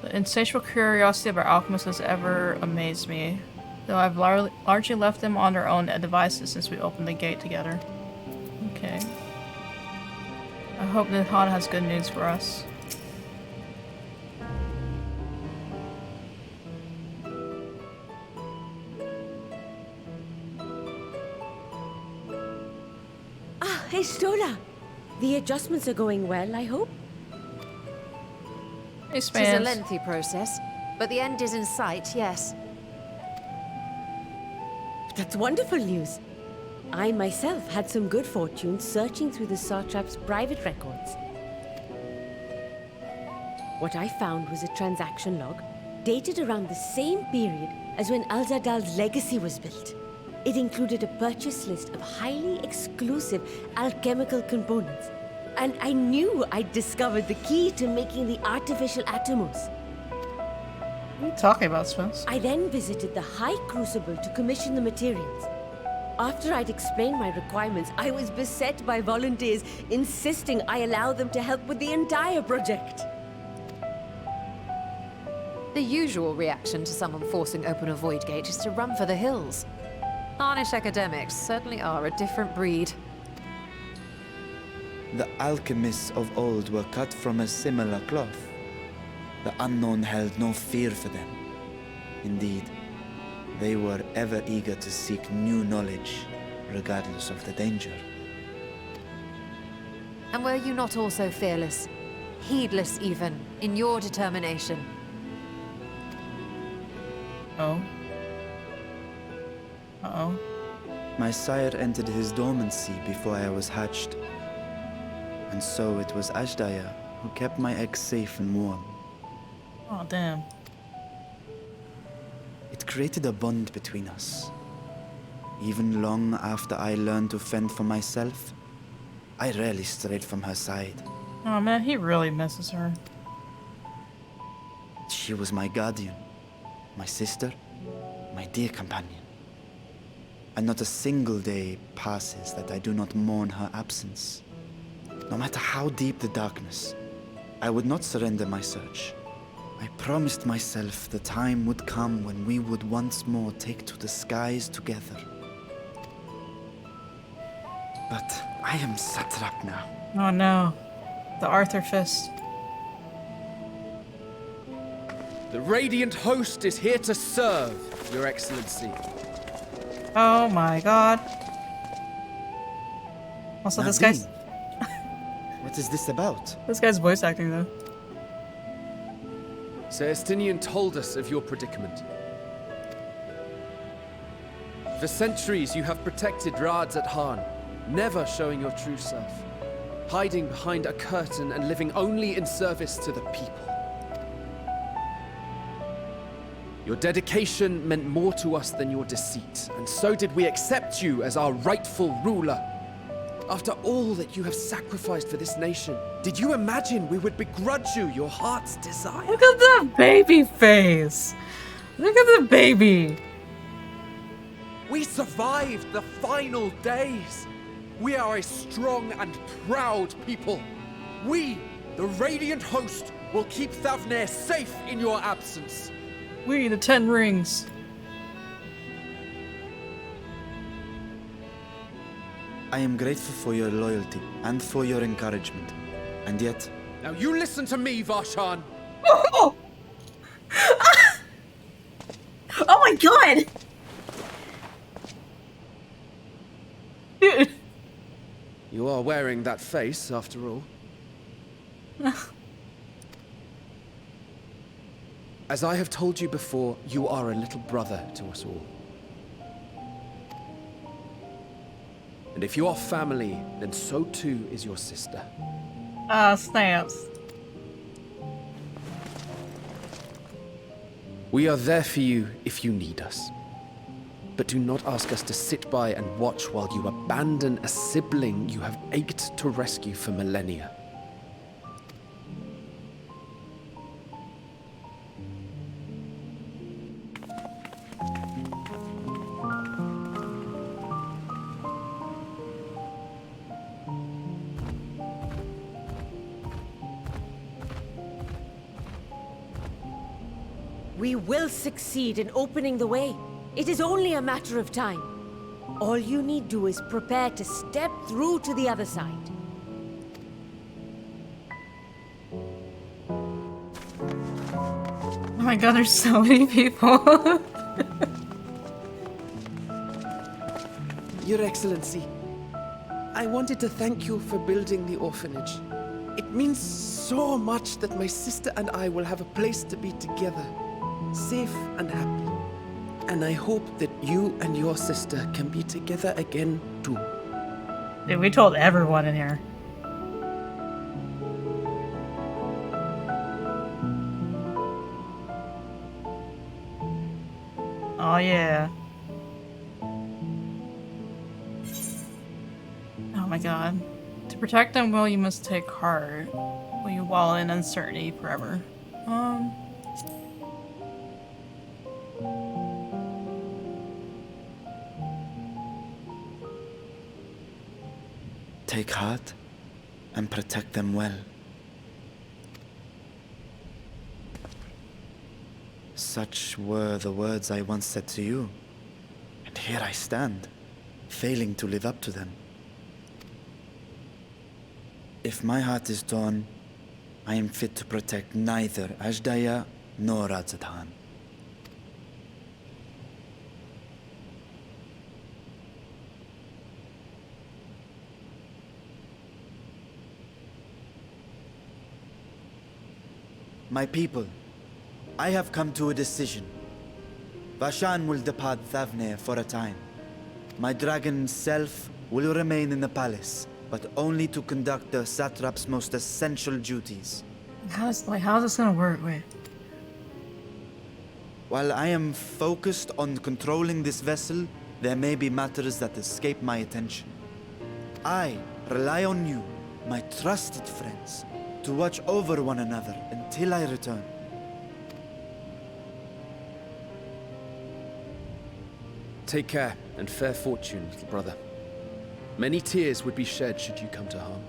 The insatiable curiosity of our alchemists has ever amazed me, though I've largely left them on their own devices since we opened the gate together. Okay. I hope Nihana has good news for us. Ah, hey, Stola. The adjustments are going well, I hope? Hey, It is a Spans. lengthy process, but the end is in sight, yes. That's wonderful news. I myself had some good fortune searching through the Satrap's private records. What I found was a transaction log dated around the same period as when Alzadal's legacy was built. It included a purchase list of highly exclusive alchemical components, and I knew I'd discovered the key to making the artificial atomos. What are you talking about, Spence? I then visited the High Crucible to commission the materials. After I'd explained my requirements, I was beset by volunteers insisting I allow them to help with the entire project. The usual reaction to someone forcing open a void gate is to run for the hills. Harnish academics certainly are a different breed. The alchemists of old were cut from a similar cloth. The unknown held no fear for them. Indeed, they were ever eager to seek new knowledge, regardless of the danger. And were you not also fearless, heedless even, in your determination? Oh. Uh-oh. My sire entered his dormancy before I was hatched. And so it was Ashdaya who kept my eggs safe and warm. Oh, damn. It created a bond between us. Even long after I learned to fend for myself, I rarely strayed from her side. Oh man, he really misses her. She was my guardian, my sister, my dear companion. And not a single day passes that I do not mourn her absence. No matter how deep the darkness, I would not surrender my search. I promised myself the time would come when we would once more take to the skies together. But I am satrap now. Oh no. The Arthur Fist. The Radiant Host is here to serve, Your Excellency. Oh my god. Also, this Nadine, guy's what is this about? voice acting though. Celestinian told us of your predicament. For centuries you have protected Rads at Han, never showing your true self, hiding behind a curtain and living only in service to the people. Your dedication meant more to us than your deceit, and so did we accept you as our rightful ruler. After all that you have sacrificed for this nation, did you imagine we would begrudge you your heart's desire? Look at the baby face. Look at the baby. We survived the final days. We are a strong and proud people. We, the Radiant Host, will keep Thavnair safe in your absence. We, the 10 rings. I am grateful for your loyalty and for your encouragement. And yet, Now you listen to me, Varshan. Oh my god! Dude. You are wearing that face, after all. As I have told you before, you are a little brother to us all. And if you are family, then so too is your sister. Snaps. We are there for you if you need us. But do not ask us to sit by and watch while you abandon a sibling you have ached to rescue for millennia. We will succeed in opening the way. It is only a matter of time. All you need do is prepare to step through to the other side. Oh my god, there's so many people. Your Excellency, I wanted to thank you for building the orphanage. It means so much that my sister and I will have a place to be together, safe and happy. And I hope that you and your sister can be together again too. Dude, we told everyone in here. Oh yeah. Oh my god. To protect them, Will, you must take heart. Will you wallow in uncertainty forever? Take heart and protect them well. Such were the words I once said to you. And here I stand, failing to live up to them. If my heart is torn, I am fit to protect neither Ajdaya nor Radzatan. My people, I have come to a decision. Vashan will depart Thavne for a time. My dragon self will remain in the palace, but only to conduct the satrap's most essential duties. How's this gonna work? Wait. While I am focused on controlling this vessel, there may be matters that escape my attention. I rely on you, my trusted friends, to watch over one another until I return. Take care and fair fortune, little brother. Many tears would be shed should you come to harm.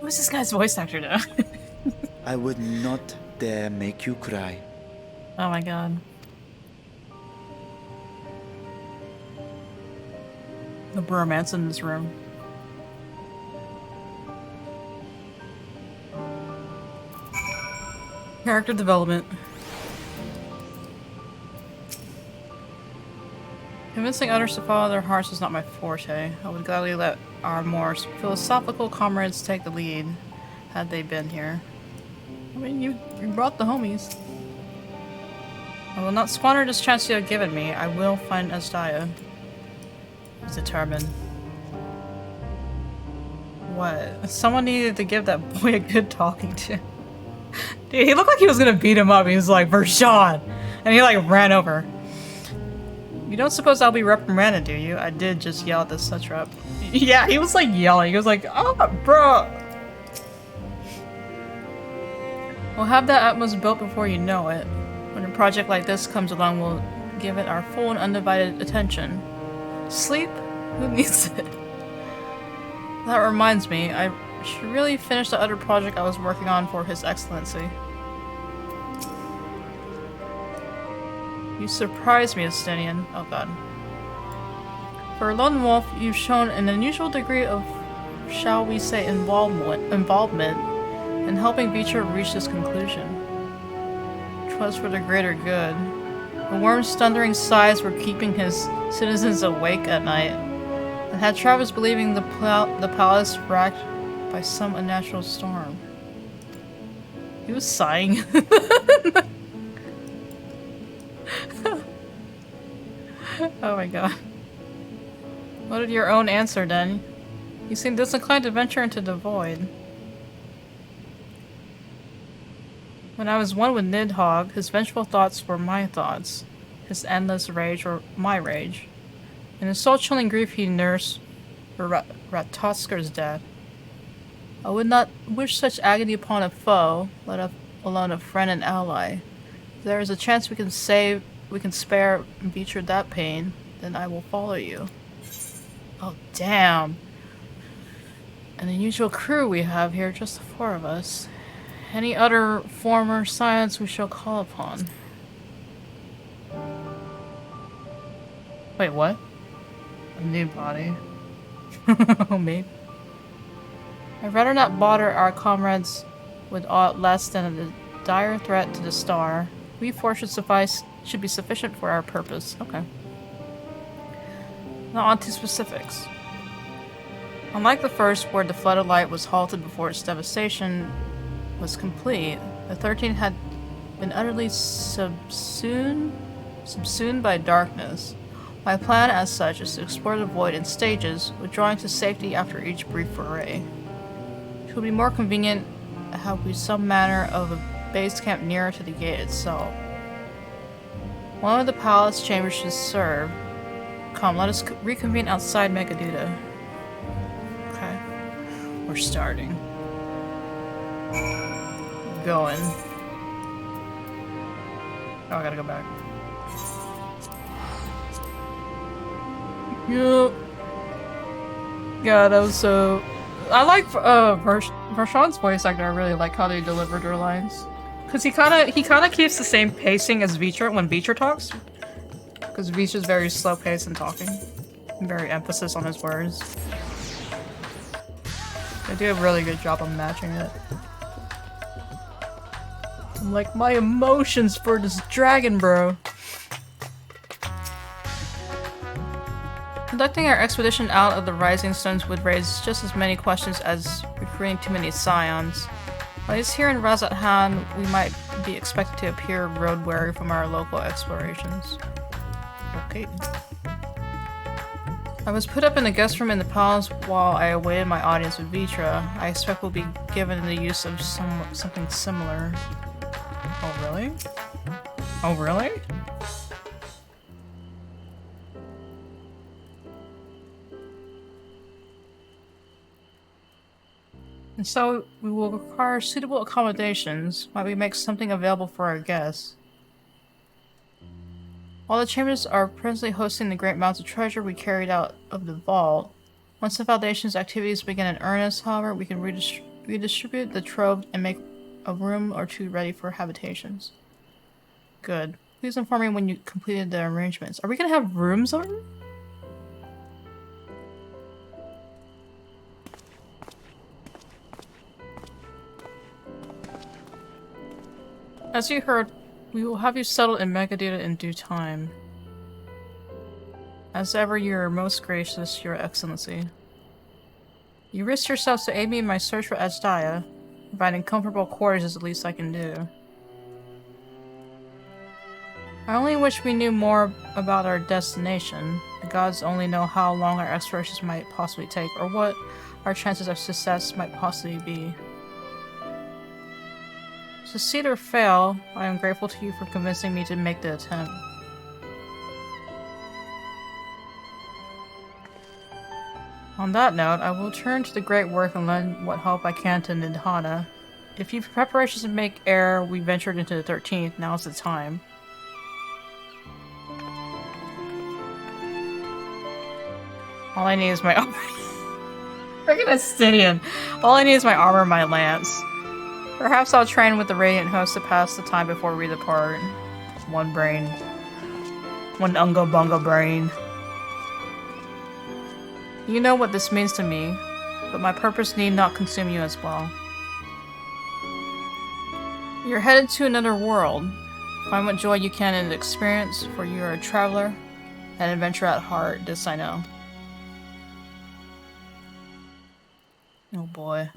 Who's this guy's voice actor now? I would not dare make you cry. Oh my god. The bromance in this room. Character development. Convincing others to follow their hearts is not my forte. I would gladly let our more philosophical comrades take the lead, had they been here. I mean, you brought the homies. I will not squander this chance you have given me. I will find Asdaya. He's determined. What? Someone needed to give that boy a good talking to. Dude, he looked like he was gonna beat him up. He was like, Vershawn! And he like ran over. You don't suppose I'll be reprimanded, do you? I did just yell at the satrap. Yeah, he was like yelling. He was like, oh, bro! We'll have that Atmos built before you know it. When a project like this comes along, we'll give it our full and undivided attention. Sleep? Who needs it? That reminds me, I should really finish the other project I was working on for His Excellency. You surprised me, Estinian. Oh god. For a lone wolf, you've shown an unusual degree of, shall we say, involvement in helping Beecher reach this conclusion. 'Twas for the greater good. The worm's thundering sighs were keeping his citizens awake at night, and had Travis believing the palace racked by some unnatural storm. He was sighing. Oh my god. What did your own answer then? You seem disinclined to venture into the void. When I was one with Nidhogg, his vengeful thoughts were my thoughts. His endless rage were my rage. In his soul-chilling grief he nursed for Ratosker's death. I would not wish such agony upon a foe, let alone a friend and ally. If there is a chance we can spare Beecher that pain, then I will follow you. Oh, damn. An unusual crew we have here, just the four of us. Any other former science we shall call upon. Wait, what? A new body. Oh, maybe. I'd rather not bother our comrades with aught less than a dire threat to the star. We four should be sufficient for our purpose. Okay. Now on to specifics. Unlike the first, where the flood of light was halted before its devastation was complete, the 13th had been utterly subsumed by darkness. My plan as such is to explore the void in stages, withdrawing to safety after each brief foray. It would be more convenient to have we some manner of a base camp nearer to the gate itself. One of the palace chambers should serve. Come, let us reconvene outside Megaduda. Okay. We're starting. Going. Oh, I gotta go back. Yup. God, that was so... I like Vershawn's voice actor. I really like how they delivered her lines. Cause he kinda keeps the same pacing as Veecher when Veecher talks. Cause Veecher's very slow paced in talking. Very emphasis on his words. They do a really good job of matching it. I'm like, my emotions for this dragon, bro. Conducting our expedition out of the Rising Stones would raise just as many questions as recruiting too many scions. At least here in Razathan, we might be expected to appear road-weary from our local explorations. Okay. I was put up in the guest room in the palace while I awaited my audience with Vitra. I expect we'll be given the use of something similar. Oh, really? Oh, really? And so, we will require suitable accommodations. Might we make something available for our guests? While the chambers are presently hosting the great amounts of treasure we carried out of the vault, once the Foundation's activities begin in earnest, however, we can redistribute the trove and make a room or two ready for habitations. Good. Please inform me when you completed the arrangements. Are we gonna have rooms on? As you heard, we will have you settled in Megaduda in due time. As ever, you are most gracious, Your Excellency. You risked yourselves to aid me in my search for Ajdaya. Providing comfortable quarters is the least I can do. I only wish we knew more about our destination. The gods only know how long our explorations might possibly take, or what our chances of success might possibly be. Succeed or fail, I am grateful to you for convincing me to make the attempt. On that note, I will turn to the great work and lend what help I can to Nidhana. If you've preparations to make ere we ventured into the 13th, now's the time. All I need is my armor. Freaking Astidian. All I need is my armor and my lance. Perhaps I'll train with the Radiant Host to pass the time before we depart. One brain. One unga bunga brain. You know what this means to me, but my purpose need not consume you as well. You're headed to another world. Find what joy you can in the experience, for you are a traveler, an adventurer at heart, this I know. Oh boy.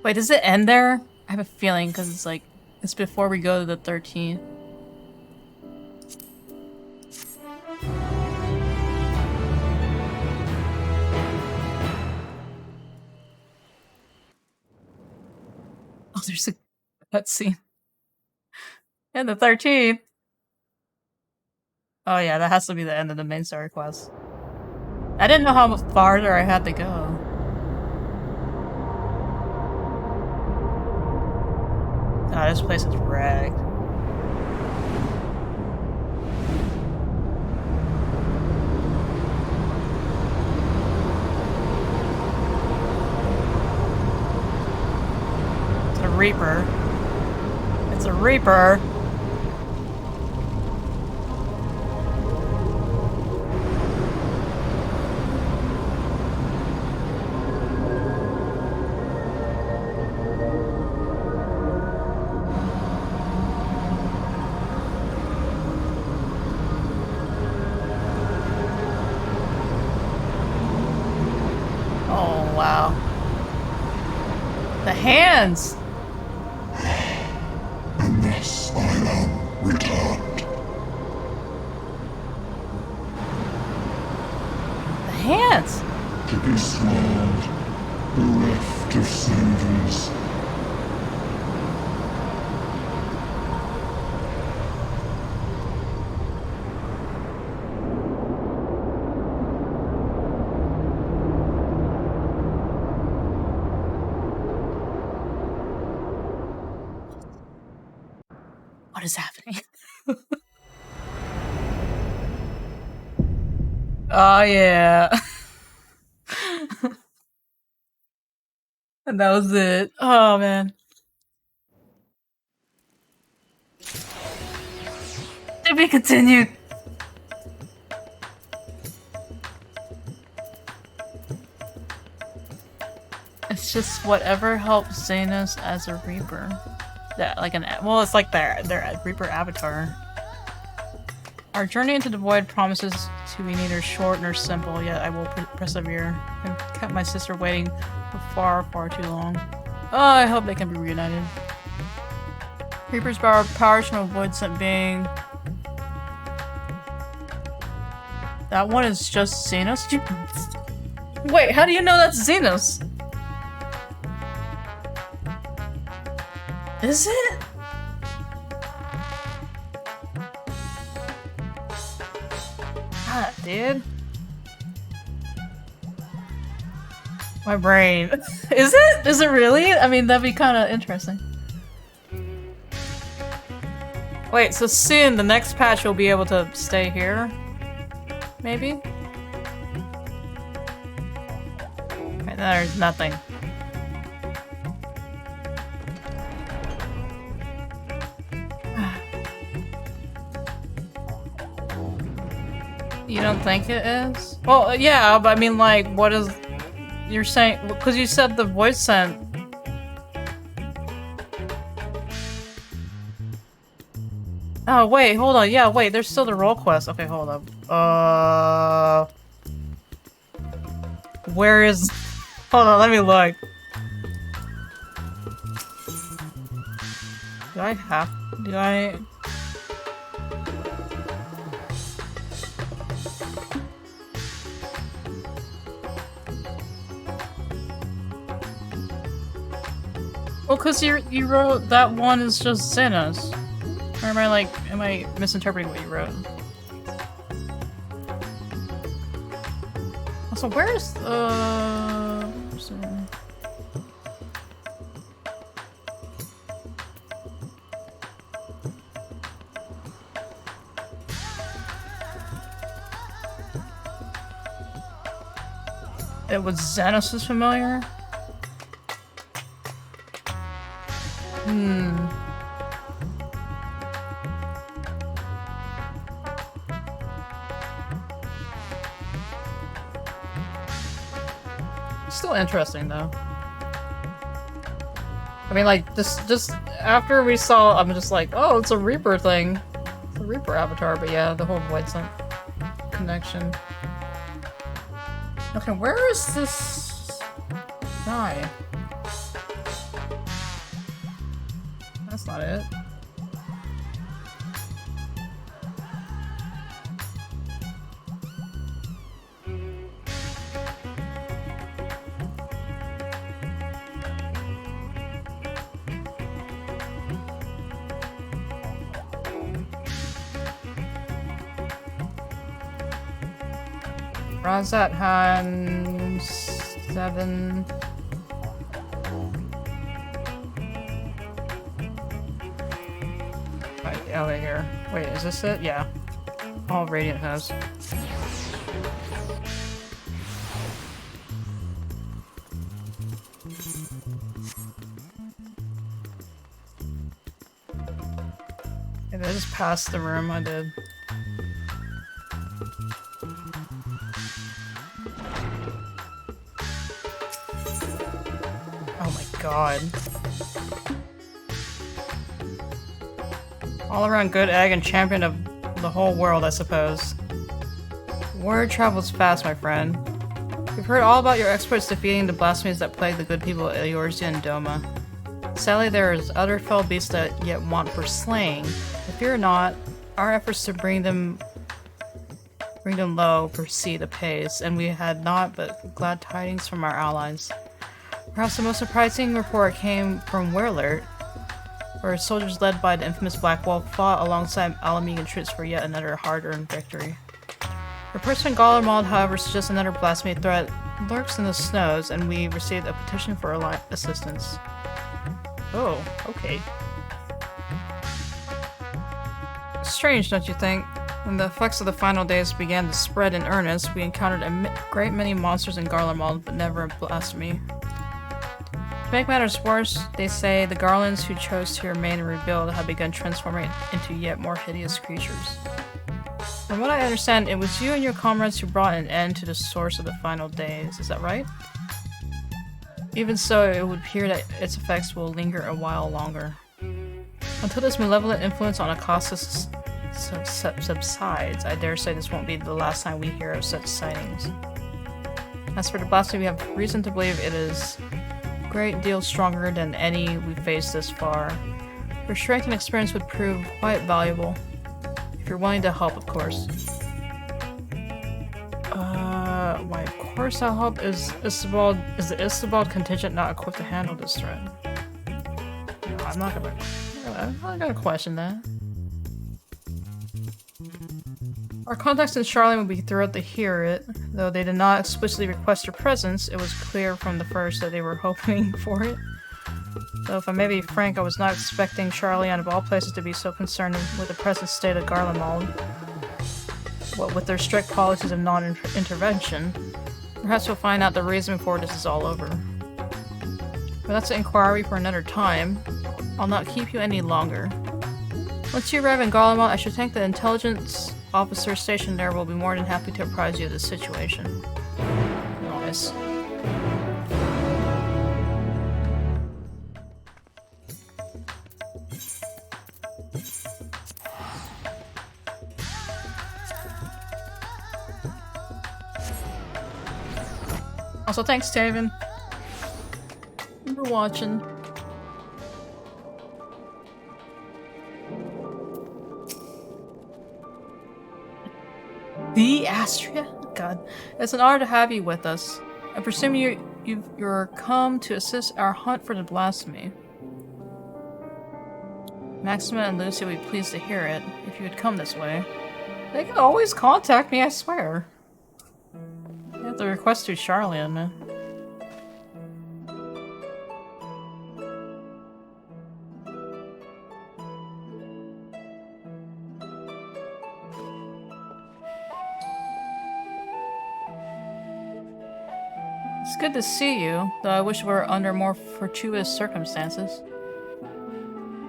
Wait, does it end there? I have a feeling, because it's like, it's before we go to the 13th. Oh, there's a cutscene. And the 13th. Oh yeah, that has to be the end of the main story quest. I didn't know how much farther I had to go. God, this place is wrecked. It's a Reaper. It's a Reaper. Oh, wow. The hands! And thus I am returned. The hands! To be swallowed, bereft of senses. What is happening? Oh, yeah. And that was it. Oh, man. To be continued. It's just whatever helps Xenos as a Reaper. That like well, it's like their Reaper avatar. Our journey into the void promises to be neither short nor simple, yet I will persevere. I've kept my sister waiting for far too long. Oh, I hope they can be reunited. Reaper's powers from a void sent being. That one is just Xenos? Wait, how do you know that's Xenos? Is it? God, dude. My brain. Is it? Is it really? I mean, that'd be kind of interesting. Wait, so soon the next patch will be able to stay here? Maybe? Okay, there's nothing. You don't think it is? Well, yeah, but I mean, like, what is... You're saying... Because you said the voice sent... Oh, wait, hold on. Yeah, wait, there's still the role quest. Okay, hold up. Where is... Hold on, let me look. Do I have... Do I... Well, cause you wrote that one is just Xenos. Or am I misinterpreting what you wrote? Also, where's it was Xenos is familiar? Still interesting though. I mean, like, just after we saw, I'm just like, oh, it's a Reaper thing. It's a Reaper avatar, but yeah, the whole Void Sun connection. Okay, where is this guy? That's not it. Razat Han 7. Right, oh, wait, here. Wait, is this it? Yeah. All Radiant has. Did I just pass the room? I did. Oh my god. All around good egg and champion of the whole world, I suppose. Word travels fast, my friend. We've heard all about your exploits defeating the blasphemies that plague the good people of Eorzea and Doma. Sadly, there is other fell beasts that yet want for slaying. But fear not, our efforts to bring them low proceed apace, and we had naught but glad tidings from our allies. Perhaps the most surprising report came from Werlert, where soldiers led by the infamous Black Wolf fought alongside Alamegan troops for yet another hard-earned victory. Reports from Gallermald, however, suggest another blasphemy threat lurks in the snows, and we received a petition for assistance. Oh, okay. Strange, don't you think? When the effects of the final days began to spread in earnest, we encountered a great many monsters in Garlemald, but never a blasphemy. To make matters worse, they say the Garlands who chose to remain and rebuild have begun transforming into yet more hideous creatures. From what I understand, it was you and your comrades who brought an end to the source of the final days, is that right? Even so, it would appear that its effects will linger a while longer. Until this malevolent influence on Akasha subsides, I dare say this won't be the last time we hear of such sightings. As for the blasphemy, we have reason to believe it is a great deal stronger than any we've faced this far. Your strength and experience would prove quite valuable. If you're willing to help, of course. Why, of course I'll help. Is the Istibald contingent not equipped to handle this threat? No, I'm not gonna question that. Our contacts in Charlene would be thrilled to hear it. Though they did not explicitly request your presence, it was clear from the first that they were hoping for it. Though if I may be frank, I was not expecting Charlene of all places to be so concerned with the present state of Garlemald. What with their strict policies of non-intervention. Perhaps we'll find out the reason before this is all over. But that's an inquiry for another time. I'll not keep you any longer. Once you arrive in Garlemald, I should think the intelligence officer stationed there will be more than happy to apprise you of the situation. Nice. Also, thanks, Taven, for watching. The Astria? God. It's an honor to have you with us. I presume you're come to assist our hunt for the blasphemy. Maxima and Lucy would be pleased to hear it, if you would come this way. They can always contact me, I swear. You have to request to Charlene, man. It's good to see you, though I wish we were under more fortuitous circumstances.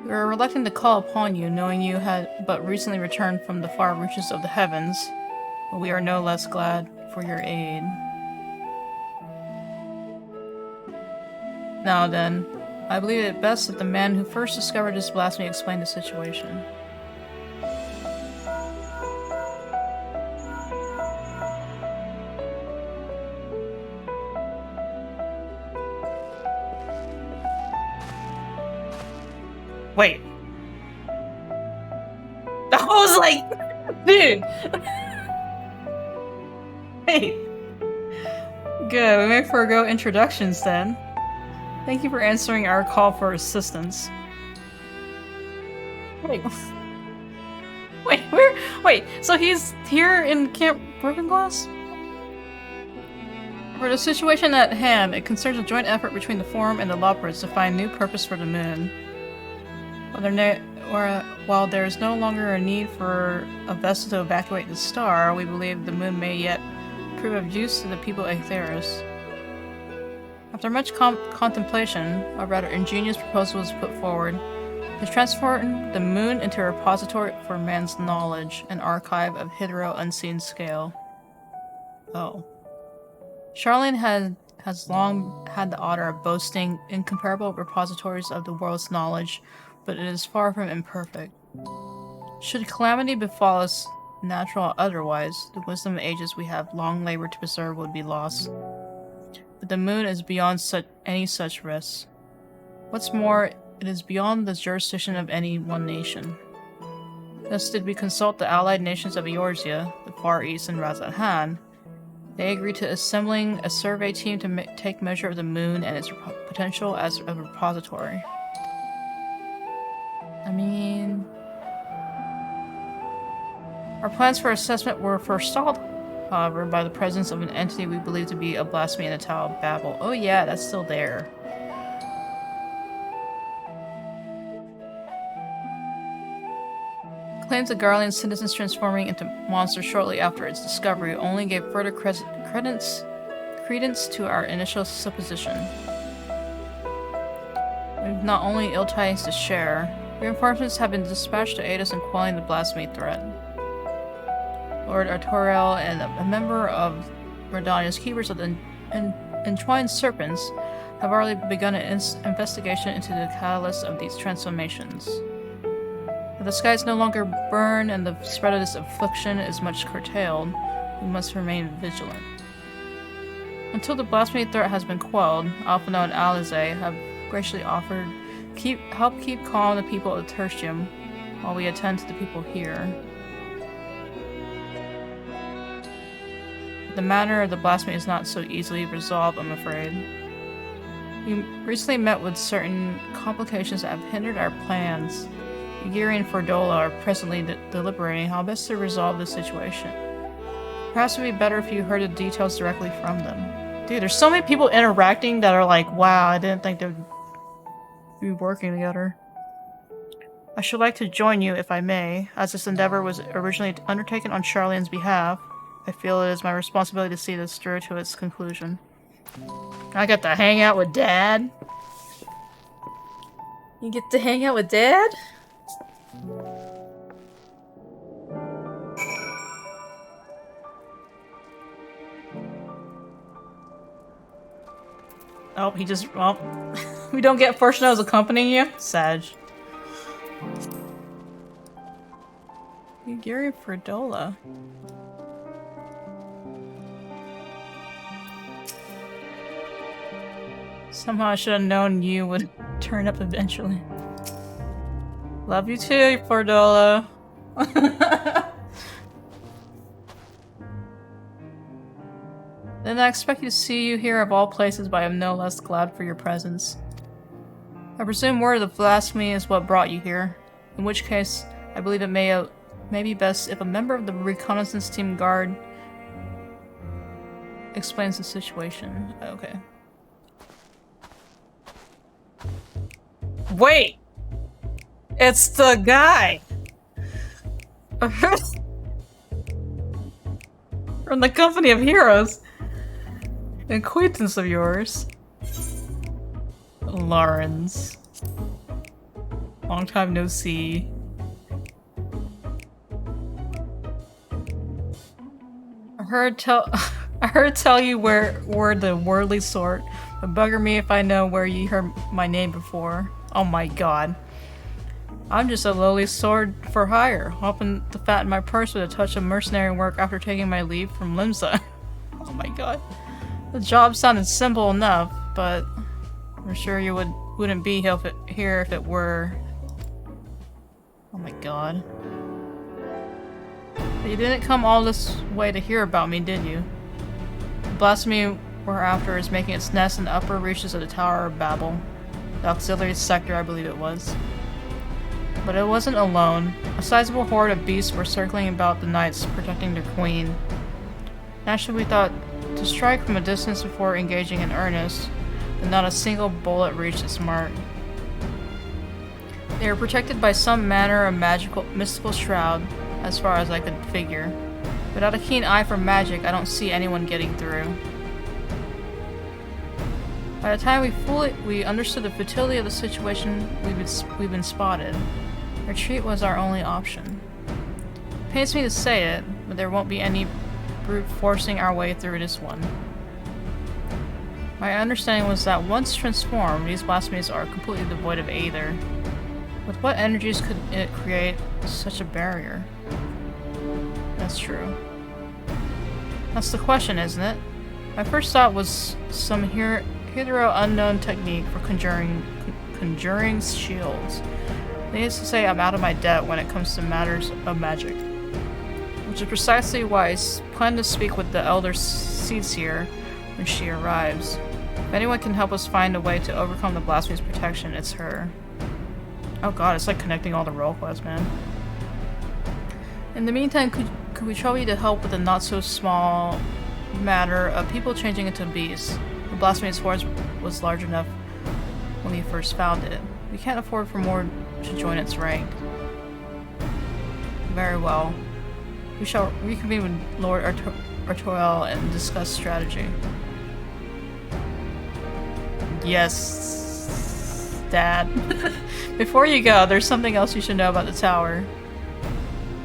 We were reluctant to call upon you, knowing you had but recently returned from the far reaches of the heavens, but we are no less glad for your aid. Now then, I believe it best that the man who first discovered this blasphemy explain the situation. Wait. I was like, dude. Hey. Good, we may forego introductions then. Thank you for answering our call for assistance. Wait. Wait, so he's here in Camp Broken Glass? For the situation at hand, it concerns a joint effort between the Forum and the Lawbirds to find new purpose for the moon. While there is no longer a need for a vessel to evacuate the star, we believe the moon may yet prove of use to the people of Aetheris. After much contemplation, a rather ingenious proposal was put forward to transform the moon into a repository for man's knowledge, an archive of hitherto unseen scale. Oh. Charlene has long had the honor of boasting incomparable repositories of the world's knowledge, but it is far from imperfect. Should calamity befall us, natural or otherwise, the wisdom of ages we have long labored to preserve would be lost. But the moon is beyond any such risks. What's more, it is beyond the jurisdiction of any one nation. Thus did we consult the allied nations of Eorzea, the Far East, and Razathan. They agreed to assembling a survey team to take measure of the moon and its potential as a repository. I mean... Our plans for assessment were forestalled, however, by the presence of an entity we believe to be a blasphemy in the Tower of Babel. Oh yeah, that's still there. Claims of Garlean citizens transforming into monsters shortly after its discovery only gave further credence to our initial supposition. We've not only ill tidings to share, reinforcements have been dispatched to aid us in quelling the blasphemy threat. Lord Artoriel and a member of Redania's Keepers of the Entwined Serpents have already begun an investigation into the catalyst of these transformations. If the skies no longer burn and the spread of this affliction is much curtailed, we must remain vigilant. Until the blasphemy threat has been quelled, Alphino and Alize have graciously offered help keep calm the people of Tertium while we attend to the people here. The matter of the blasphemy is not so easily resolved, I'm afraid. We recently met with certain complications that have hindered our plans. Yuri and Fordola are presently deliberating how best to resolve this situation. Perhaps it would be better if you heard the details directly from them. Dude, there's so many people interacting that are like, wow, I didn't think they'd be working together. I should like to join you, if I may, as this endeavor was originally undertaken on Charlene's behalf. I feel it is my responsibility to see this through to its conclusion. I got to hang out with Dad? You get to hang out with Dad? Oh, he just... well... we don't get Fortunatos accompanying you? Sag. Gary Ferdola. Somehow I should have known you would turn up eventually. Love you too, Fordola. Then I expect to see you here of all places, but I am no less glad for your presence. I presume word of blasphemy is what brought you here, in which case I believe it may be best if a member of the reconnaissance team guard explains the situation. Okay. Wait! It's the guy! From the Company of Heroes. An acquaintance of yours. Lawrence. Long time no see. I heard tell you we're the worldly sort, but bugger me if I know where you heard my name before. Oh my god. I'm just a lowly sword for hire, hoping to fatten my purse with a touch of mercenary work after taking my leave from Limsa. Oh my god. The job sounded simple enough, but I'm sure you wouldn't be here if it were. Oh my god. But you didn't come all this way to hear about me, did you? The blasphemy we're after is making its nest in the upper reaches of the Tower of Babel. The auxiliary sector, I believe it was. But it wasn't alone. A sizable horde of beasts were circling about the knights, protecting their queen. Naturally, we thought to strike from a distance before engaging in earnest, but not a single bullet reached its mark. They were protected by some manner of mystical shroud, as far as I could figure. Without a keen eye for magic, I don't see anyone getting through. By the time we understood the futility of the situation, we've been spotted. Retreat was our only option. It pains me to say it, but there won't be any brute forcing our way through this one. My understanding was that once transformed, these blasphemies are completely devoid of Aether. With what energies could it create such a barrier? That's true. That's the question, isn't it? My first thought was some hitherto unknown technique for conjuring shields. Needless to say, I'm out of my depth when it comes to matters of magic. Which is precisely why I plan to speak with the Elder Seedseer when she arrives. If anyone can help us find a way to overcome the blasphemy's protection, it's her. Oh god, it's like connecting all the role quests, man. In the meantime, could we trouble you to help with the not-so-small matter of people changing into beasts? The blasphemy's force was large enough when we first found it. We can't afford for more to join its rank. Very well. We shall reconvene with Lord Artoriel and discuss strategy. Yes, Dad. Before you go, there's something else you should know about the tower.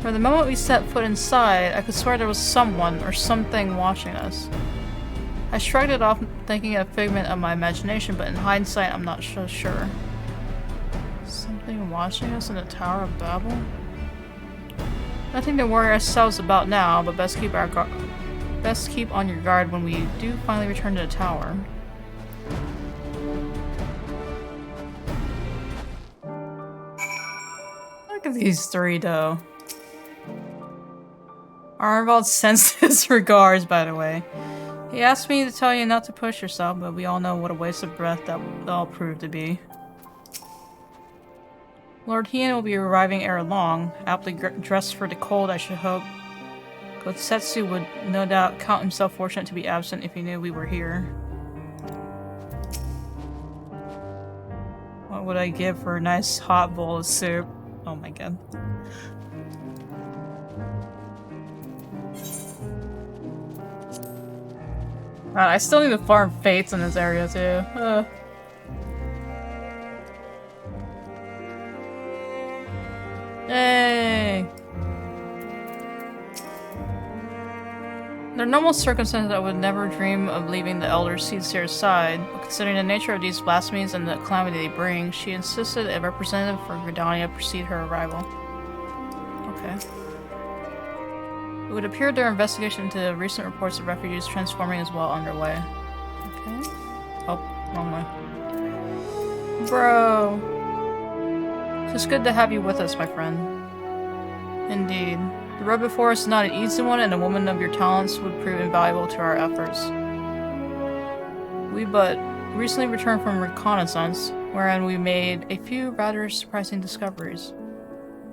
From the moment we set foot inside, I could swear there was someone or something watching us. I shrugged it off, thinking it a figment of my imagination, but in hindsight, I'm not so sure. Something watching us in the Tower of Babel? Nothing to worry ourselves about now, but best keep on your guard when we do finally return to the tower. Look at these three, though. Arnvald sends his regards, by the way. He asked me to tell you not to push yourself, but we all know what a waste of breath that'll prove to be. Lord Hien will be arriving ere long, aptly dressed for the cold, I should hope. Gotsetsu would no doubt count himself fortunate to be absent if he knew we were here. What would I give for a nice hot bowl of soup? Oh my god. I still need to farm fates in this area too. Yay! Under normal circumstances, I would never dream of leaving the Elder Seedseer's side, but considering the nature of these blasphemies and the calamity they bring, she insisted a representative for Gridania precede her arrival. Okay. It would appear their investigation into recent reports of refugees transforming is well underway. Okay. Oh, wrong way. Bro! It's good to have you with us, my friend. Indeed. The road before us is not an easy one, and a woman of your talents would prove invaluable to our efforts. We but recently returned from reconnaissance, wherein we made a few rather surprising discoveries.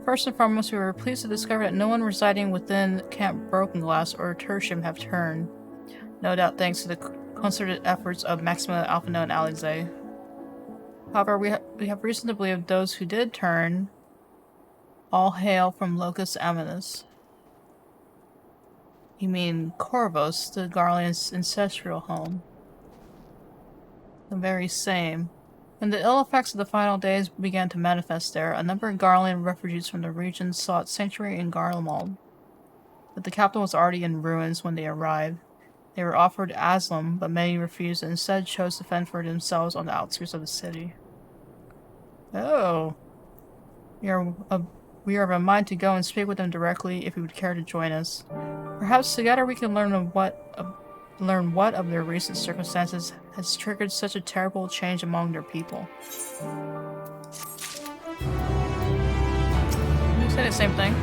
First and foremost, we were pleased to discover that no one residing within Camp Broken Glass or Tertium have turned. No doubt thanks to the concerted efforts of Maxima, Alphino, and Alize. However, we have reason to believe those who did turn all hail from Locus Amanus. You mean Corvus, the Garlean's ancestral home? The very same. When the ill effects of the final days began to manifest there, a number of Garlean refugees from the region sought sanctuary in Garlemald. But the capital was already in ruins when they arrived. They were offered asylum, but many refused and instead chose to fend for themselves on the outskirts of the city. Oh. We are of a mind to go and speak with them directly if you would care to join us. Perhaps together we can learn what of their recent circumstances has triggered such a terrible change among their people. Did you say the same thing?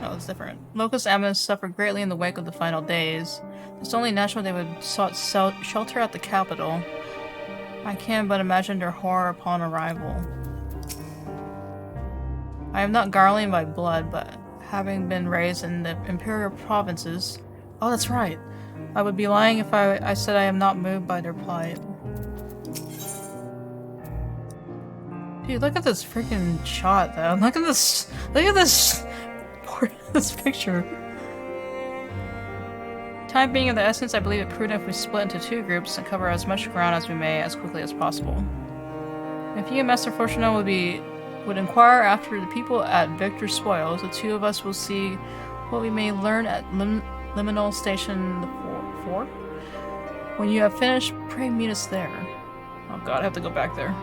No, it's different. Locus Amanus suffered greatly in the wake of the final days. It's only natural they would sought shelter at the capital. I can but imagine their horror upon arrival. I am not Garlean by blood, but having been raised in the Imperial provinces... Oh, that's right. I would be lying if I said I am not moved by their plight. Dude, look at this freaking shot, though. Look at this this picture. Time being of the essence, I believe it prudent if we split into 2 groups and cover as much ground as we may as quickly as possible. If you and Master Fortuno would inquire after the people at Victor's Spoils, the 2 of us will see what we may learn at Liminal Station 4. When you have finished, pray meet us there. Oh god, I have to go back there.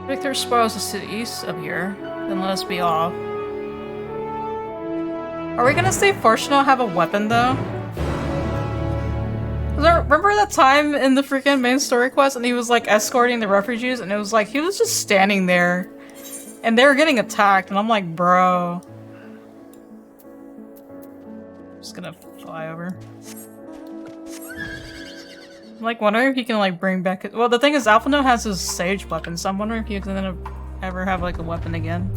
Victor's Spoils is to the east of here. Then let us be off. Are we gonna see Fortuno have a weapon, though? Remember that time in the freaking main story quest and he was like escorting the refugees and it was like he was just standing there and they were getting attacked and I'm like, bro. I'm just gonna fly over. I'm like wondering if he can like bring back well, the thing is Alphino has his sage weapon, so I'm wondering if he's gonna ever have like a weapon again.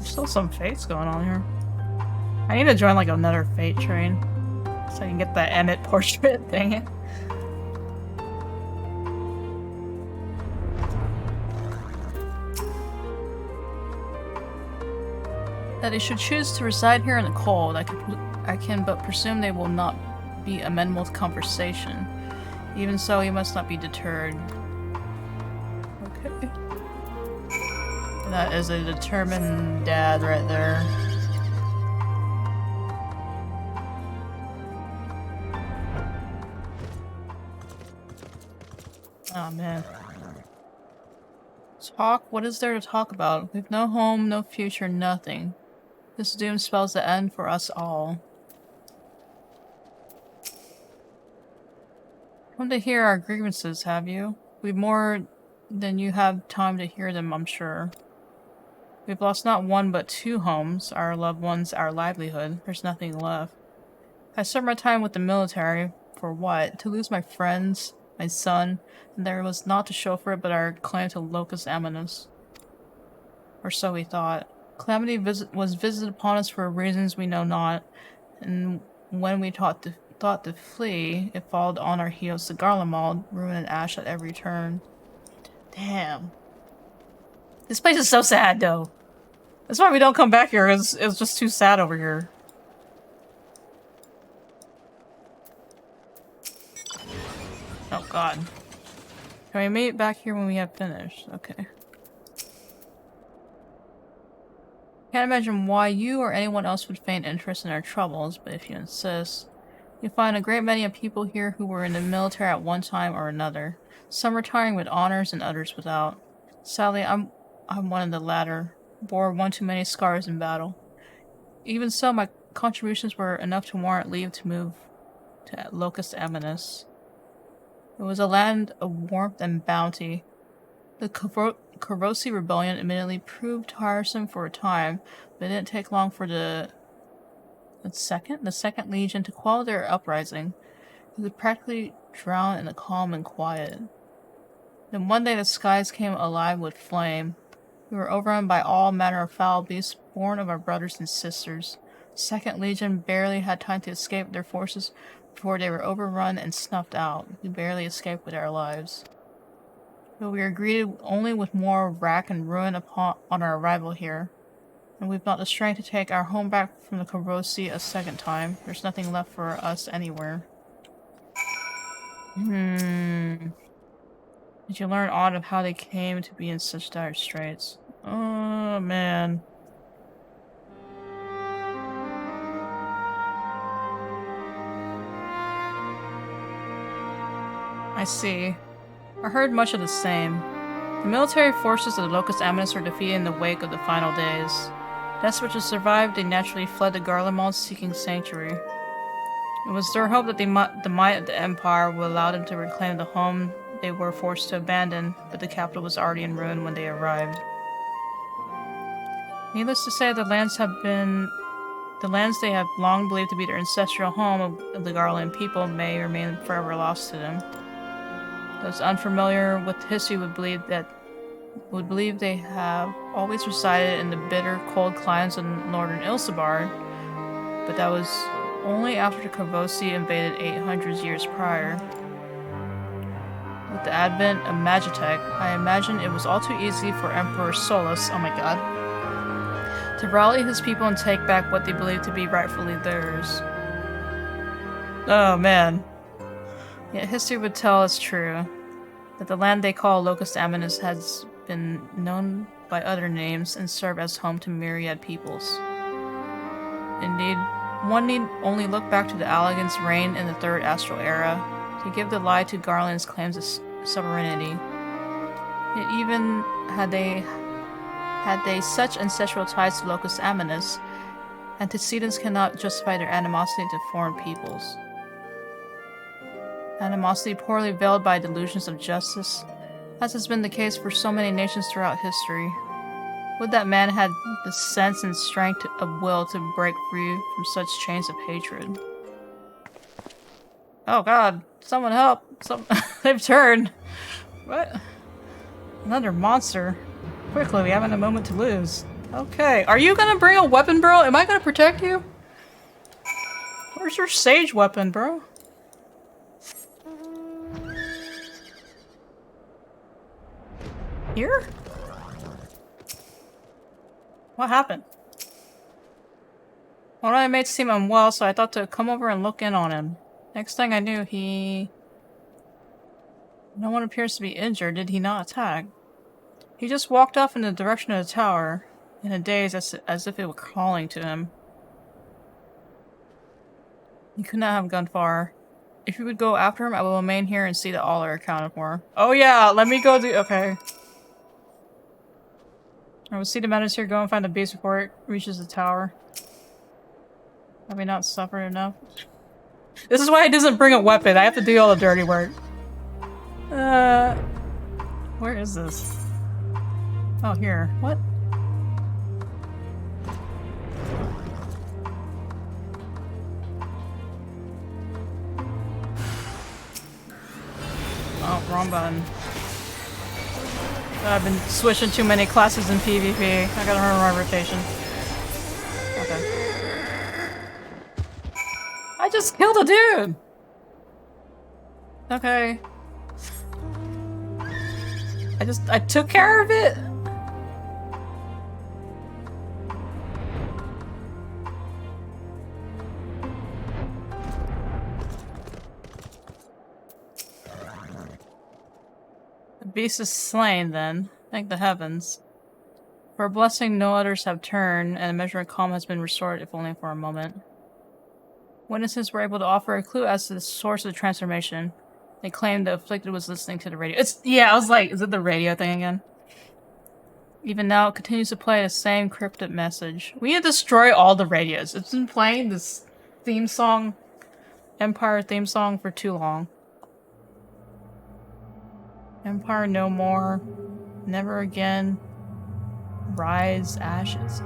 Still some fates going on here. I need to join like another fate train so I can get that Emmett portrait. Dang it. That they should choose to reside here in the cold, I can but presume they will not be amenable to conversation. Even so, he must not be deterred. Okay. That is a determined dad right there. Oh man. Talk? What is there to talk about? We've no home, no future, nothing. This doom spells the end for us all. Come to hear our grievances, have you? We've more than you have time to hear them, I'm sure. We've lost not 1 but 2 homes, our loved ones, our livelihood. There's nothing left. I served my time with the military. For what? To lose my friends, my son, and there was naught to show for it but our claim to Locus Amanus. Or so we thought. Calamity was visited upon us for reasons we know not, and when we thought to flee, it followed on our heels to Garlemald, ruin and ash at every turn. Damn. This place is so sad, though. That's why we don't come back here. It's just too sad over here. Oh god. Can we meet back here when we have finished? Okay. Can't imagine why you or anyone else would feign interest in our troubles, but if you insist. You'll find a great many of people here who were in the military at one time or another. Some retiring with honors and others without. Sadly, I'm one of the latter. Bore one too many scars in battle. Even so, my contributions were enough to warrant leave to move to Locus Amanus. It was a land of warmth and bounty. The Corvosi rebellion admittedly proved tiresome for a time, but it didn't take long for the second legion to quell their uprising. It was practically drowned in the calm and quiet. Then one day the skies came alive with flame. We were overrun by all manner of foul beasts born of our brothers and sisters. The 2nd Legion barely had time to escape their forces before they were overrun and snuffed out. We barely escaped with our lives. But we were greeted only with more wrack and ruin on our arrival here. And we've not the strength to take our home back from the Corvosi a second time. There's nothing left for us anywhere. Did you learn aught of how they came to be in such dire straits? Oh, man. I see. I heard much of the same. The military forces of the Locus Amanus were defeated in the wake of the final days. Desperate to survive, they naturally fled to Garlemald seeking sanctuary. It was their hope that the might of the Empire would allow them to reclaim the home they were forced to abandon, but the capital was already in ruin when they arrived. Needless to say, the lands they have long believed to be their ancestral home of the Garland people may remain forever lost to them. Those unfamiliar with history would believe they have always resided in the bitter, cold climes of northern Ilsabard, but that was only after the Kavosi invaded 800 years prior. With the advent of Magitech, I imagine it was all too easy for Emperor Solus, oh my god, to rally his people and take back what they believed to be rightfully theirs. Oh man. Yet history would tell us true, that the land they call Locus Amanus has been known by other names and served as home to myriad peoples. Indeed, one need only look back to the Allegans' reign in the Third Astral Era to give the lie to Garland's claims of sovereignty. Yet even had they such ancestral ties to Locus Amanus, antecedents cannot justify their animosity to foreign peoples. Animosity poorly veiled by delusions of justice, as has been the case for so many nations throughout history. Would that man had the sense and strength of will to break free from such chains of hatred. Oh god, someone help! They've turned! What? Another monster. Quickly, we haven't a moment to lose. Okay, are you gonna bring a weapon, bro? Am I gonna protect you? Where's your sage weapon, bro? Here? What happened? One of my mates seemed unwell, so I thought to come over and look in on him. Next thing I knew, no one appears to be injured. Did he not attack? He just walked off in the direction of the tower, in a daze as if it were calling to him. He could not have gone far. If you would go after him, I will remain here and see that all are accounted for. Oh yeah, let me go do- okay. I will see the madness here, go and find the beast before it reaches the tower. Have we not suffered enough? This is why it doesn't bring a weapon. I have to do all the dirty work. Where is this? Oh, here. What? Oh, wrong button. I've been switching too many classes in PvP. I gotta remember my rotation. Okay. I just killed a dude! Okay. I took care of it? The beast is slain then. Thank the heavens. For a blessing no others have turned, and a measure of calm has been restored, if only for a moment. Witnesses were able to offer a clue as to the source of the transformation. They claimed the afflicted was listening to the radio. Yeah, I was like, is it the radio thing again? Even now, it continues to play the same cryptic message. We need to destroy all the radios. It's been playing this theme song, Empire theme song, for too long. Empire no more. Never again. Rise ashes.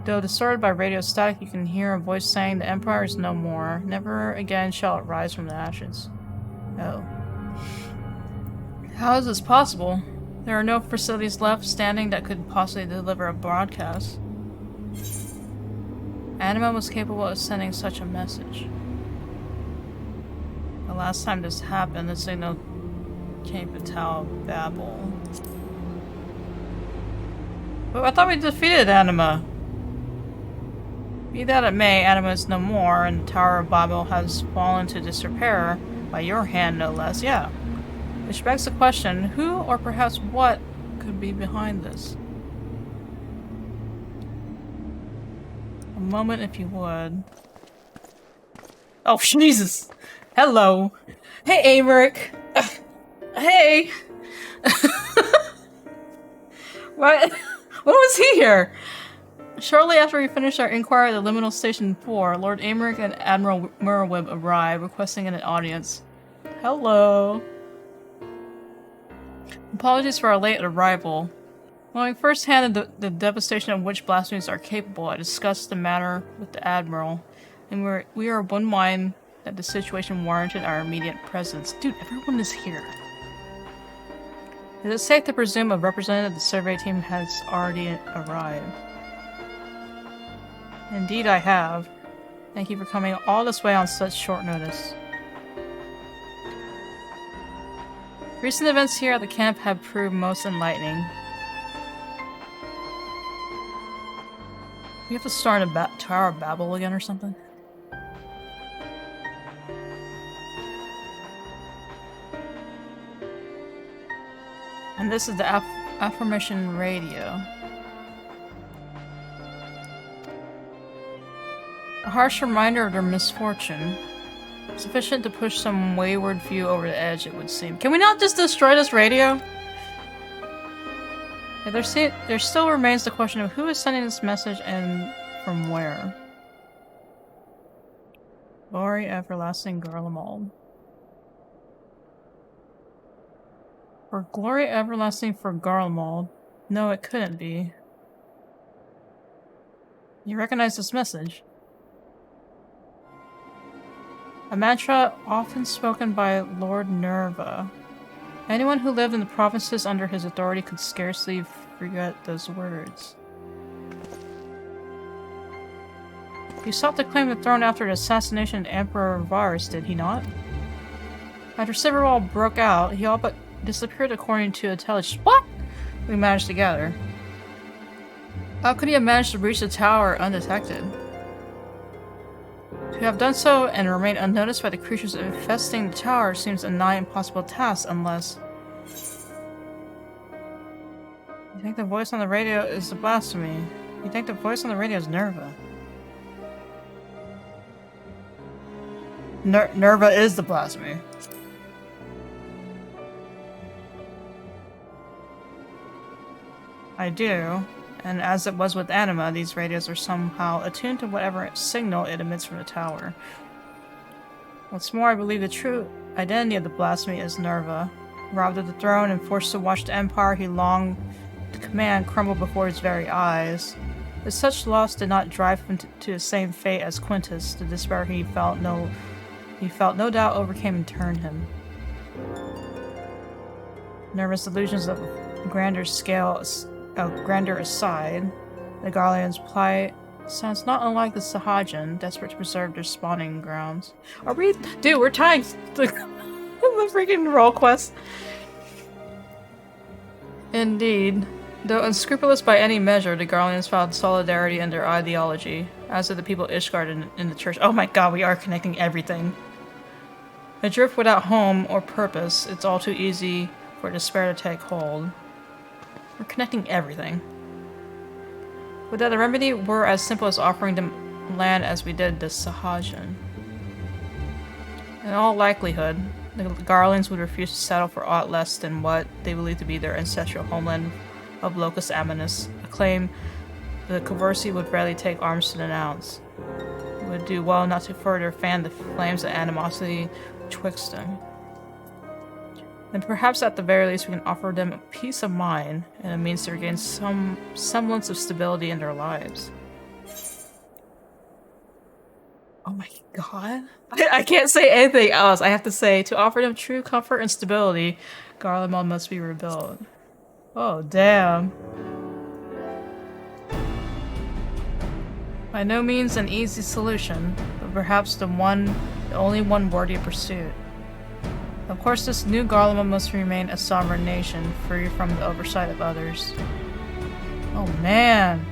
Though distorted by radio static, you can hear a voice saying the Empire is no more. Never again shall it rise from the ashes. Oh. How is this possible? There are no facilities left standing that could possibly deliver a broadcast. Anima was capable of sending such a message. The last time this happened, the signal came from Tower of Babel. But I thought we defeated Anima. Be that it may, Anima is no more, and the Tower of Babel has fallen to disrepair, by your hand no less, yeah. Which begs the question, who or perhaps what could be behind this? A moment if you would. Oh, Jesus! Hello! Hey, Amric! Hey! What When was he here? Shortly after we finished our inquiry at the Liminal Station 4, Lord Americ and Admiral Murwib arrived, requesting an audience. Hello. Apologies for our late arrival. Knowing firsthand the devastation of which blasphemies are capable, I discussed the matter with the Admiral, and we are of one mind that the situation warranted our immediate presence. Dude, everyone is here. Is it safe to presume a representative of the survey team has already arrived? Indeed I have. Thank you for coming all this way on such short notice. Recent events here at the camp have proved most enlightening. We have to start a Tower of Babel again or something? And this is the affirmation radio. A harsh reminder of their misfortune. Sufficient to push some wayward few over the edge, it would seem. Can we not just destroy this radio? Yeah, there still remains the question of who is sending this message and from where. Glory everlasting Garlemald. For glory everlasting for Garlemald. No, it couldn't be. You recognize this message? A mantra often spoken by Lord Nerva. Anyone who lived in the provinces under his authority could scarcely forget those words. He sought to claim the throne after the assassination of Emperor Varus, did he not? After Civil War broke out, he all but disappeared according to intelligence. What? We managed to gather. How could he have managed to reach the tower undetected? To have done so and remain unnoticed by the creatures infesting the tower seems a nigh impossible task unless... You think the voice on the radio is the blasphemy? You think the voice on the radio is Nerva? Nerva is the blasphemy. I do. And as it was with Anima, these radios are somehow attuned to whatever signal it emits from the tower. What's more, I believe the true identity of the blasphemy is Nerva. Robbed of the throne and forced to watch the empire he longed to command crumble before his very eyes. But such loss did not drive him to the same fate as Quintus. The despair he felt no doubt overcame and turned him. Nerva's illusions of grandeur aside, the Garlean's plight sounds not unlike the Sahajin, desperate to preserve their spawning grounds. Are we- Dude, we're tying the freaking roll quest. Indeed. Though unscrupulous by any measure, the Garleans found solidarity in their ideology, as did the people of Ishgard in the church. Oh my god, we are connecting everything. Adrift without home or purpose, it's all too easy for despair to take hold. We're connecting everything. Would that the remedy were as simple as offering them land as we did the Sahajin? In all likelihood, the Garleans would refuse to settle for aught less than what they believe to be their ancestral homeland of Locus Amanus, a claim the Conversi would rarely take arms to denounce. It would do well not to further fan the flames of animosity twixt them. And perhaps at the very least we can offer them a peace of mind and a means to regain some semblance of stability in their lives. Oh my god. I can't say anything else. I have to say, to offer them true comfort and stability, Garlemald must be rebuilt. Oh, damn. By no means an easy solution, but perhaps the only one worthy of pursuit. Of course, this new Garlemald must remain a sovereign nation, free from the oversight of others. Oh man!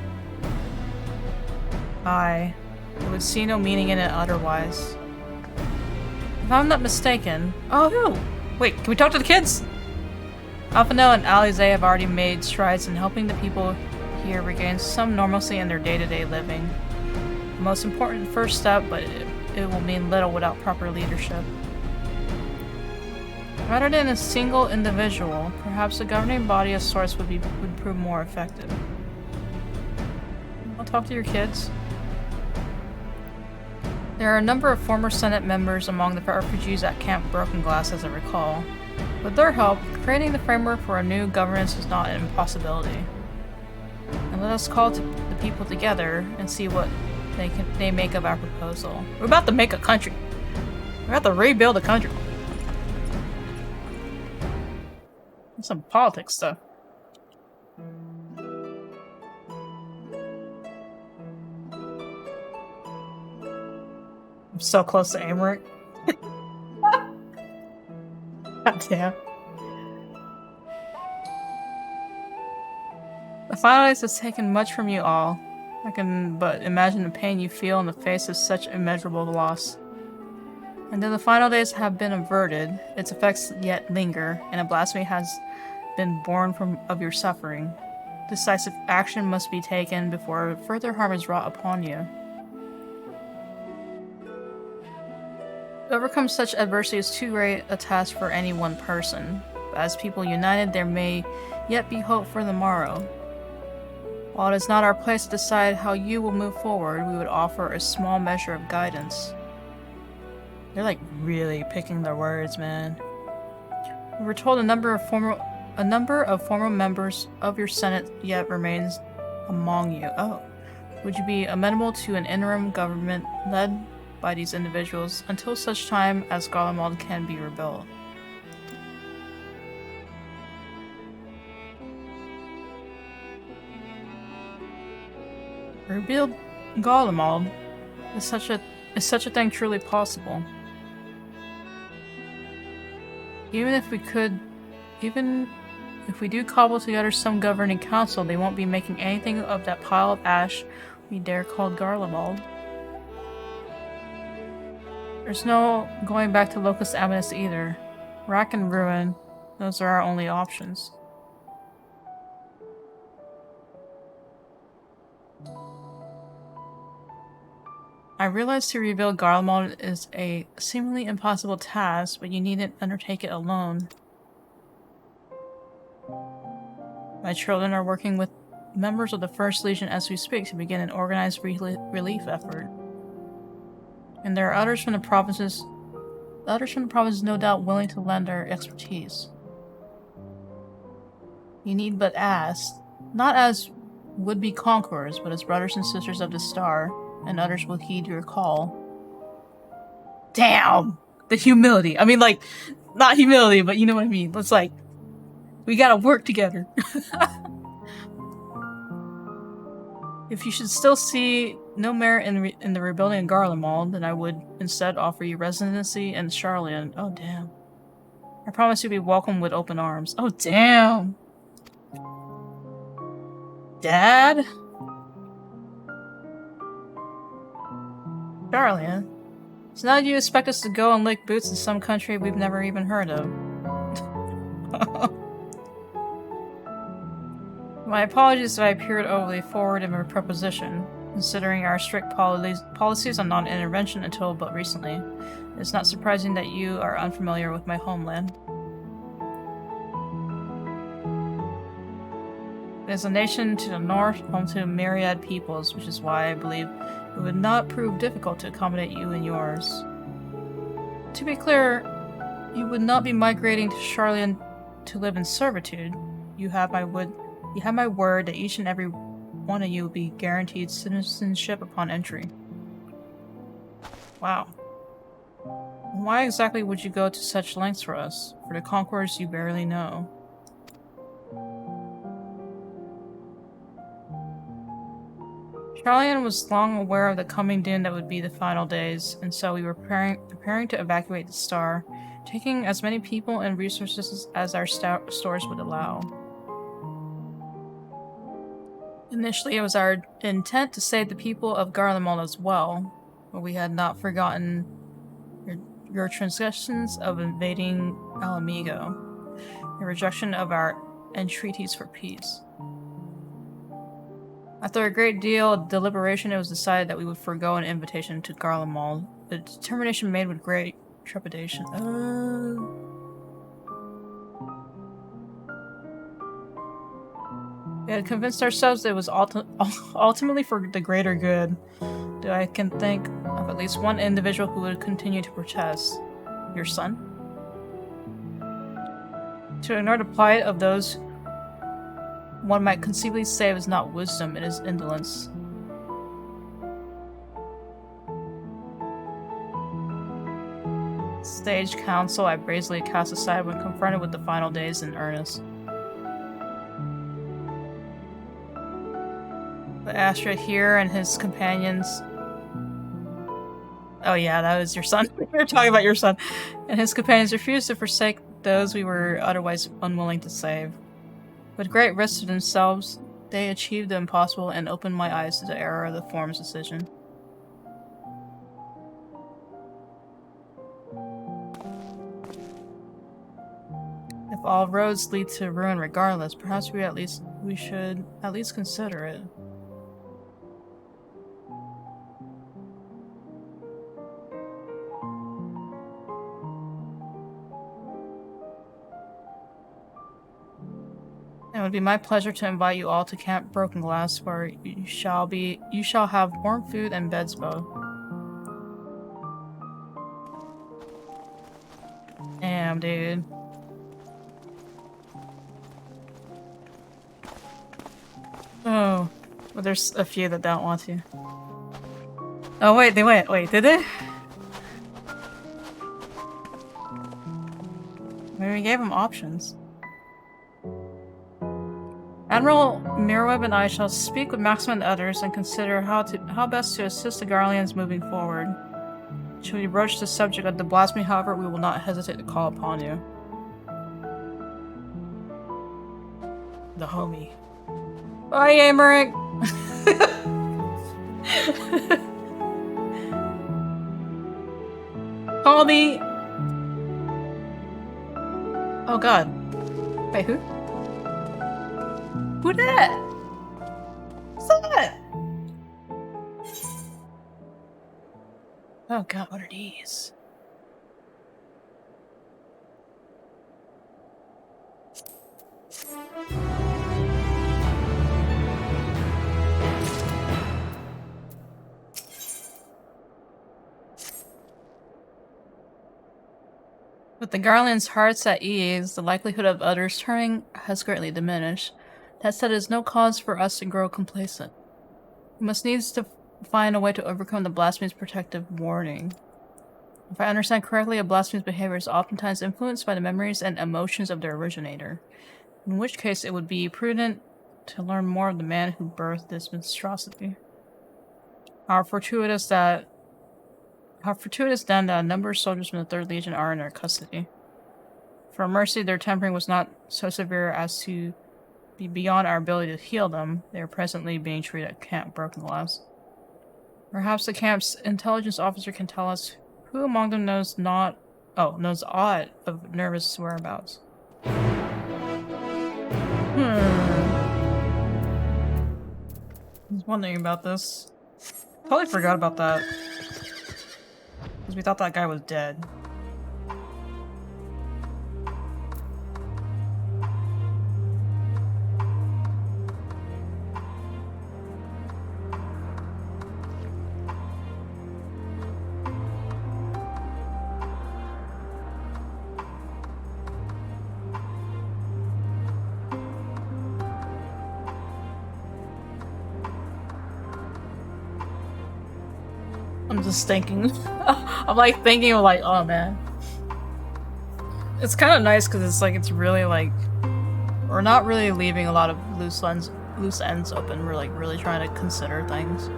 I would see no meaning in it otherwise. If I'm not mistaken... Oh no! Wait, can we talk to the kids? Alphanel and Alize have already made strides in helping the people here regain some normalcy in their day-to-day living. The most important first step, but it will mean little without proper leadership. Rather than a single individual, perhaps a governing body of sorts would prove more effective. Want to talk to your kids? There are a number of former Senate members among the refugees at Camp Broken Glass, as I recall. With their help, creating the framework for a new governance is not an impossibility. And let us call the people together and see what they make of our proposal. We're about to make a country. We're about to rebuild a country. Some politics stuff. I'm so close to Amric. God damn. The final days has taken much from you all. I can but imagine the pain you feel in the face of such immeasurable loss. And though the final days have been averted, its effects yet linger, and a blasphemy has been born of your suffering. Decisive action must be taken before further harm is wrought upon you. To overcome such adversity is too great a task for any one person, but as people united there may yet be hope for the morrow. While it is not our place to decide how you will move forward, we would offer a small measure of guidance. They're like really picking their words, man. We were told a number of former members of your Senate yet remains among you. Oh. Would you be amenable to an interim government led by these individuals until such time as Garlemald can be rebuilt? Rebuild Garlemald? Is such a thing truly possible? Even if we do cobble together some governing council, they won't be making anything of that pile of ash we dare call Garlemald. There's no going back to Locus Aminis either. Rack and ruin, those are our only options. I realize to rebuild Garlemald is a seemingly impossible task, but you needn't undertake it alone. My children are working with members of the First Legion as we speak to begin an organized relief effort. And there are others from the provinces no doubt willing to lend their expertise. You need but ask, not as would-be conquerors, but as brothers and sisters of the Star, and others will heed your call. Damn! The humility. I mean, like, not humility, but you know what I mean. It's like, we gotta work together. If you should still see no merit in the rebuilding of Garlemald, then I would instead offer you residency in Charlian. Oh, damn. I promise you'll be welcomed with open arms. Oh, damn! Dad? Charlian? So now you expect us to go and lick boots in some country we've never even heard of? My apologies if I appeared overly forward in my proposition, considering our strict policies on non-intervention until but recently. It's not surprising that you are unfamiliar with my homeland. It is a nation to the north, home to myriad peoples, which is why I believe it would not prove difficult to accommodate you and yours. To be clear, you would not be migrating to Charlian to live in servitude. You have my word that each and every one of you will be guaranteed citizenship upon entry. Wow. Why exactly would you go to such lengths for us? For the conquerors you barely know. Charlian was long aware of the coming doom that would be the final days, and so we were preparing to evacuate the Star, taking as many people and resources as our stores would allow. Initially, it was our intent to save the people of Garlemald as well, but we had not forgotten your transgressions of invading Alamigo, your rejection of our entreaties for peace. After a great deal of deliberation, it was decided that we would forego an invitation to Garlemald, a determination made with great trepidation. We had convinced ourselves that it was ultimately for the greater good. Though I can think of at least one individual who would continue to protest. Your son? To ignore the plight of those one might conceivably say is not wisdom, it is indolence. Stage counsel I brazenly cast aside when confronted with the final days in earnest. But Astra here and his companions... Oh yeah, that was your son. We were talking about your son. And his companions refused to forsake those we were otherwise unwilling to save. With great risk to themselves, they achieved the impossible and opened my eyes to the error of the form's decision. If all roads lead to ruin regardless, perhaps we should at least consider it. It would be my pleasure to invite you all to Camp Broken Glass, where you shall have warm food and beds both. Damn, dude. Oh, well, there's a few that don't want to. Oh wait, they went. Wait, did they? Maybe we gave them options. Admiral Mirweb and I shall speak with Maxima and others and consider how best to assist the Garleans moving forward. Should we broach the subject of the blasphemy, however, we will not hesitate to call upon you. The homie. Bye, Americ! Call me! Oh god. Wait, who? Who that? What's that? Oh god, what are these? With the Garland's hearts at ease, the likelihood of others turning has greatly diminished. That said, is no cause for us to grow complacent. We must needs to find a way to overcome the blasphemy's protective warning. If I understand correctly, a blasphemy's behavior is oftentimes influenced by the memories and emotions of their originator, in which case it would be prudent to learn more of the man who birthed this monstrosity. How fortuitous then that a number of soldiers from the 3rd Legion are in our custody. For mercy, their tempering was not so severe as to be beyond our ability to heal them. They are presently being treated at Camp Broken Glass. Perhaps the camp's intelligence officer can tell us who among them knows aught of Nerva's whereabouts. I was wondering about this. Totally forgot about that. Because we thought that guy was dead. I'm just thinking. I'm like thinking of like, oh man. It's kind of nice because it's like, it's really like, we're not really leaving a lot of loose ends open. We're like really trying to consider things.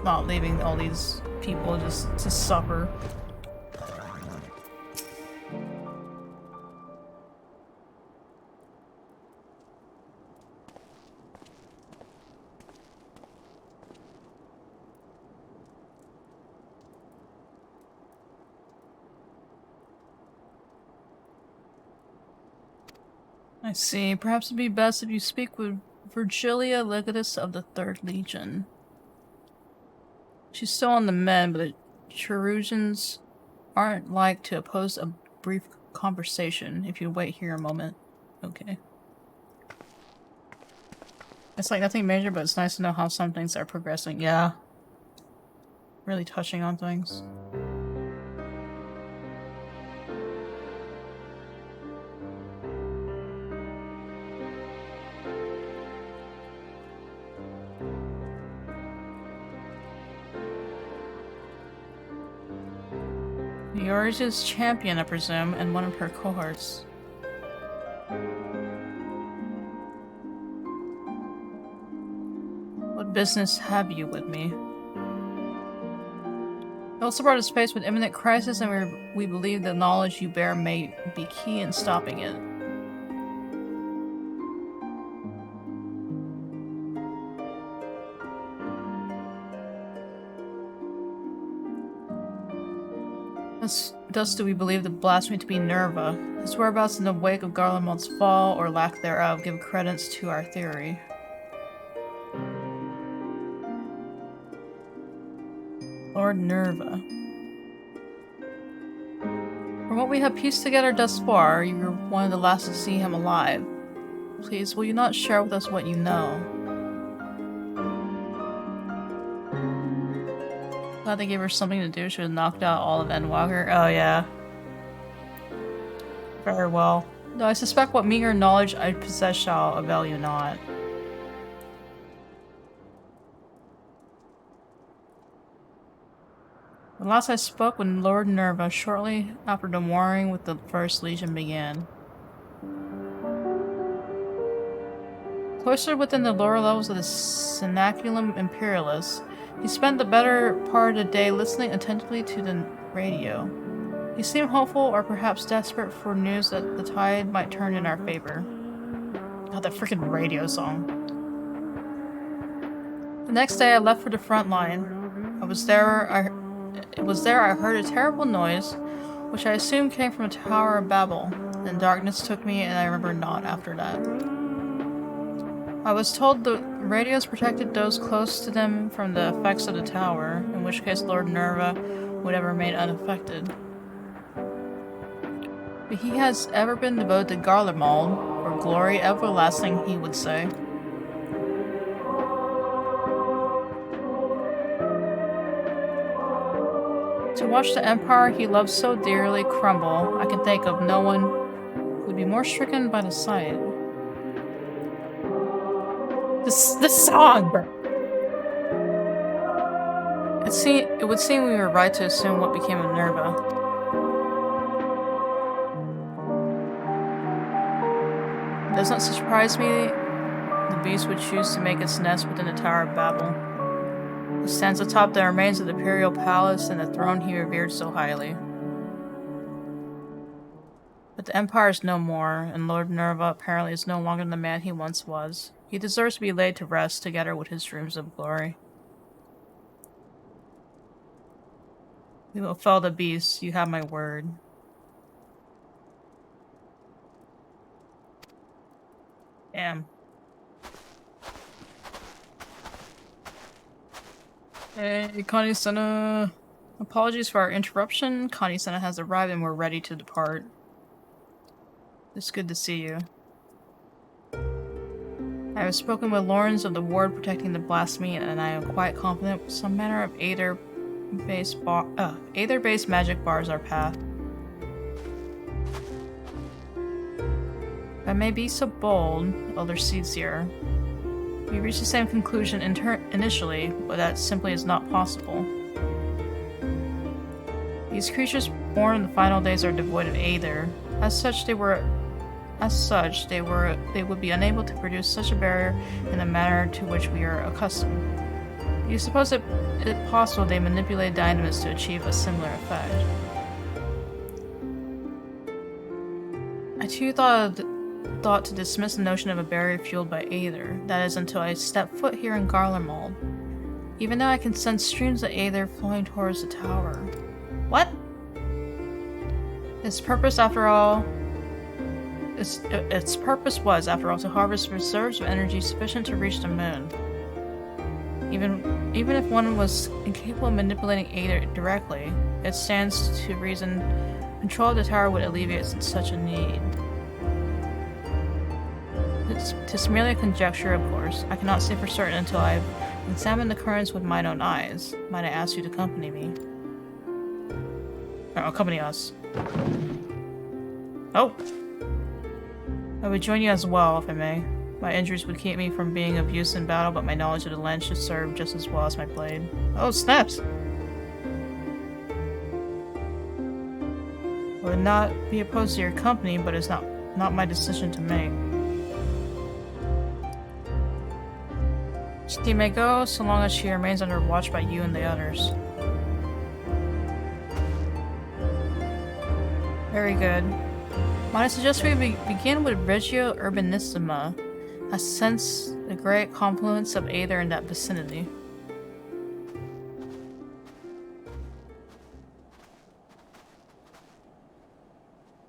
Not leaving all these people just to suffer. I see. Perhaps it'd be best if you speak with Virgilia, Legatus of the 3rd Legion. She's still on the men, but the Cherusians aren't like to oppose a brief conversation. If you wait here a moment. Okay. It's like nothing major, but it's nice to know how some things are progressing. Yeah. Really touching on things. Yours is champion, I presume, and one of her cohorts. What business have you with me? You also brought us faced with imminent crisis, and we believe the knowledge you bear may be key in stopping it. Thus do we believe the blasphemy to be Nerva. His whereabouts in the wake of Garlemald's fall, or lack thereof, give credence to our theory. Lord Nerva. From what we have pieced together thus far, you were one of the last to see him alive. Please, will you not share with us what you know? Glad they gave her something to do. She would have knocked out all of Endwalker. Oh yeah. Very well. Though I suspect what meager knowledge I possess shall avail you not. The last I spoke with Lord Nerva shortly after the warring with the First Legion began. Cloistered within the lower levels of the Synaculum Imperialis, he spent the better part of the day listening attentively to the radio. He seemed hopeful, or perhaps desperate for news that the tide might turn in our favor. God, that freaking radio song. The next day I left for the front line. It was there I heard a terrible noise, which I assumed came from a Tower of Babel. Then darkness took me, and I remember naught after that. I was told the radios protected those close to them from the effects of the tower, in which case Lord Nerva would have remained unaffected. But he has ever been devoted to Garlemald, for glory everlasting, he would say. To watch the empire he loved so dearly crumble, I can think of no one who would be more stricken by the sight. This song, bro. It would seem we were right to assume what became of Nerva. It does not surprise me the beast would choose to make its nest within the Tower of Babel. It stands atop the remains of the Imperial Palace and the throne he revered so highly. But the Empire is no more, and Lord Nerva apparently is no longer the man he once was. He deserves to be laid to rest together with his dreams of glory. We will fell the beast, you have my word. Damn. Hey, Connie-sana. Apologies for our interruption. Connie-sana has arrived and we're ready to depart. It's good to see you. I have spoken with Lawrence of the ward protecting the blasphemy, and I am quite confident some manner of Aether-based magic bars our path. If I may be so bold, Elder Seedseer, we reached the same conclusion initially, but that simply is not possible. These creatures born in the final days are devoid of Aether. As such, they would be unable to produce such a barrier in the manner to which we are accustomed. You suppose it possible they manipulated dynamics to achieve a similar effect? I too thought to dismiss the notion of a barrier fueled by Aether. That is, until I step foot here in Garlemald. Even now I can sense streams of Aether flowing towards the tower. What? Its purpose was, after all, to harvest reserves of energy sufficient to reach the moon. Even if one was incapable of manipulating Aether directly, it stands to reason Control of the tower would alleviate such a need. It's merely a conjecture, of course. I cannot say for certain until I've examined the currents with mine own eyes. Might I ask you to accompany me? Or accompany us. Oh! I would join you as well, if I may. My injuries would keep me from being of use in battle, but my knowledge of the land should serve just as well as my blade. Oh, snaps! I would not be opposed to your company, but it's not my decision to make. She may go so long as she remains under watch by you and the others. Very good. Might I suggest we begin with Regio Urbanissima, a sense the great confluence of Aether in that vicinity.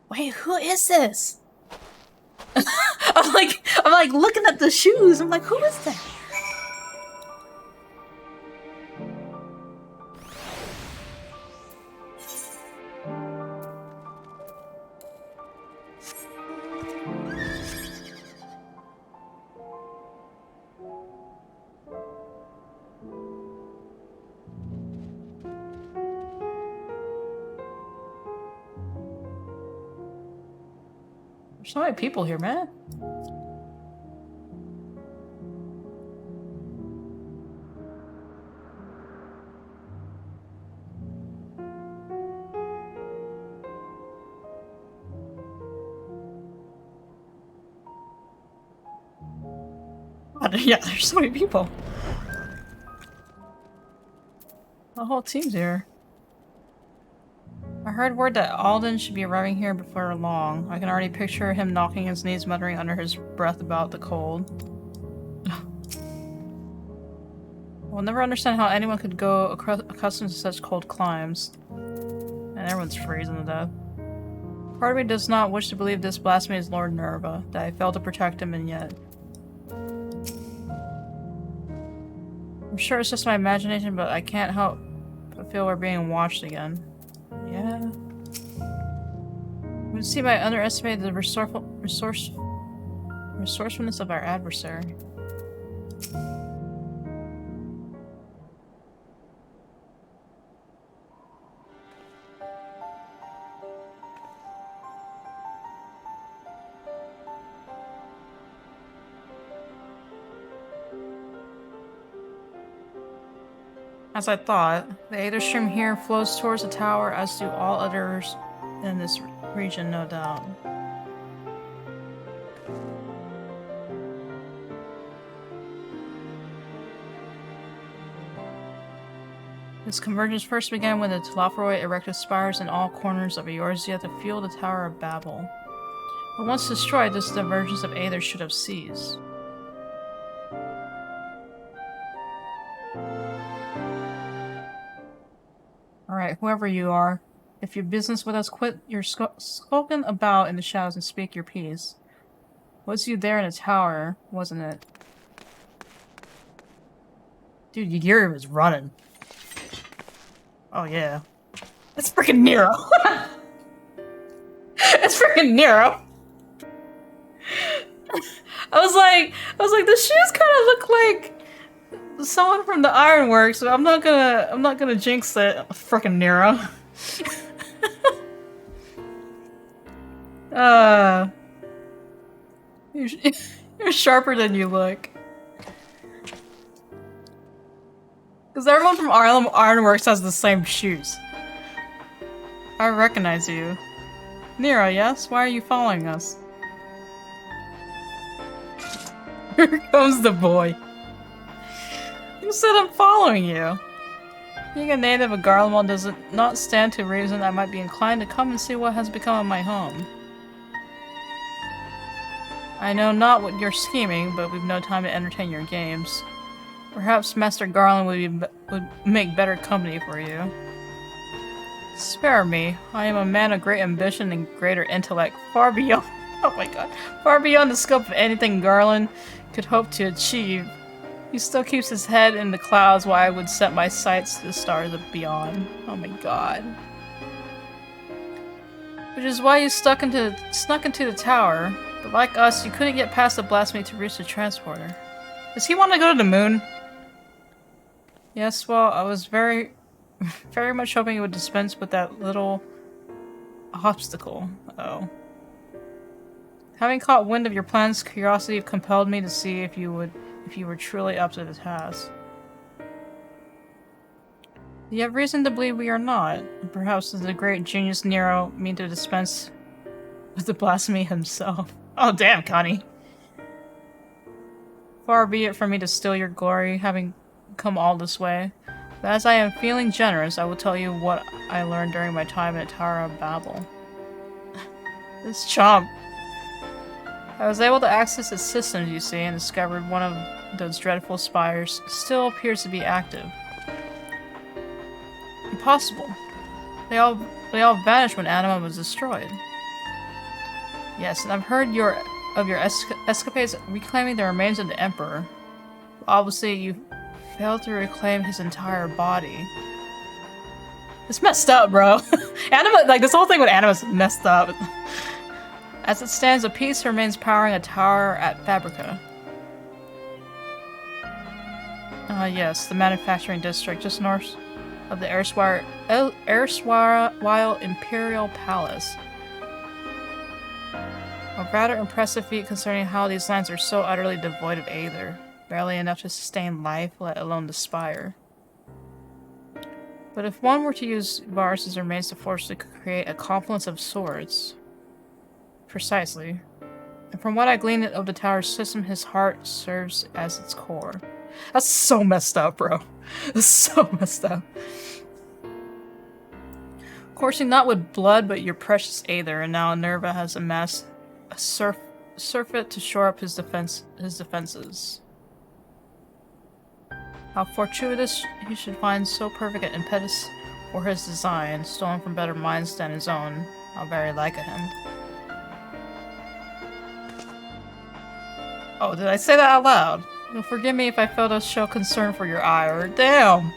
Wait, who is this? I'm like looking at the shoes. I'm like, who is that? There's so many people here, man. Yeah, there's so many people. The whole team's here. I heard word that Alden should be arriving here before long. I can already picture him knocking his knees, muttering under his breath about the cold. I'll never understand how anyone could go accustomed to such cold climes. And everyone's freezing to death. Part of me does not wish to believe this blasphemy is Lord Nerva, that I failed to protect him, and yet... I'm sure it's just my imagination, but I can't help but feel we're being watched again. Yeah. You would see I underestimated the resourcefulness of our adversary. As I thought, the Aether stream here flows towards the tower, as do all others in this region, no doubt. This convergence first began when the Telophoroi erected spires in all corners of Eorzea to fuel the Tower of Babel. But once destroyed, this divergence of Aether should have ceased. Alright, whoever you are, if your business with us, quit your skulking about in the shadows and speak your piece. Was you there in the tower, wasn't it? Dude, Yuri was running. Oh yeah. It's freaking Nero! It's freaking Nero! I was like, the shoes kind of look like someone from the Ironworks, so I'm not gonna jinx it. Frickin' Nero. You're sharper than you look. Because everyone from Ironworks has the same shoes. I recognize you. Nero, yes? Why are you following us? Here comes the boy. Who said I'm following you? Being a native of Garlemald does not stand to reason I might be inclined to come and see what has become of my home. I know not what you're scheming, but we've no time to entertain your games. Perhaps Master Garland would make better company for you. Spare me. I am a man of great ambition and greater intellect, far beyond— oh my god, far beyond the scope of anything Garland could hope to achieve. He still keeps his head in the clouds while I would set my sights to the stars of beyond. Oh my god. Which is why you snuck into the tower. But like us, you couldn't get past the blasphemy to reach the transporter. Does he want to go to the moon? Yes, well, I was very much hoping it would dispense with that little obstacle. Oh. Having caught wind of your plans, curiosity compelled me to see if you were truly up to the task. You have reason to believe we are not. Perhaps the great genius Nero mean to dispense with the blasphemy himself. Oh damn, Connie. Far be it from me to steal your glory, having come all this way. But as I am feeling generous, I will tell you what I learned during my time in the Tower of Babel. This chomp. I was able to access its systems, you see, and discovered one of those dreadful spires still appears to be active. Impossible. They all vanished when Anima was destroyed. Yes, and I've heard of your escapades reclaiming the remains of the Emperor. Obviously, you failed to reclaim his entire body. It's messed up, bro. Anima, like, this whole thing with Anima's messed up. As it stands, a piece remains powering a tower at Fabrica. Yes, the manufacturing district just north of the erstwhile Imperial Palace. A rather impressive feat concerning how these lands are so utterly devoid of aether. Barely enough to sustain life, let alone the spire. But if one were to use Varus' remains to force to create a confluence of swords... Precisely. And from what I gleaned of the tower's system, his heart serves as its core. That's so messed up, bro. That's so messed up. Coursing not with blood, but your precious aether, and now Nerva has amassed a surfeit to shore up his defenses. How fortuitous he should find so perfect an impetus for his design, stolen from better minds than his own. How very like him. Oh, did I say that out loud? You'll forgive me if I fail to show concern for your ire. Damn!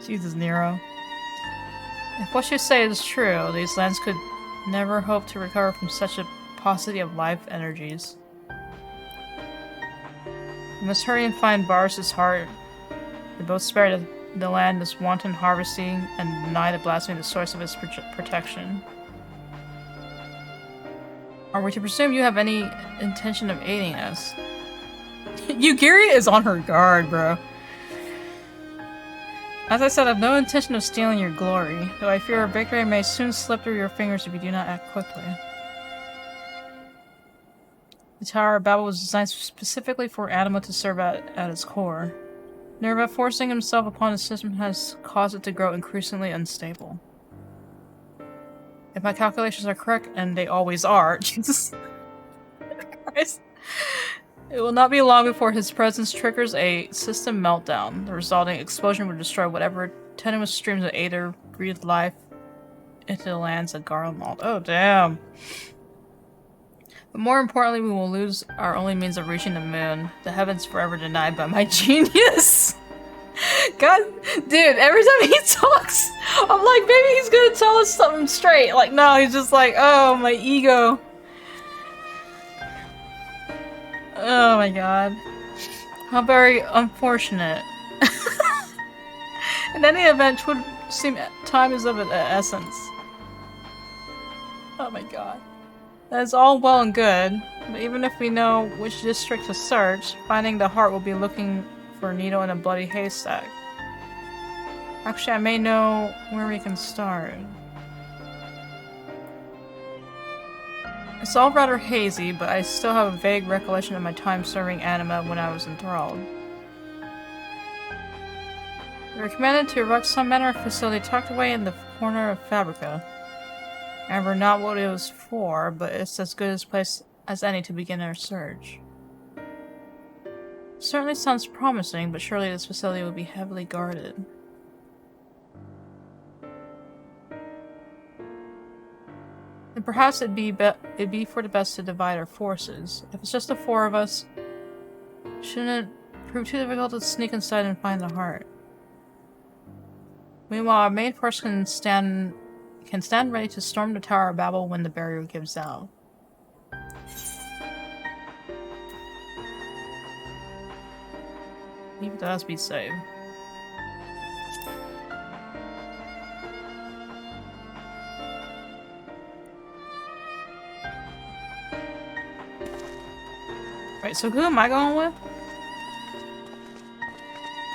Jesus, Nero. If what you say is true, these lands could never hope to recover from such a paucity of life energies. We must hurry and find Varus' heart. They both spare the land this wanton harvesting and deny the blasphemy the source of its protection. Are we to presume you have any intention of aiding us? Yugiri is on her guard, bro. As I said, I have no intention of stealing your glory, though I fear our victory may soon slip through your fingers if you do not act quickly. The Tower of Babel was designed specifically for Anima to serve at its core. Nerva forcing himself upon the system has caused it to grow increasingly unstable. If my calculations are correct, and they always are, Jesus Christ, it will not be long before his presence triggers a system meltdown. The resulting explosion will destroy whatever tenuous streams of aether breathe life into the lands of Garlemald. Oh, damn. But more importantly, we will lose our only means of reaching the moon. The heavens forever denied by my genius. God, dude, every time he talks, I'm like, maybe he's gonna tell us something straight. Like, no, he's just like, oh, my ego. Oh my god. How very unfortunate. In any event, it would seem time is of the essence. Oh my god. That is all well and good, but even if we know which district to search, finding the heart will be looking for a needle in a bloody haystack. Actually, I may know where we can start. It's all rather hazy, but I still have a vague recollection of my time serving Anima when I was enthralled. We were commanded to erect some manner of facility tucked away in the corner of Fabrica. I remember not what it was for, but it's as good a place as any to begin our search. Certainly sounds promising, but surely this facility will be heavily guarded. And perhaps it'd be for the best to divide our forces. If it's just the four of us, shouldn't it prove too difficult to sneak inside and find the heart? Meanwhile, our main force can stand can stand ready to storm the Tower of Babel when the barrier gives out. Leave it to us be safe. Right, so who am I going with?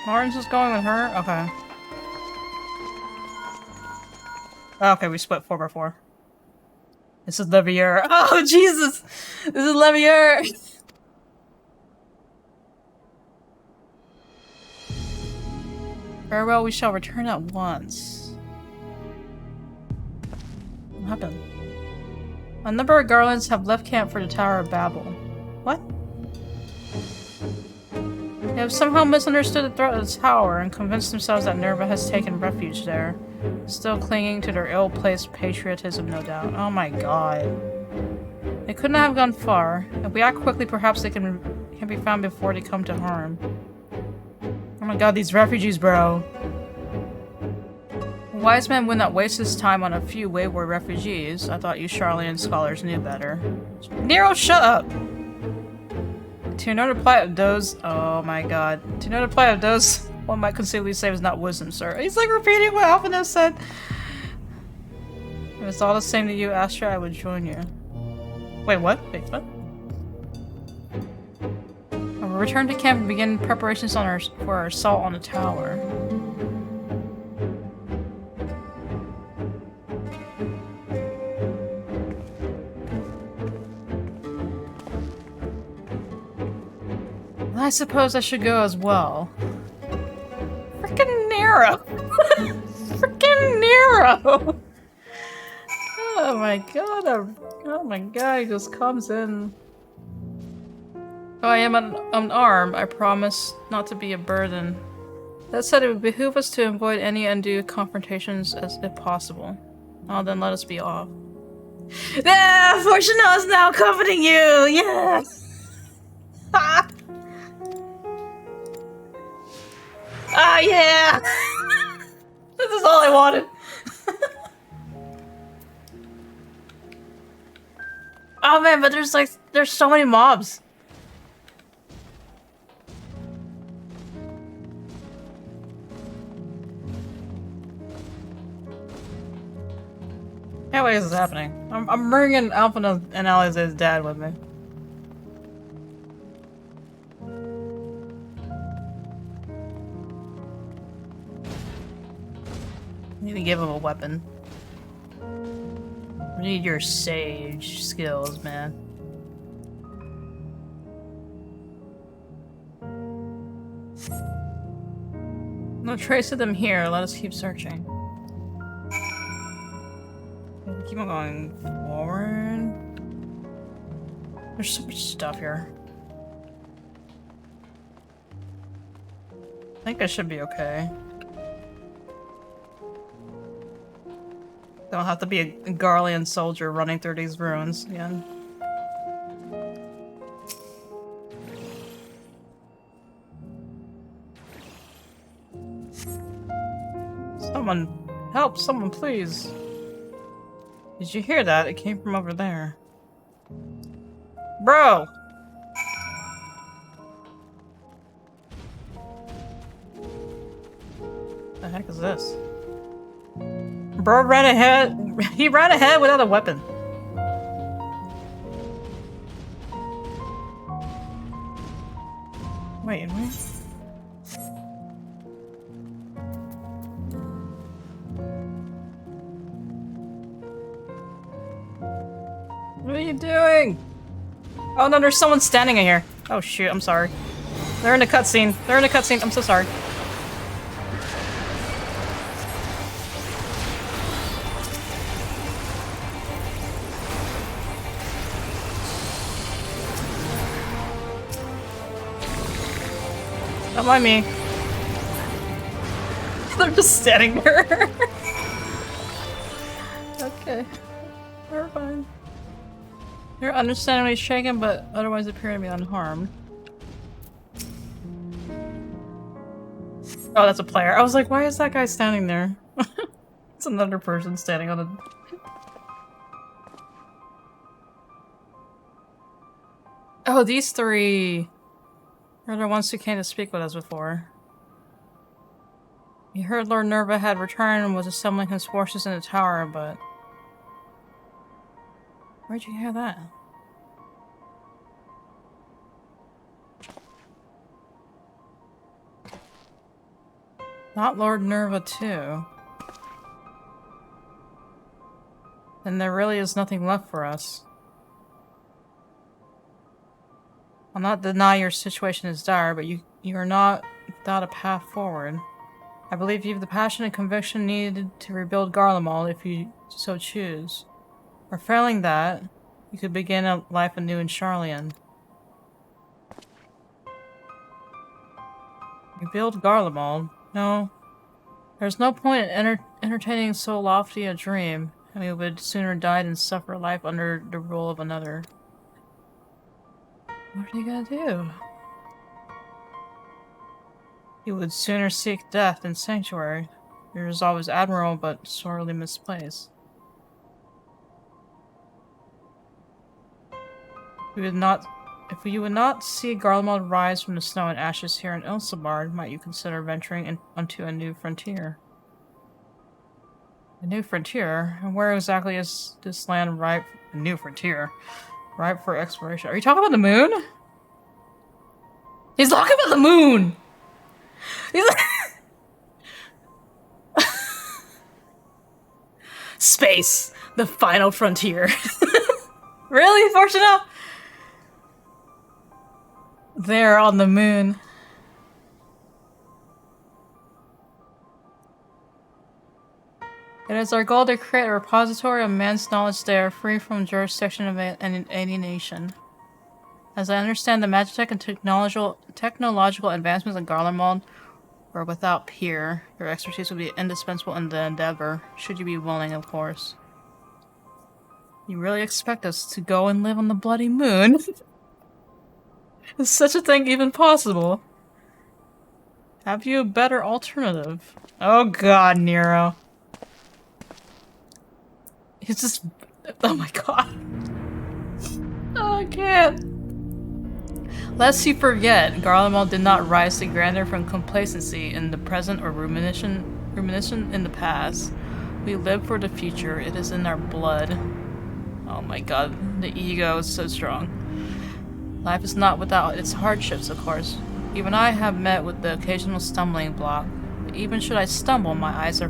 Lawrence is going with her? Okay. Okay, we split 4x4. This is Levier. Oh, Jesus! This is Levier! Farewell, we shall return at once. What happened? A number of garlands have left camp for the Tower of Babel. What? They have somehow misunderstood the threat of the tower and convinced themselves that Nerva has taken refuge there. Still clinging to their ill-placed patriotism, no doubt. Oh my god. They could not have gone far. If we act quickly, perhaps they can be found before they come to harm. Oh my god, these refugees, bro. A wise man would not waste his time on a few wayward refugees. I thought you Charlian scholars knew better. Nero, shut up! To know the plight of those— oh my god. To know the plight of those one might conceivably say was not wisdom, sir. He's like repeating what Alphinaud said. If it's all the same to you, Astra, I would join you. Wait, what? Wait, what? I will return to camp and begin preparations for our assault on the tower. I suppose I should go as well. Frickin' Nero! Frickin' Nero! Oh my god, oh my god, he just comes in. Though I am unarmed, I promise not to be a burden. That said, it would behoove us to avoid any undue confrontations as if possible. Oh, then let us be off. Ah! Fortunato is now comforting you! Yes! Ha! Ah, yeah! This is all I wanted. Oh man, but there's so many mobs. How way is this happening? I'm bringing Alphinaud and Alize's dad with me. I need to give him a weapon. I need your sage skills, man. No trace of them here. Let us keep searching. Keep on going forward. There's so much stuff here. I think I should be okay. Don't have to be a Garlean soldier running through these ruins again. Someone, help! Someone, please! Did you hear that? It came from over there. Bro! The heck is this? Bro ran ahead. He ran ahead without a weapon. Wait, what? What are you doing? Oh no, there's someone standing in here. Oh shoot, I'm sorry. They're in a cutscene. They're in a cutscene. I'm so sorry. Don't mind me. They're just standing there. Okay. We're fine. They're understandably shaken, but otherwise appear to be unharmed. Oh, that's a player. I was like, why is that guy standing there? It's another person standing on the... Oh, these three are the ones who came to speak with us before. You heard Lord Nerva had returned and was assembling his forces in the tower, but... Where'd you hear that? Not Lord Nerva too. Then there really is nothing left for us. I'll not deny your situation is dire, but you are not without a path forward. I believe you have the passion and conviction needed to rebuild Garlemald if you so choose. Or failing that, you could begin a life anew in Charlian. Rebuild Garlemald? No. There's no point in entertaining so lofty a dream, and we would sooner die than suffer life under the rule of another. What are you gonna do? You would sooner seek death than sanctuary. Your resolve is admirable, but sorely misplaced. If you would not see Garlemald rise from the snow and ashes here in Ilsabard, might you consider venturing onto a new frontier? A new frontier? And where exactly is this land ripe? A new frontier. Ripe for exploration. Are you talking about the moon? He's talking about the moon! He's like... Space. The final frontier. Really, Fortuna? There on the moon. It is our goal to create a repository of man's knowledge there, free from jurisdiction of alienation. As I understand, the magitech and technological advancements in Garlemald are without peer. Your expertise would be indispensable in the endeavor, should you be willing, of course. You really expect us to go and live on the bloody moon? Is such a thing even possible? Have you a better alternative? Oh god, Nero. He's just... Oh my god. Oh, I can't. Lest you forget, Garlemald did not rise to grandeur from complacency in the present or rumination in the past. We live for the future. It is in our blood. Oh my god, the ego is so strong. Life is not without its hardships, of course. Even I have met with the occasional stumbling block. But even should I stumble, my eyes are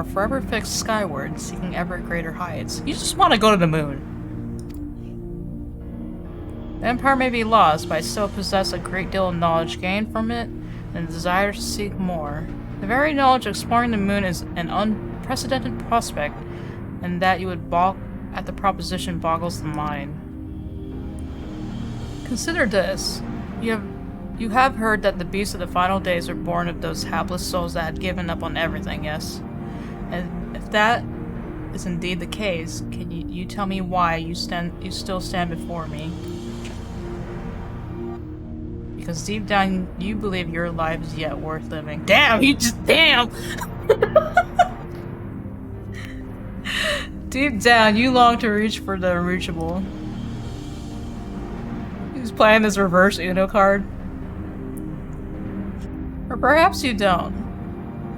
forever fixed skyward, seeking ever greater heights. You just want to go to the moon. The Empire may be lost, but I still possess a great deal of knowledge gained from it, and a desire to seek more. The very knowledge of exploring the moon is an unprecedented prospect, and that you would balk at the proposition boggles the mind. Consider this. You have heard that the beasts of the final days are born of those hapless souls that had given up on everything, yes? And if that is indeed the case, can you tell me why you still stand before me? Because deep down, you believe your life is yet worth living. Damn! Damn! Deep down, you long to reach for the unreachable. He's playing this reverse Uno card. Or perhaps you don't.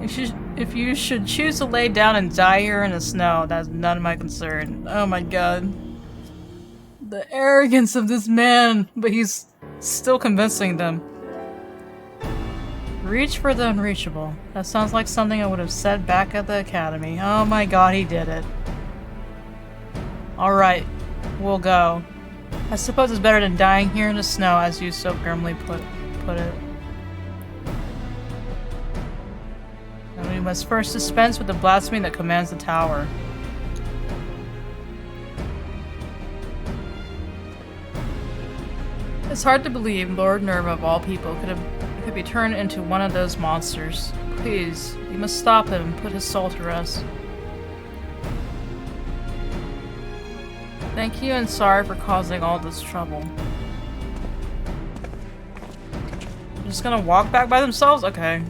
If you should choose to lay down and die here in the snow, that's none of my concern. Oh my god. The arrogance of this man, but he's still convincing them. Reach for the unreachable. That sounds like something I would have said back at the academy. Oh my god, he did it. Alright, we'll go. I suppose it's better than dying here in the snow, as you so grimly put it. And we must first dispense with the blasphemy that commands the tower. It's hard to believe Lord Nerva, of all people, could be turned into one of those monsters. Please, you must stop him and put his soul to rest. Thank you and sorry for causing all this trouble. They're just gonna walk back by themselves? Okay.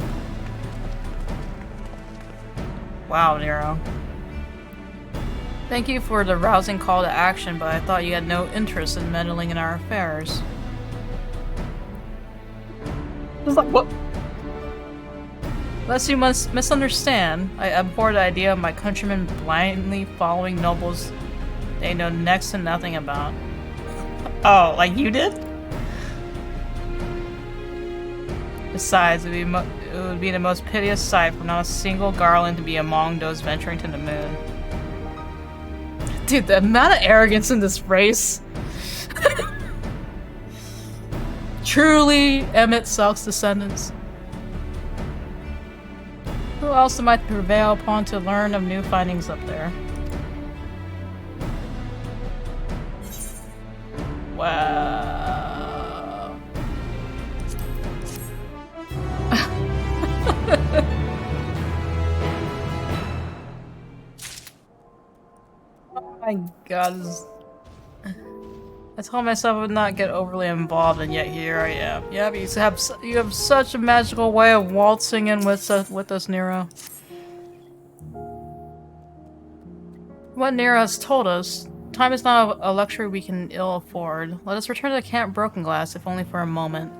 Wow, Nero. Thank you for the rousing call to action, but I thought you had no interest in meddling in our affairs. It's like, what? Lest you must misunderstand, I abhor the idea of my countrymen blindly following nobles they know next to nothing about. Oh, like you did? Besides, it would be the most piteous sight for not a single garland to be among those venturing to the moon. Dude, the amount of arrogance in this race. Truly Emmett Selk's descendants. Who else might prevail upon to learn of new findings up there? Wow. Oh my god. I told myself I would not get overly involved, and yet here I am. Yeah, but you have such a magical way of waltzing in with us, Nero. What Nero has told us, time is not a luxury we can ill afford. Let us return to Camp Broken Glass, if only for a moment.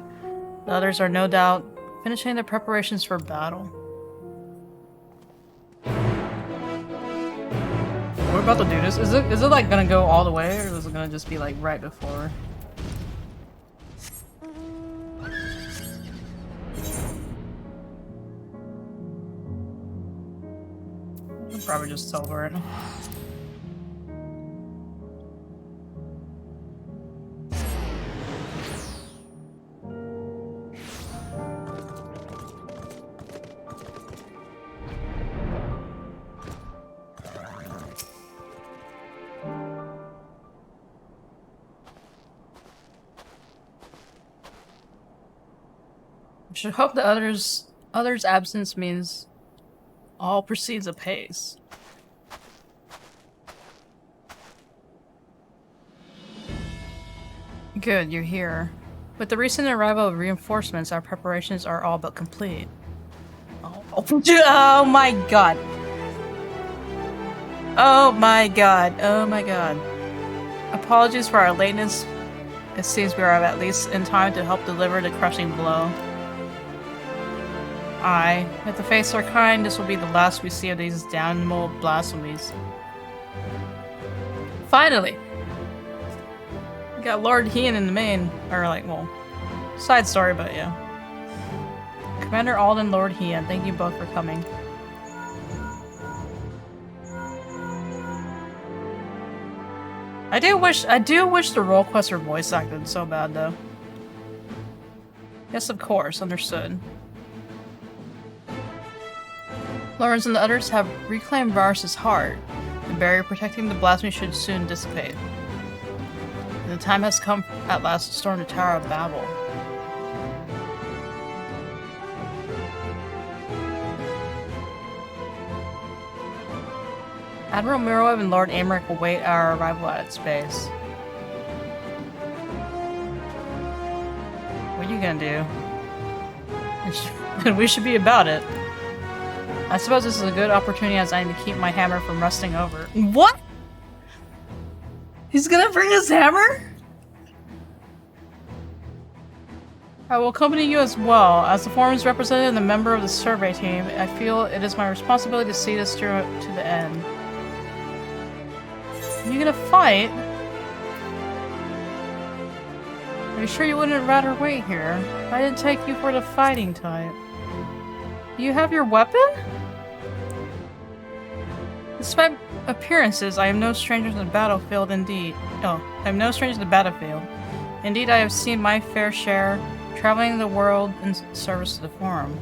The others are no doubt finishing their preparations for battle. We're about to do this. Is it like gonna go all the way, or is it gonna just be like right before? I'll probably just teleport. I should hope the others' absence means all proceeds apace. Good, you're here. With the recent arrival of reinforcements, our preparations are all but complete. Oh my god. Oh my god. Oh my god. Apologies for our lateness. It seems we are at least in time to help deliver the crushing blow. Aye, if the fates are kind, this will be the last we see of these damnable blasphemies. Finally! We got Lord Hean in the main, or like, well, side story, but yeah. Commander Alden, Lord Hean, thank you both for coming. I do wish the role quests were voice acted so bad though. Yes, of course, understood. Lawrence and the others have reclaimed Varus' heart. The barrier protecting the blasphemy should soon dissipate. And the time has come at last to storm the Tower of Babel. Admiral Mirov and Lord Amric await our arrival at its base. What are you gonna do? We should be about it. I suppose this is a good opportunity as I need to keep my hammer from rusting over. What? He's gonna bring his hammer? I will accompany you as well. As the foreman's representative and a member of the survey team, I feel it is my responsibility to see this through to the end. Are you gonna fight? Are you sure you wouldn't rather wait here? I didn't take you for the fighting type. Do you have your weapon? Despite appearances, I am no stranger to the battlefield indeed. Oh, I am no stranger to the battlefield. Indeed, I have seen my fair share, traveling the world in service to the Forum.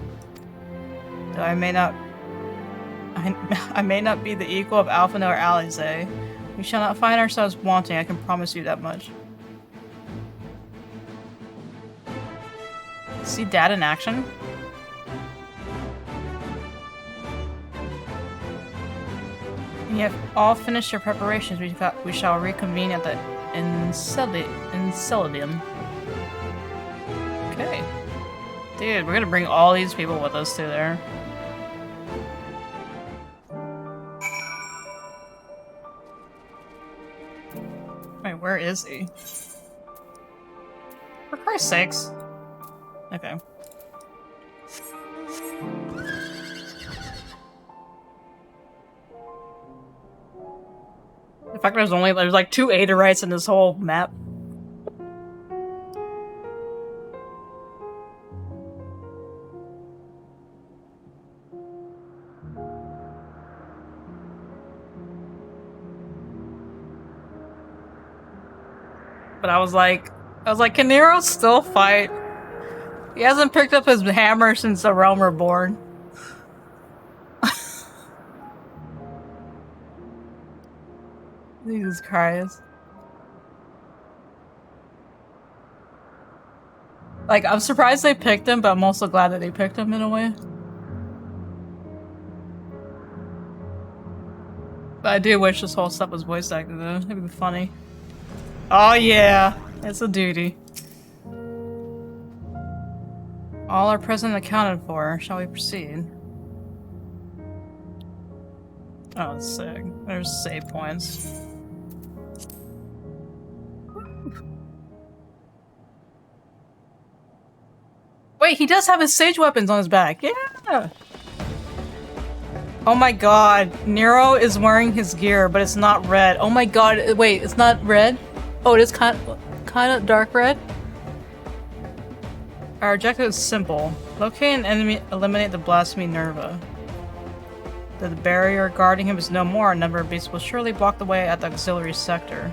Though I may not be the equal of Alphino or Alize, we shall not find ourselves wanting, I can promise you that much. See Dad in action? You have all finished your preparations. We shall reconvene at the Enceladum. Okay. Dude, we're gonna bring all these people with us to there. Wait, where is he? For Christ's sakes. Okay. In fact, there's like 2 Adarites in this whole map. But I was like, can Nero still fight? He hasn't picked up his hammer since the Realm Reborn. Jesus Christ. Like, I'm surprised they picked him, but I'm also glad that they picked him in a way. But I do wish this whole stuff was voice acted though. It'd be funny. Oh yeah, it's a duty. All are present and accounted for. Shall we proceed? Oh, that's sick. There's save points. Wait, he does have his sage weapons on his back. Yeah! Oh my god. Nero is wearing his gear, but it's not red. Oh my god. Wait, it's not red? Oh, it is kind of dark red? Our objective is simple. Locate an enemy, eliminate the blasphemy Nerva. The barrier guarding him is no more. A number of beasts will surely block the way at the auxiliary sector.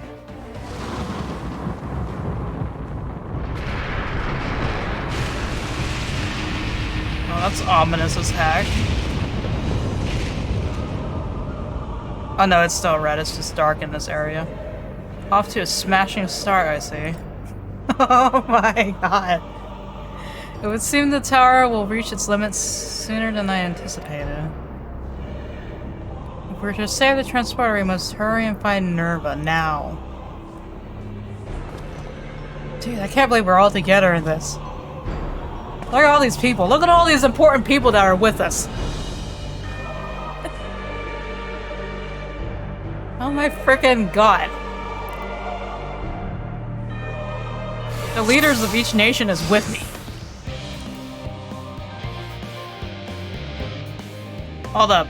Oh, that's ominous as heck. Oh no, it's still red. It's just dark in this area. Off to a smashing start, I see. Oh my god. It would seem the tower will reach its limits sooner than I anticipated. If we're to save the transporter, we must hurry and find Nerva now. Dude, I can't believe we're all together in this. Look at all these people. Look at all these important people that are with us. Oh my frickin' god. The leaders of each nation is with me. Hold up.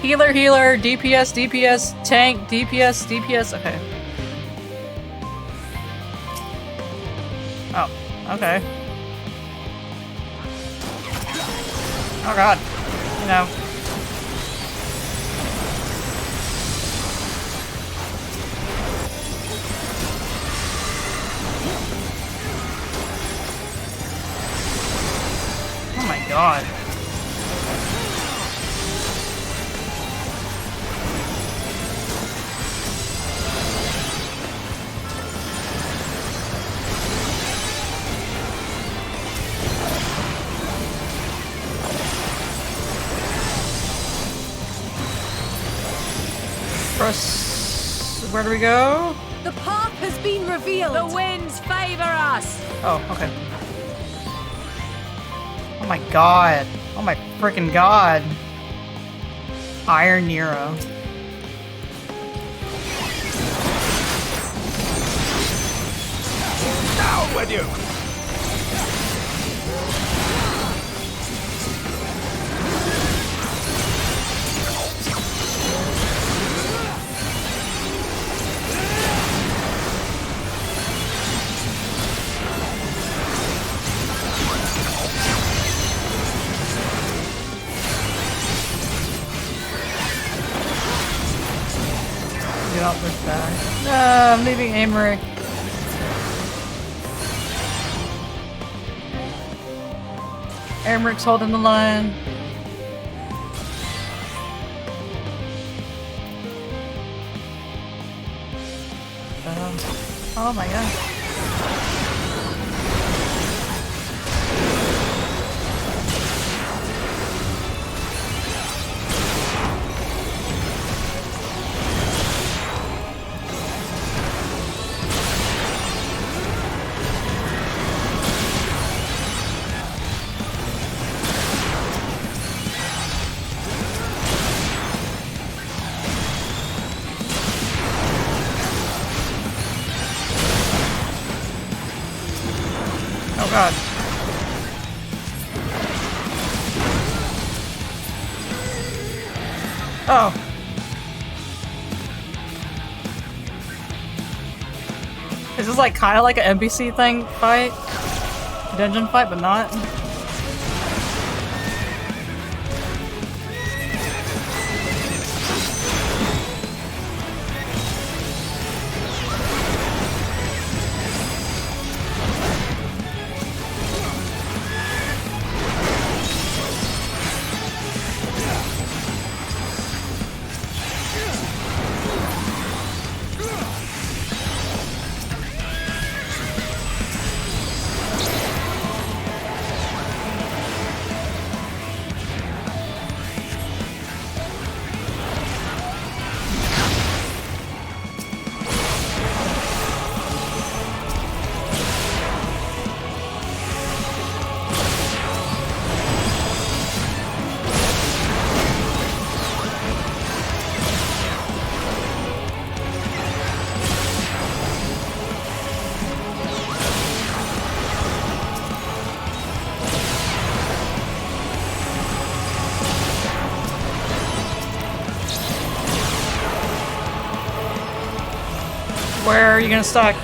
Healer, healer, DPS, DPS, tank, DPS, DPS, okay. Oh, okay. Oh god. You know. Oh my god. Where do we go? The path has been revealed. The winds favor us. Oh, okay. Oh my god. Oh my freaking god. Iron Nero. Down with you! Get off this back. I'm leaving Amory. Americ's holding the line. Oh my god. God. Oh. Is this like kind of like an NPC thing fight? Dungeon fight, but not? Where are you gonna stuck?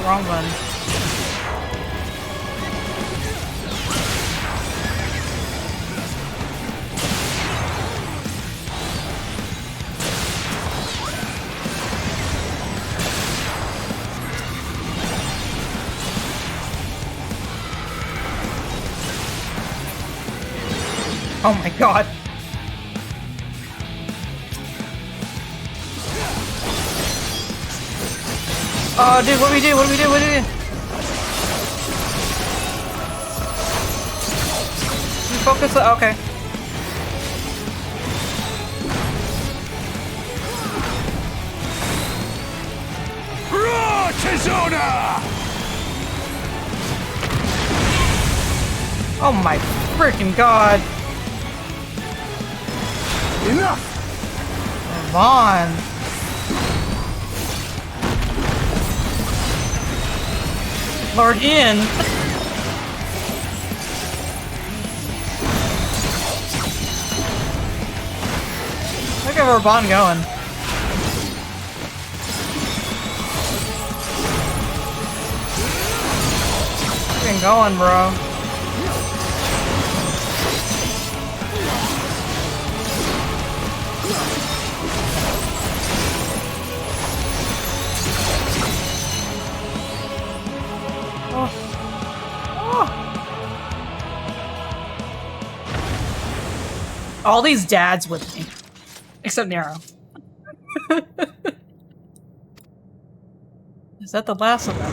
Wrong button. Oh my god. Oh dude, what do we do? What do we do? What do we do? You focus on, okay. Oh my freaking god. Enough! Come on. Lord Ian. Look at where Bon going. Fucking going, bro. All these dads with me. Except Nero. Is that the last of them?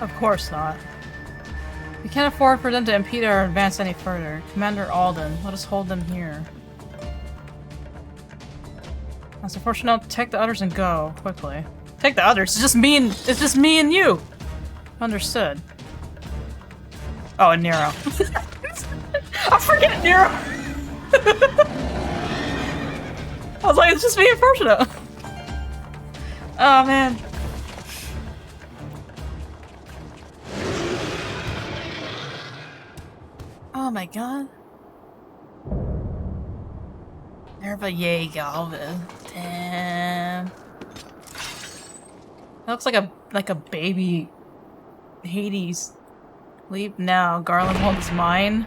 Of course not. We can't afford for them to impede our advance any further. Commander Alden, let us hold them here. That's unfortunate. Take the others and go quickly. Take the others. It's just me and you. Understood. Oh, and Nero. I forget Nero. I was like, it's just me and Fortuna. Oh man. Oh my god. Nerva Galvin. Damn. That looks like a baby Hades. Leave now. Garland holds mine.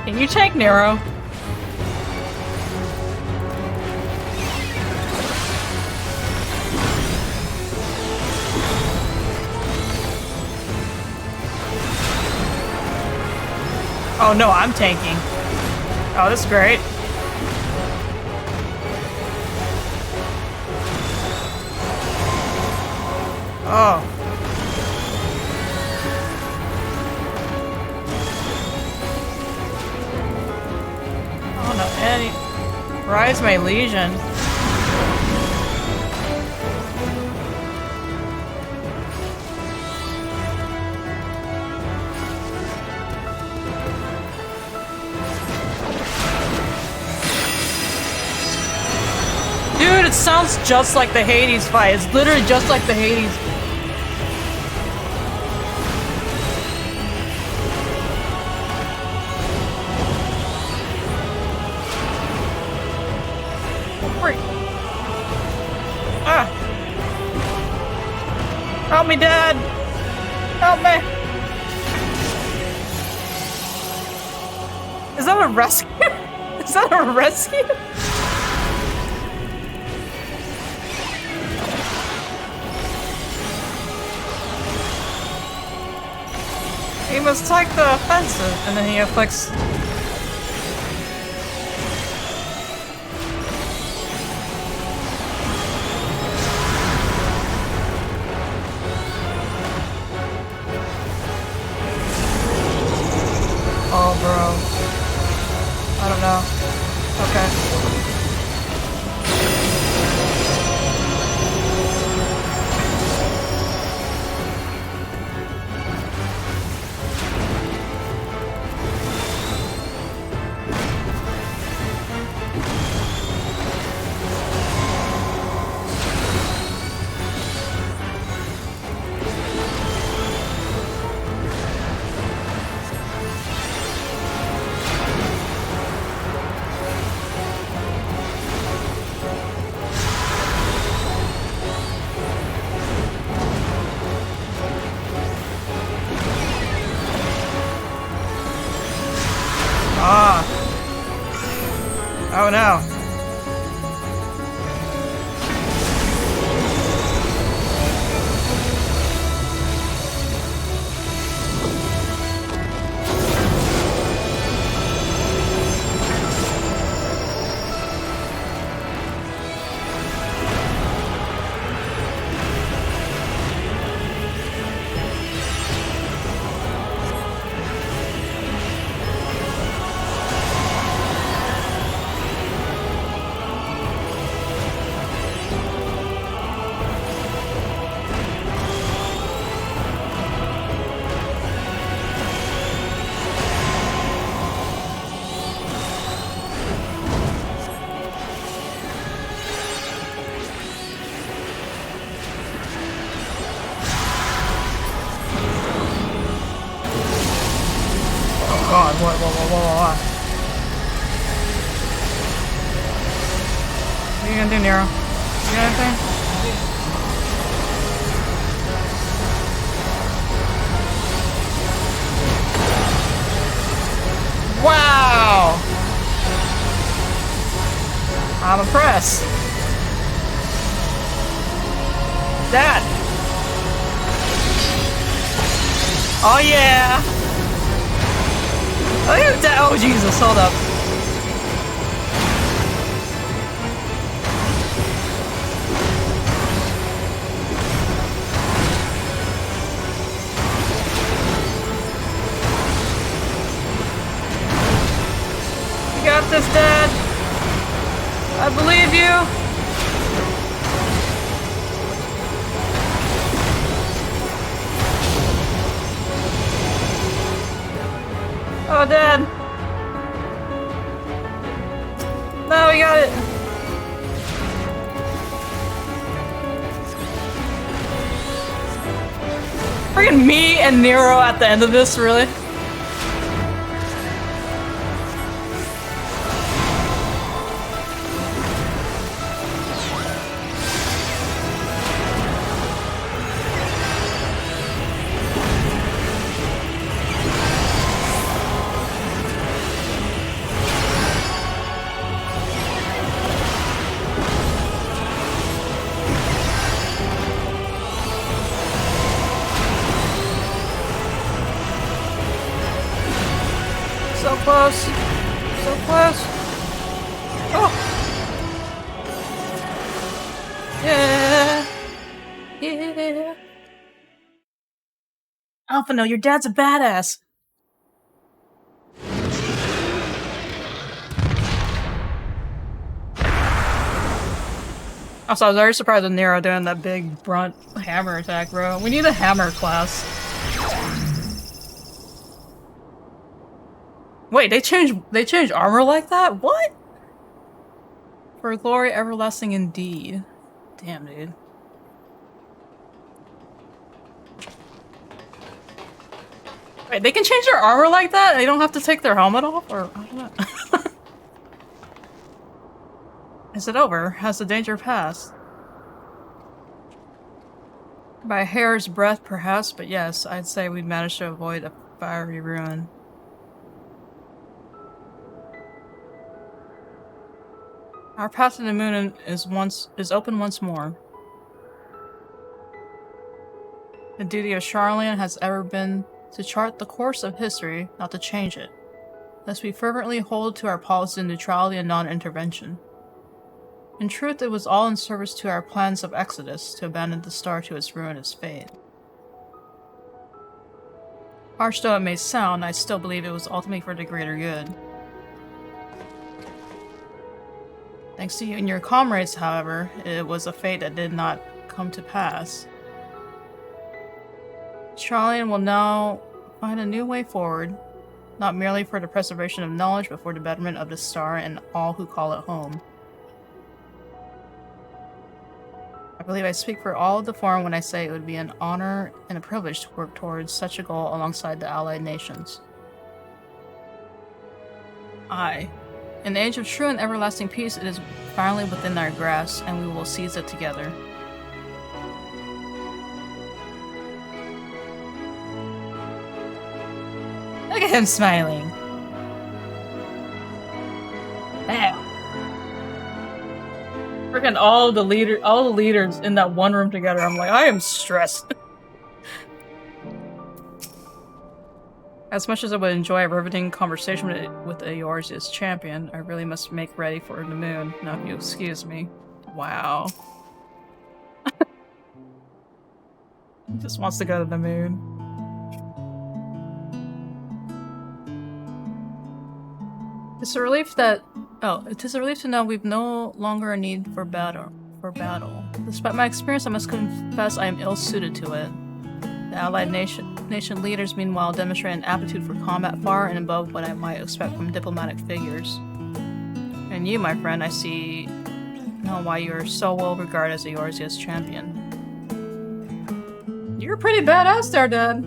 Can you take Nero? Oh no, I'm tanking. Oh, this is great. Oh. Oh no, Eddie. Rise my legion. Dude, it sounds just like the Hades fight. It's literally just like the Hades. Ah! Help me, Dad! Help me! Is that a rescue? Is that a rescue? He must take the offensive, and then he afflicts. Oh, bro. I don't know. Okay. Ah. Oh no. God, what? What are you gonna do, Nero? You got anything? Wow! I'm impressed. Dad! Oh yeah! Oh Jesus, hold up. You got this, Dad. I believe you. Oh, Dad. No, we got it. Friggin' me and Nero at the end of this, really? So close. So close. Oh. Yeah. Yeah. Alpha, no, your dad's a badass. Also, I was very surprised with Nero doing that big brunt hammer attack, bro. We need a hammer class. Wait, they changed armor like that? What? For glory everlasting indeed. Damn, dude. Wait, they can change their armor like that? They don't have to take their helmet off? Or, I don't know. Is it over? Has the danger passed? By a hair's breadth, perhaps, but yes, I'd say we managed to avoid a fiery ruin. Our path to the moon is open once more. The duty of Charlene has ever been to chart the course of history, not to change it. Thus we fervently hold to our policy of neutrality and non-intervention. In truth, it was all in service to our plans of exodus, to abandon the star to its ruinous fate. Harsh though it may sound, I still believe it was ultimately for the greater good. Thanks to you and your comrades, however, it was a fate that did not come to pass. Charlene will now find a new way forward, not merely for the preservation of knowledge, but for the betterment of the star and all who call it home. I believe I speak for all of the Forum when I say it would be an honor and a privilege to work towards such a goal alongside the allied nations. In the age of true and everlasting peace, it is finally within our grasp, and we will seize it together. Look at him smiling. Damn. Freaking all the leaders in that one room together. I'm like, I am stressed. As much as I would enjoy a riveting conversation with Eorzea's champion, I really must make ready for the moon. Now, if you excuse me. Wow. He just wants to go to the moon. It's a relief that... Oh, it is a relief to know we've no longer a need for battle. Despite my experience, I must confess I am ill-suited to it. The allied nation leaders, meanwhile, demonstrate an aptitude for combat far and above what I might expect from diplomatic figures. And you, my friend, I see now why you are so well regarded as Eorzea's champion. You're pretty badass there, Dad.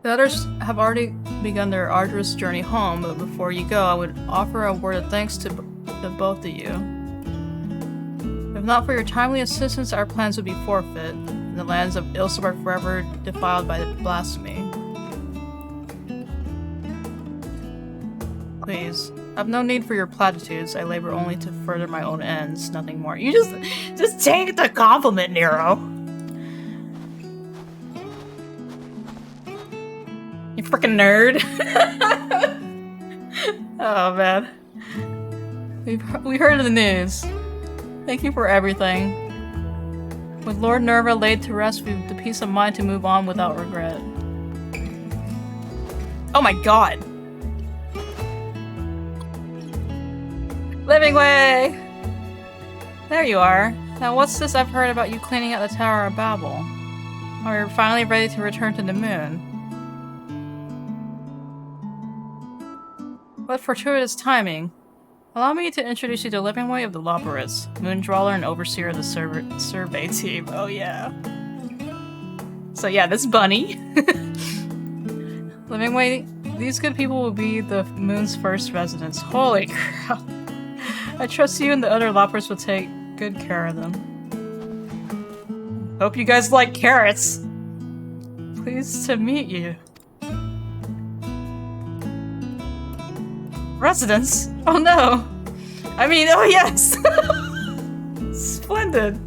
The others have already begun their arduous journey home, but before you go, I would offer a word of thanks to both of you. If not for your timely assistance, our plans would be forfeit, and the lands of Ilsebur forever defiled by the blasphemy. Please, I've no need for your platitudes. I labor only to further my own ends, nothing more. You just take the compliment, Nero. You freaking nerd. Oh man. We heard of the news. Thank you for everything. With Lord Nerva laid to rest, we've the peace of mind to move on without regret. Oh my god! Living way! There you are. Now what's this I've heard about you cleaning out the Tower of Babel? Are you finally ready to return to the moon? What fortuitous timing. Allow me to introduce you to Living Way of the Loporits, Moondweller and Overseer of the survey team. Oh yeah. So yeah, this bunny. Living Way, these good people will be the moon's first residents. Holy crap. I trust you and the other Loporits will take good care of them. Hope you guys like carrots. Pleased to meet you. Residents? Oh no! I mean, oh yes! Splendid!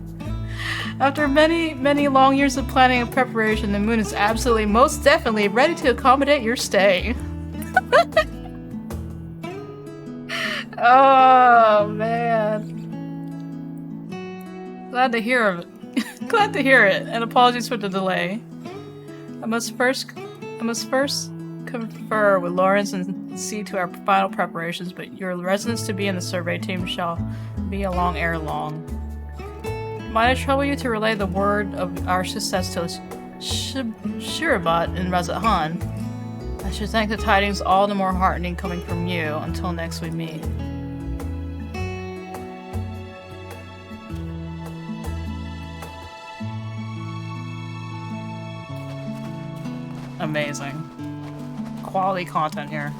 After many, many long years of planning and preparation, the moon is absolutely, most definitely ready to accommodate your stay. Oh man. Glad to hear of it. Glad to hear it, and apologies for the delay. I must first confer with Lawrence and see to our final preparations, but your residence to be in the survey team shall be along ere long. Might I trouble you to relay the word of our success to Shirabat in Razathan? I should think the tidings all the more heartening coming from you until next we meet. Amazing. Quality content here.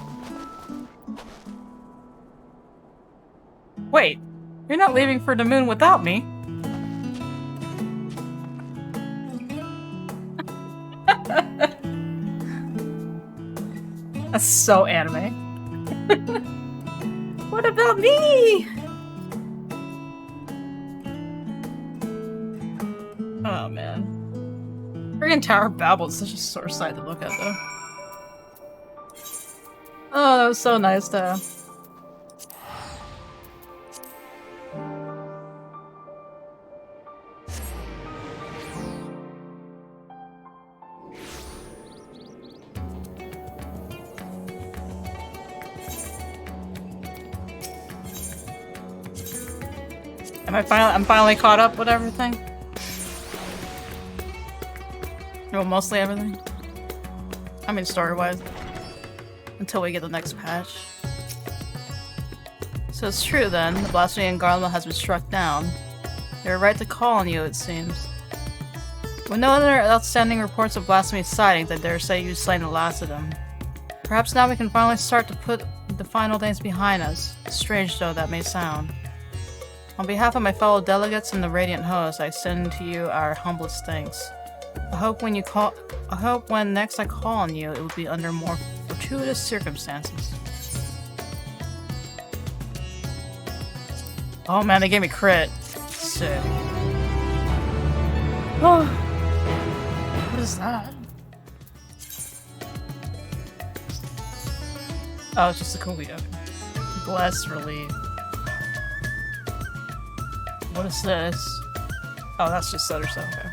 Wait, you're not leaving for the moon without me? That's so anime. What about me? Oh man. Friggin' Tower of Babel is such a sore sight to look at though. Oh, that was so nice to... I'm finally caught up with everything? Well, mostly everything. I mean, story-wise. Until we get the next patch. So it's true then, the blasphemy in Garlemald has been struck down. They were right to call on you, it seems. With no other outstanding reports of blasphemy sightings, I dare say you've slain the last of them. Perhaps now we can finally start to put the final days behind us, strange though that may sound. On behalf of my fellow delegates and the Radiant Host, I extend to you our humblest thanks. I hope when next I call on you, it will be under more fortuitous circumstances. Oh man, they gave me crit. Sick. Oh, what is that? Oh, it's just a cookie. Bless relief. What is this? Oh, that's just other stuff. Okay.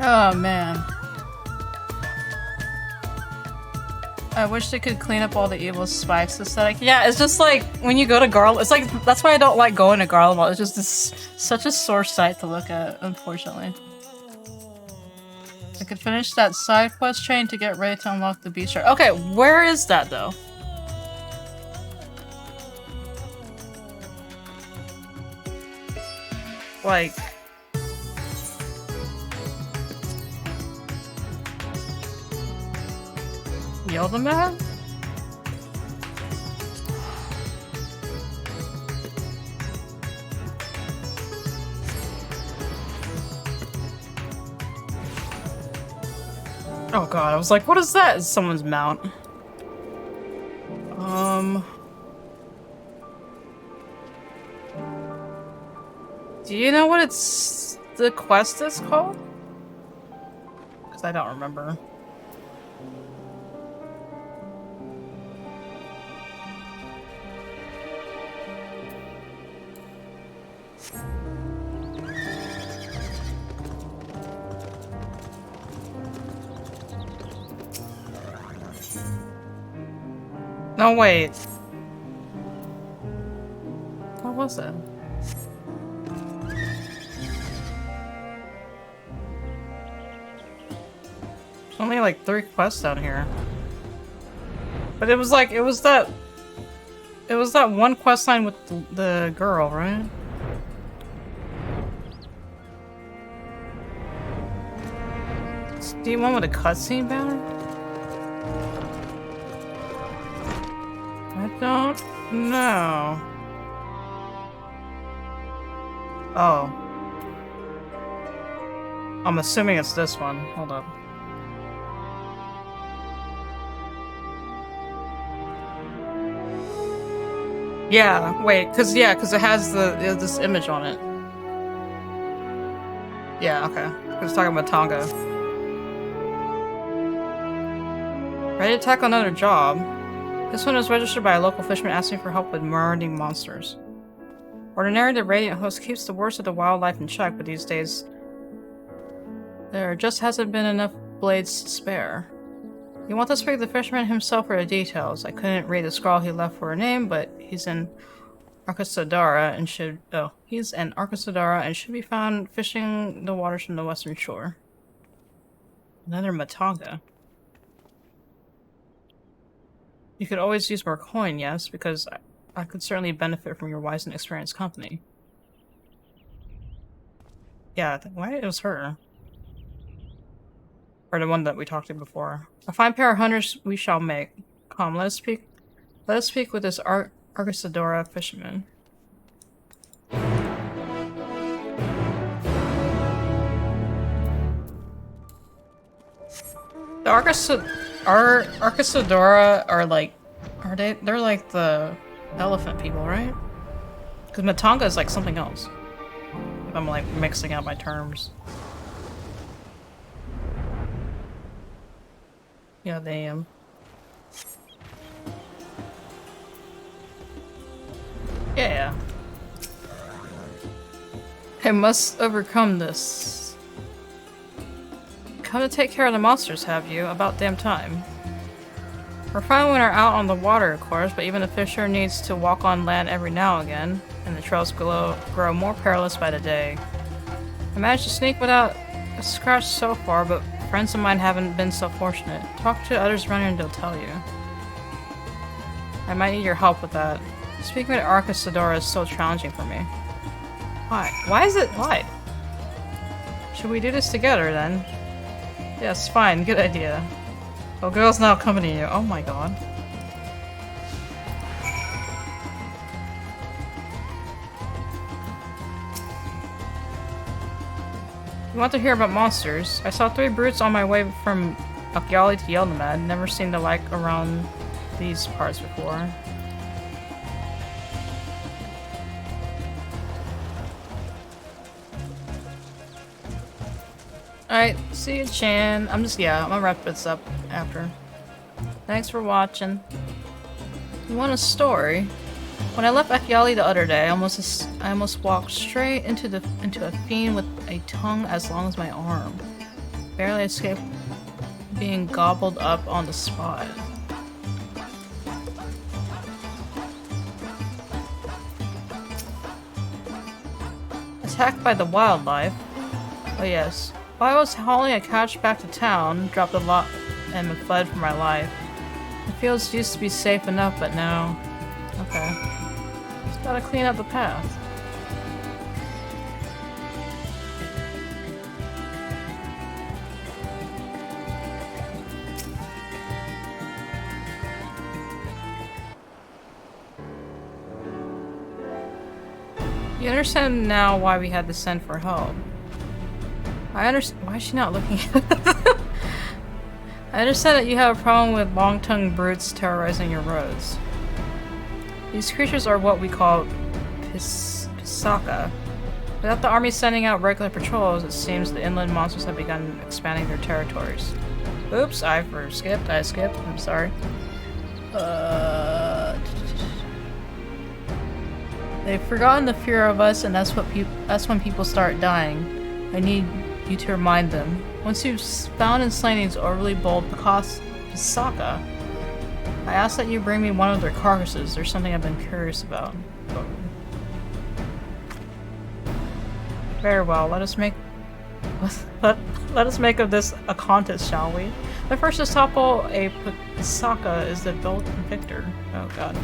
Oh man. I wish they could clean up all the evil spikes aesthetic. Yeah, it's just like when you go to Garlemald. It's like that's why I don't like going to Garlemald. It's just such a sore sight to look at, unfortunately. I could finish that side quest chain to get ready to unlock the beast shard. Okay, where is that though? Like... Yoda Man? Oh god, I was like, what is that? It's someone's mount. Do you know what the quest is called? Because I don't remember. No, wait. What was it? There's only like 3 quests down here. But it was like, it was that one quest line with the girl, right? Do you want with a cutscene banner? I don't know. Oh. I'm assuming it's this one. Hold up. Yeah, wait, cause it has this image on it. Yeah, okay. I was talking about Tonga. Ready to tackle another job. This one is registered by a local fisherman asking for help with marauding monsters. Ordinarily, the Radiant Host keeps the worst of the wildlife in check, but these days there just hasn't been enough blades to spare. You want to speak to the fisherman himself for the details. I couldn't read the scrawl he left for a name, but he's in Arkasodara and should be found fishing the waters from the western shore. Another Matanga. You could always use more coin, yes, because I could certainly benefit from your wise and experienced company. Yeah, why it was her. Or the one that we talked to before. A fine pair of hunters we shall make. Come, let us speak with this Arkasodara fisherman. The Arkasodara are like, they're like the elephant people, right? Because Matanga is like something else. If I'm like mixing up my terms. Yeah, they am. Yeah. I must overcome this. Come to take care of the monsters, have you? About damn time. We're fine when we're out on the water, of course, but even the fisher needs to walk on land every now and again, and the trails grow more perilous by the day. I managed to sneak without a scratch so far, but friends of mine haven't been so fortunate. Talk to others around here and they'll tell you. I might need your help with that. Speaking with Arkasodara is so challenging for me. Why? Why? Should we do this together then? Yes, fine, good idea. Oh, girl's now accompanying you. Oh my god. You want to hear about monsters? I saw 3 brutes on my way from FFXIV to Yelnamad. Never seen the like around these parts before. Alright, see you, Chan. I'm gonna wrap this up after. Thanks for watching. You want a story? When I left FFXIV the other day, I almost walked straight into a fiend with a tongue as long as my arm. Barely escaped being gobbled up on the spot. Attacked by the wildlife. Oh yes. While I was hauling a couch back to town, dropped a lot and fled for my life. The fields used to be safe enough, but now... Okay. Just gotta clean up the path. You understand now why we had to send for help. I understand. Why is she not looking at I understand that you have a problem with long-tongued brutes terrorizing your roads. These creatures are what we call Pisaka. Without the army sending out regular patrols, it seems the inland monsters have begun expanding their territories. Oops, I skipped. I'm sorry. They've forgotten the fear of us, and that's when people start dying. I need you to remind them. Once you've found and slain these overly bold Pisaka, I ask that you bring me one of their carcasses. There's something I've been curious about. Very well, let us make of this a contest, shall we? The first to topple a Pisaka is the victor. Oh god.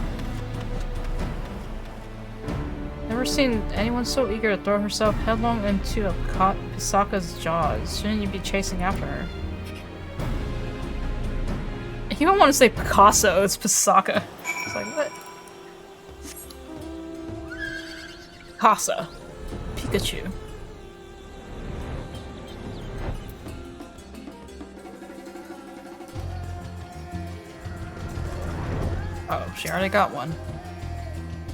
Never seen anyone so eager to throw herself headlong into a Pisaka's jaws. Shouldn't you be chasing after her? You don't want to say Picasso, it's Pisaka. It's like, what? Picasso. Pikachu. Oh, she already got one.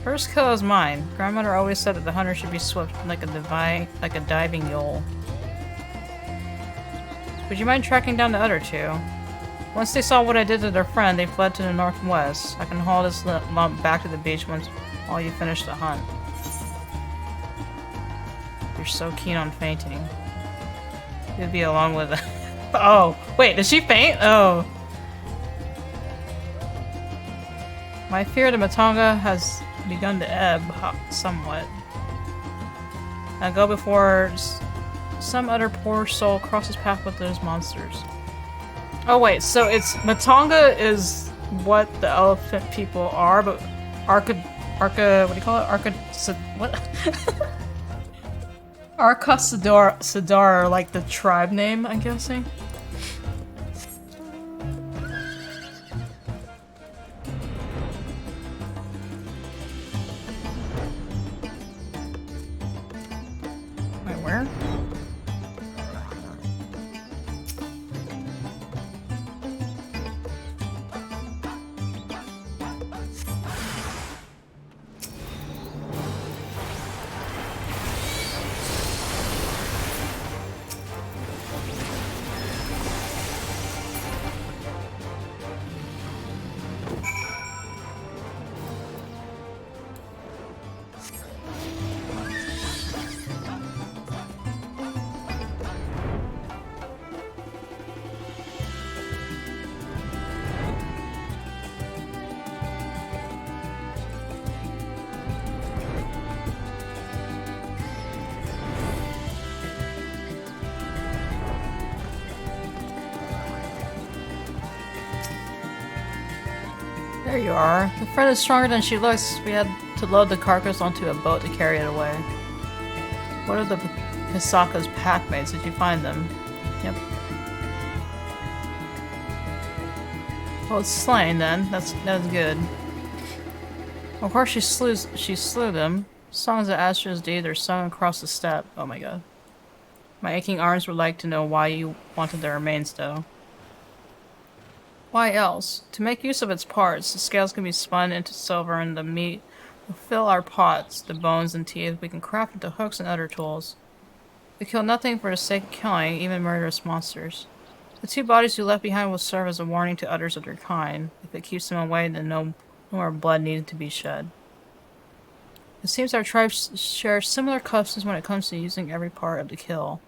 First kill is mine. Grandmother always said that the hunter should be swift like a diving yole. Would you mind tracking down the other 2? Once they saw what I did to their friend, they fled to the northwest. I can haul this lump back to the beach while you finish the hunt. you're so keen on fainting. You'd be along with it. Oh, wait, did she faint? Oh. My fear of the Matonga has begun to ebb somewhat. I go before some other poor soul crosses path with those monsters. Oh wait, so it's Matonga is what the elephant people are, but what do you call it? What? Sadara, like the tribe name, I'm guessing. Wait, where? There you are. The friend is stronger than she looks. We had to load the carcass onto a boat to carry it away. What are the Hisaka's packmates? Did you find them? Yep. Well, it's slain then. That's good. Of course, she slew them. Songs of Astra's deed are sung across the steppe. Oh my god. My aching arms would like to know why you wanted their remains, though. Why else? To make use of its parts, the scales can be spun into silver and the meat will fill our pots. The bones and teeth we can craft into hooks and other tools. We kill nothing for the sake of killing, even murderous monsters. The 2 bodies you left behind will serve as a warning to others of their kind. If it keeps them away, then no more blood needed to be shed. It seems our tribes share similar customs when it comes to using every part of the kill.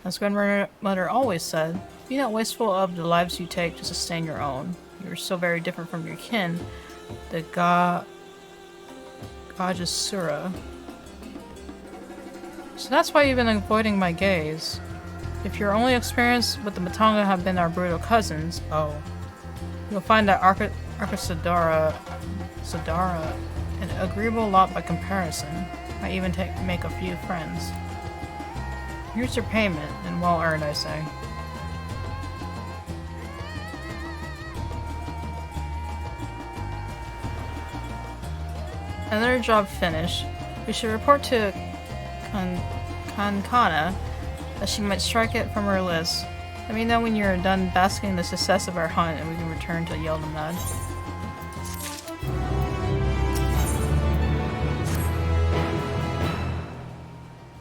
As grandmother always said, be not wasteful of the lives you take to sustain your own. You are so very different from your kin, the Gajasura. So that's why you've been avoiding my gaze. If your only experience with the Matonga have been our brutal cousins, you'll find that Sadara an agreeable lot by comparison. Might even make a few friends. Here's your payment, and well earned, I say. Another job finished. We should report to Kankana that she might strike it from her list. Let me know when you're done basking in the success of our hunt and we can return to Yeldenad.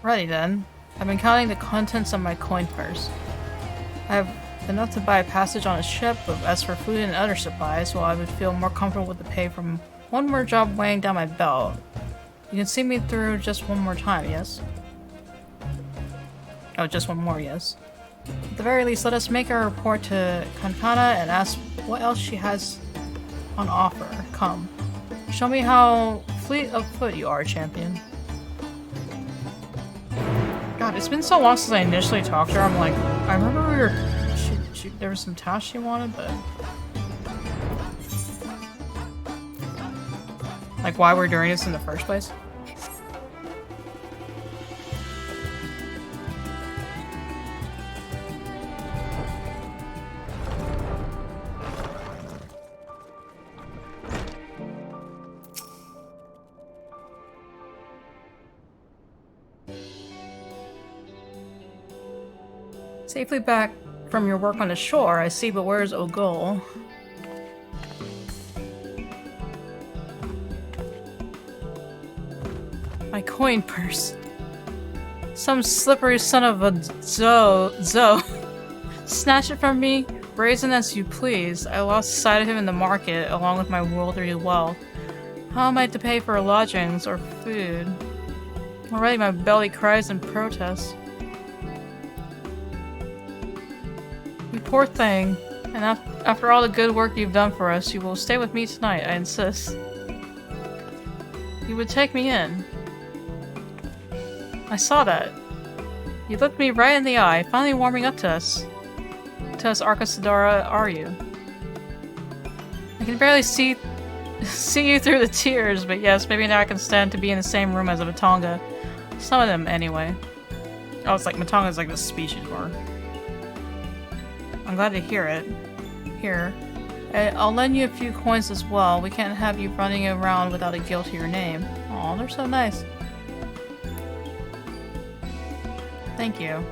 Ready then. I've been counting the contents of my coin purse. I have enough to buy a passage on a ship, but as for food and other supplies, well, I would feel more comfortable with the pay from one more job weighing down my belt. You can see me through just one more time, yes? Oh, just one more, yes. At the very least, let us make our report to Kankana and ask what else she has on offer. Come. Show me how fleet of foot you are, champion. God, it's been so long since I initially talked to her. I'm like, I remember we were... there was some tasks she wanted, but... like, why we're doing this in the first place? Safely back from your work on the shore, I see, but where's Ogul? My coin purse. Some slippery son of a Zo. Snatch it from me, brazen as you please. I lost sight of him in the market, along with my worldly wealth. How am I to pay for lodgings or food? Already my belly cries in protest. You poor thing. And after all the good work you've done for us, you will stay with me tonight, I insist. You would take me in. I saw that. You looked me right in the eye, finally warming up to us. To us, Arcasadora, are you? I can barely see you through the tears, but yes, maybe now I can stand to be in the same room as a Matonga. Some of them, anyway. Oh, it's like Matonga's like this species more. I'm glad to hear it. Here. I'll lend you a few coins as well. We can't have you running around without a guild to your name. Aw, they're so nice. Thank you.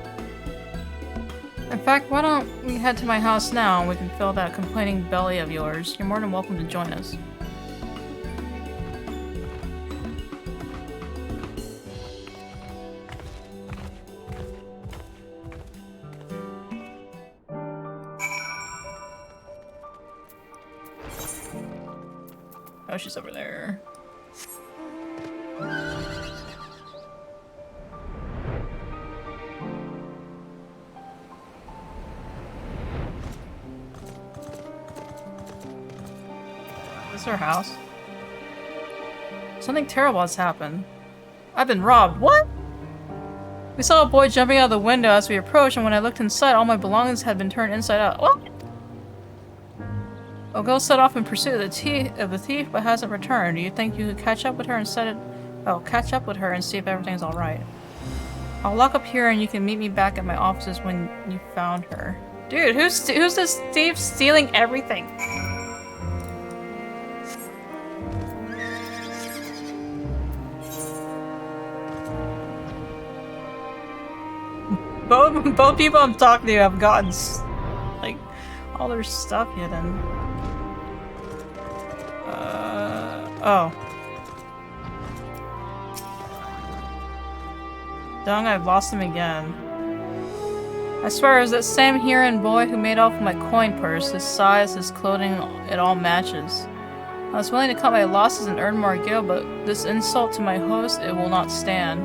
In fact, why don't we head to my house now and we can fill that complaining belly of yours. You're more than welcome to join us. Oh, she's over there. Is this her house? Something terrible has happened. I've been robbed. What? We saw a boy jumping out of the window as we approached, and when I looked inside, all my belongings had been turned inside out. What? A girl set off in pursuit of the thief, but hasn't returned. Do you think you could catch up with her and catch up with her and see if everything's all right? I'll lock up here, and you can meet me back at my offices when you found her. Dude, who's this thief stealing everything? Both people I'm talking to have gotten like all their stuff hidden. Oh. Dang, I've lost him again. I swear it was that same Huron boy who made off with my coin purse. His size, his clothing, it all matches. I was willing to cut my losses and earn more gil, but this insult to my host, it will not stand.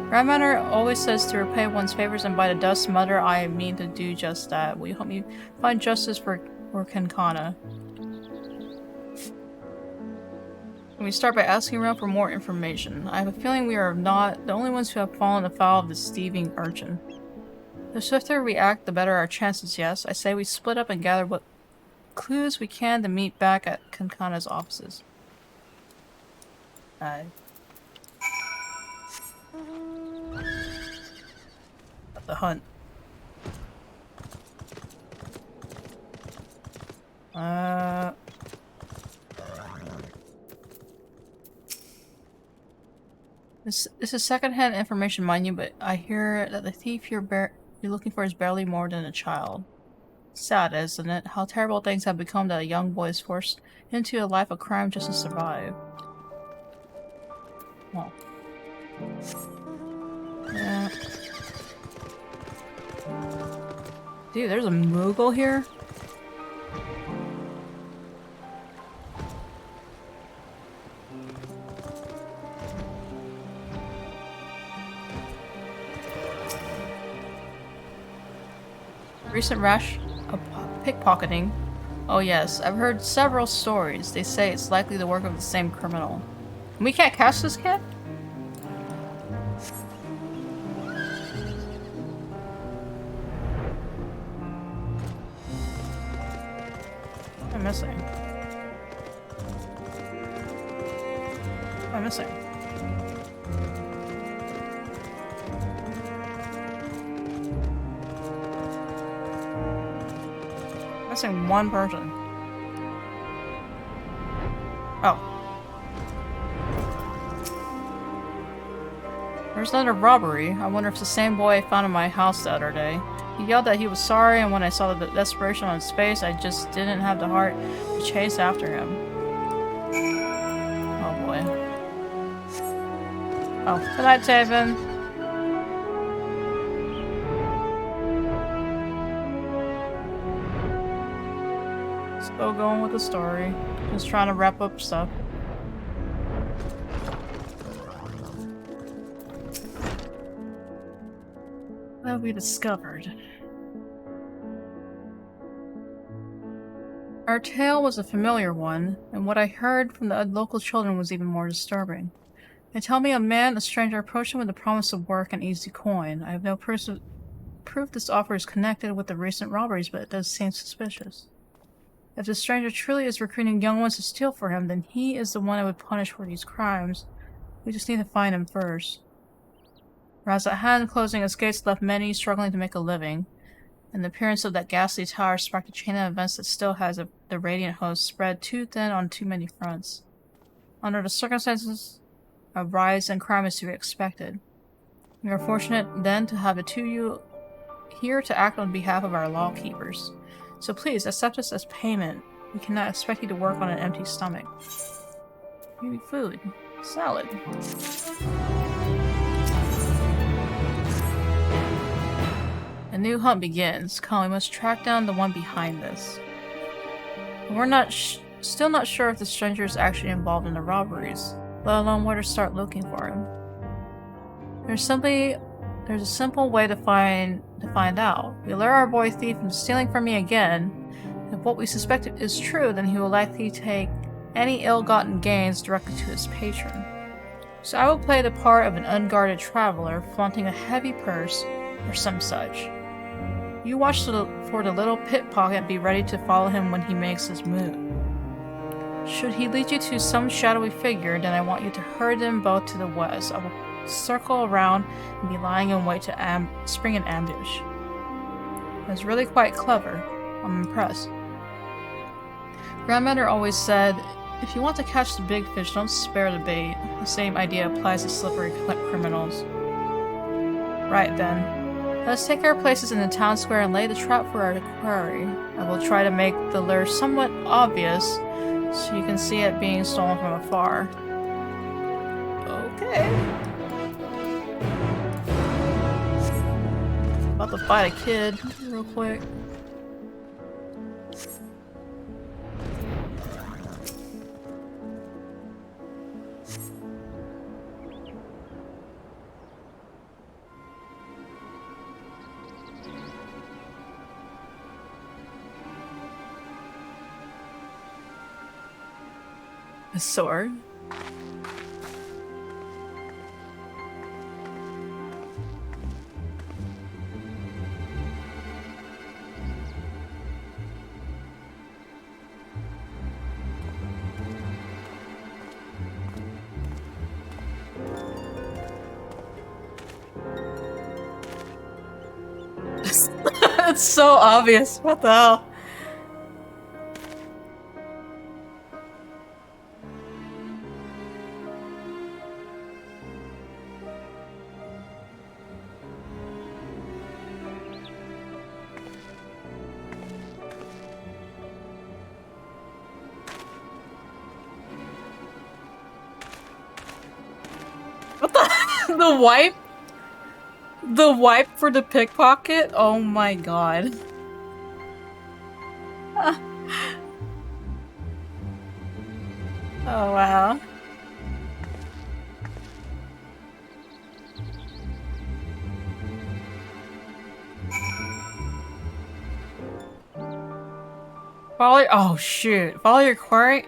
Grandmother always says to repay one's favors, and by the dust mother, I mean to do just that. Will you help me find justice for Kankana? We start by asking around for more information. I have a feeling we are not the only ones who have fallen afoul of this thieving urchin. The swifter we act, the better our chances, yes. I say we split up and gather what clues we can to meet back at Kankana's offices. The hunt. This is secondhand information, mind you, but I hear that the thief you're looking for is barely more than a child. Sad, isn't it? How terrible things have become that a young boy is forced into a life of crime just to survive. Oh. Yeah. Dude, there's a Moogle here? Recent rash of pickpocketing. Oh yes, I've heard several stories. They say it's likely the work of the same criminal. We can't catch this kid? What am I missing? What am I missing? Missing one person. Oh. There's another robbery. I wonder if it's the same boy I found in my house the other day. He yelled that he was sorry, and when I saw the desperation on his face, I just didn't have the heart to chase after him. Oh boy. Oh, good night, Taven. Still going with the story. Just trying to wrap up stuff. What have we discovered? Our tale was a familiar one, and what I heard from the local children was even more disturbing. They tell me a stranger, approached him with the promise of work and easy coin. I have no proof this offer is connected with the recent robberies, but it does seem suspicious. If the stranger truly is recruiting young ones to steal for him, then he is the one I would punish for these crimes. We just need to find him first. Whereas at hand, closing its gates left many struggling to make a living, and the appearance of that ghastly tower sparked a chain of events that still has the Radiant host spread too thin on too many fronts. Under the circumstances, a rise in crime is to be expected. We are fortunate, then, to have the two of you here to act on behalf of our lawkeepers. So please, accept this as payment. We cannot expect you to work on an empty stomach. Maybe food. Salad. A new hunt begins. Come, we must track down the one behind this. We're still not sure if the stranger is actually involved in the robberies, let alone where to start looking for him. There's a simple way to find out. We lure our boy thief into stealing from me again. If what we suspect is true, then he will likely take any ill-gotten gains directly to his patron. So I will play the part of an unguarded traveler flaunting a heavy purse or some such. You watch for the little pickpocket and be ready to follow him when he makes his move. Should he lead you to some shadowy figure, then I want you to herd them both to the west. I will circle around and be lying in wait to spring an ambush. It's really quite clever. I'm impressed. Grandmother always said, if you want to catch the big fish, don't spare the bait. The same idea applies to slippery criminals. Right then. Let's take our places in the town square and lay the trap for our quarry. I will try to make the lure somewhat obvious so you can see it being stolen from afar. Okay. About to fight a kid real quick. A sword? It's so obvious. What the hell? What the? The wipe? The wipe for the pickpocket? Oh my god. Oh wow. Oh shoot. Follow your quarry?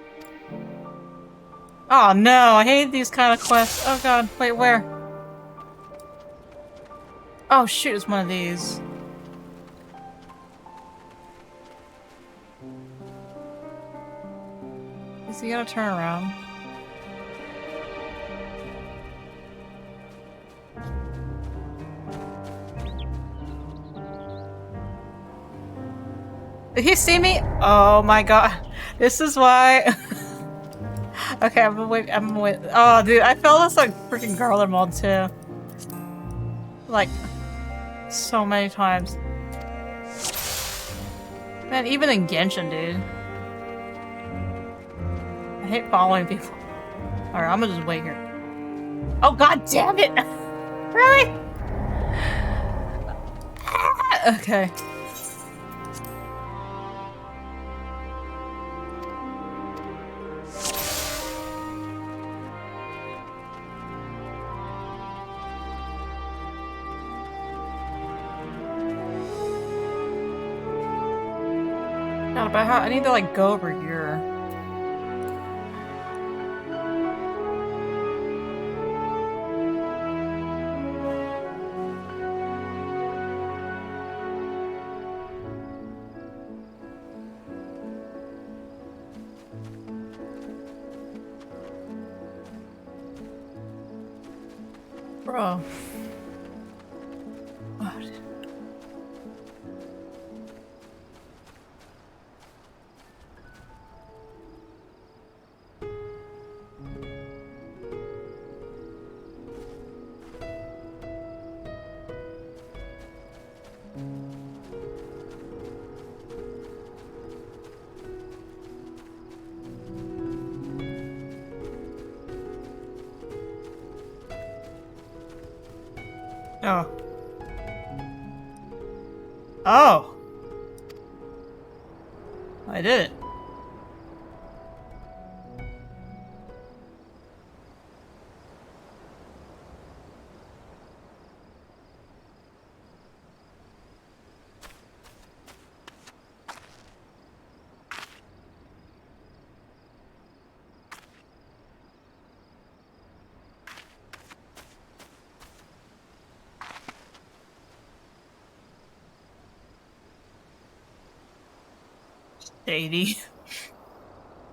Oh no, I hate these kind of quests. Oh god, wait, where? Oh shoot, it's one of these. Is he gonna turn around? Did he see me? Oh my god. This is why. Okay, I'm gonna wait. Oh dude, I felt this like freaking Garland mod too. Like, so many times. Man, even in Genshin, dude. I hate following people. Alright, I'm gonna just wait here. Oh god damn it! Really? Okay. God, but how I need to like go over here. Bro. What? Oh. Oh! I did it. Shady.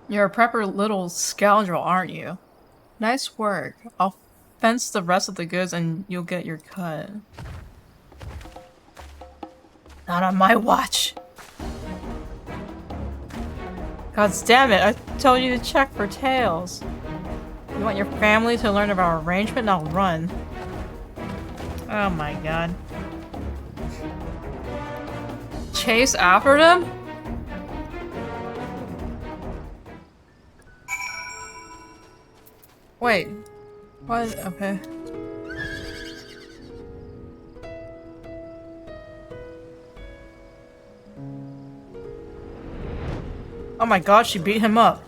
You're a proper little scoundrel, aren't you? Nice work. I'll fence the rest of the goods and you'll get your cut. Not on my watch. God damn it, I told you to check for tails. You want your family to learn of our arrangement? Now run. Oh my god. Chase after them? Wait. What? Okay. Oh my god, she beat him up.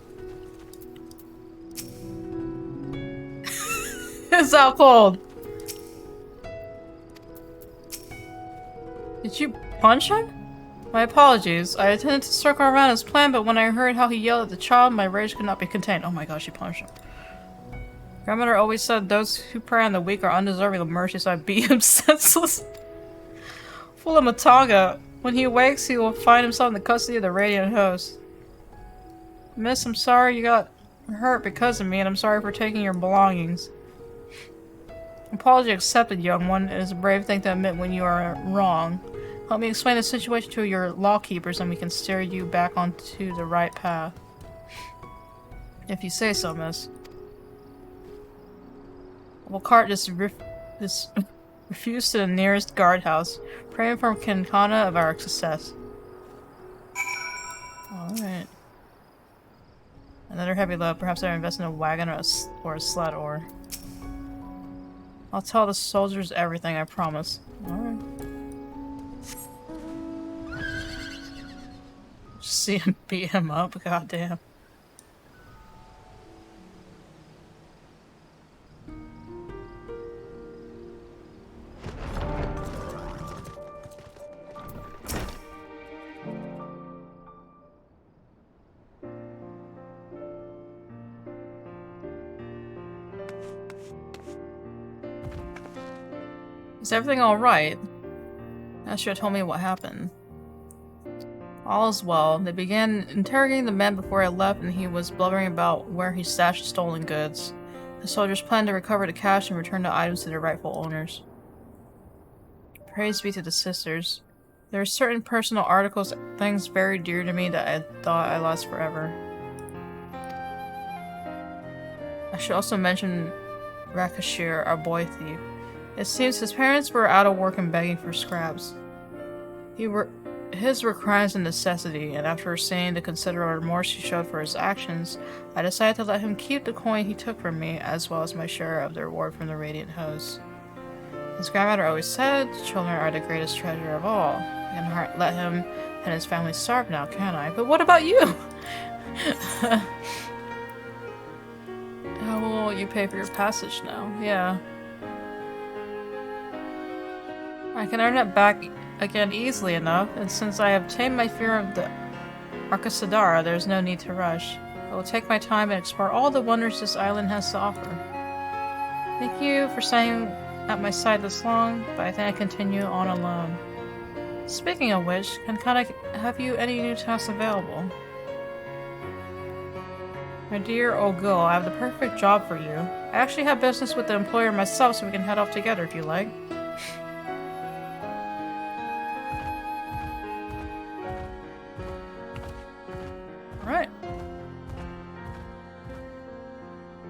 It's out cold. Did you punch him? My apologies. I intended to circle around his plan, but when I heard how he yelled at the child, my rage could not be contained. Oh my god, she punched him. Grandmother always said those who prey on the weak are undeserving of mercy, so I beat him senseless. Fool of Matanga. When he awakes, he will find himself in the custody of the Radiant Host. Miss, I'm sorry you got hurt because of me, and I'm sorry for taking your belongings. Apology accepted, young one. It is a brave thing to admit when you are wrong. Help me explain the situation to your lawkeepers, and we can steer you back onto the right path. If you say so, miss. We'll cart this refuse to the nearest guardhouse, praying for Kinkana of our success. Alright. Another heavy load. Perhaps I invest in a wagon or a sled ore. I'll tell the soldiers everything, I promise. Alright. Just see him beat him up, goddamn. Is everything alright? I should have told me what happened. All is well. They began interrogating the man before I left, and he was blubbering about where he stashed stolen goods. The soldiers planned to recover the cash and return the items to their rightful owners. Praise be to the sisters. There are certain personal articles, things very dear to me that I thought I lost forever. I should also mention Rakashir, our boy thief. It seems his parents were out of work and begging for scraps. His were crimes of necessity, and after seeing the considerable remorse he showed for his actions, I decided to let him keep the coin he took from me, as well as my share of the reward from the Radiant Host. His grandmother always said, children are the greatest treasure of all. I can't let him and his family starve now, can I? But what about you? How will you pay for your passage now? Yeah. I can earn it back again easily enough, and since I have tamed my fear of the Marcus Sidara, there's no need to rush. I will take my time and explore all the wonders this island has to offer. Thank you for staying at my side this long, but I think I continue on alone. Speaking of which, have you any new tasks available? My dear old girl, I have the perfect job for you. I actually have business with the employer myself, so we can head off together if you like. Alright.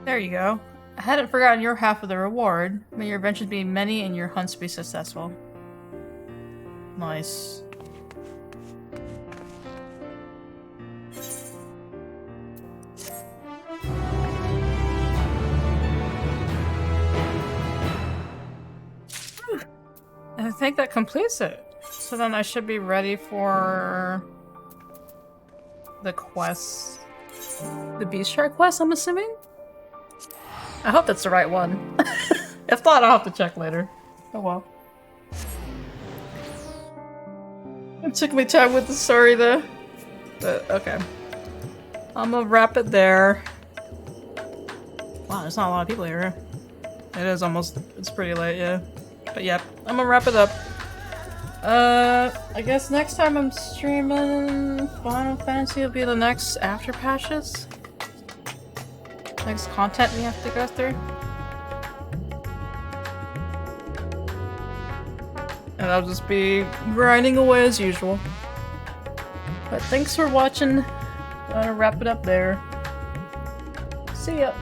There you go. I hadn't forgotten your half of the reward. May your adventures be many and your hunts be successful. Nice. I think that completes it. So then I should be ready for the quest. The Beast Shark quest, I'm assuming? I hope that's the right one. If not, I'll have to check later. Oh well. It took me time with the story though. But okay. I'm gonna wrap it there. Wow, there's not a lot of people here. It is almost, it's pretty late, yeah. But yeah, I'm gonna wrap it up. I guess next time I'm streaming Final Fantasy will be the next after patches. Next content we have to go through. And I'll just be grinding away as usual. But thanks for watching. I'm gonna wrap it up there. See ya.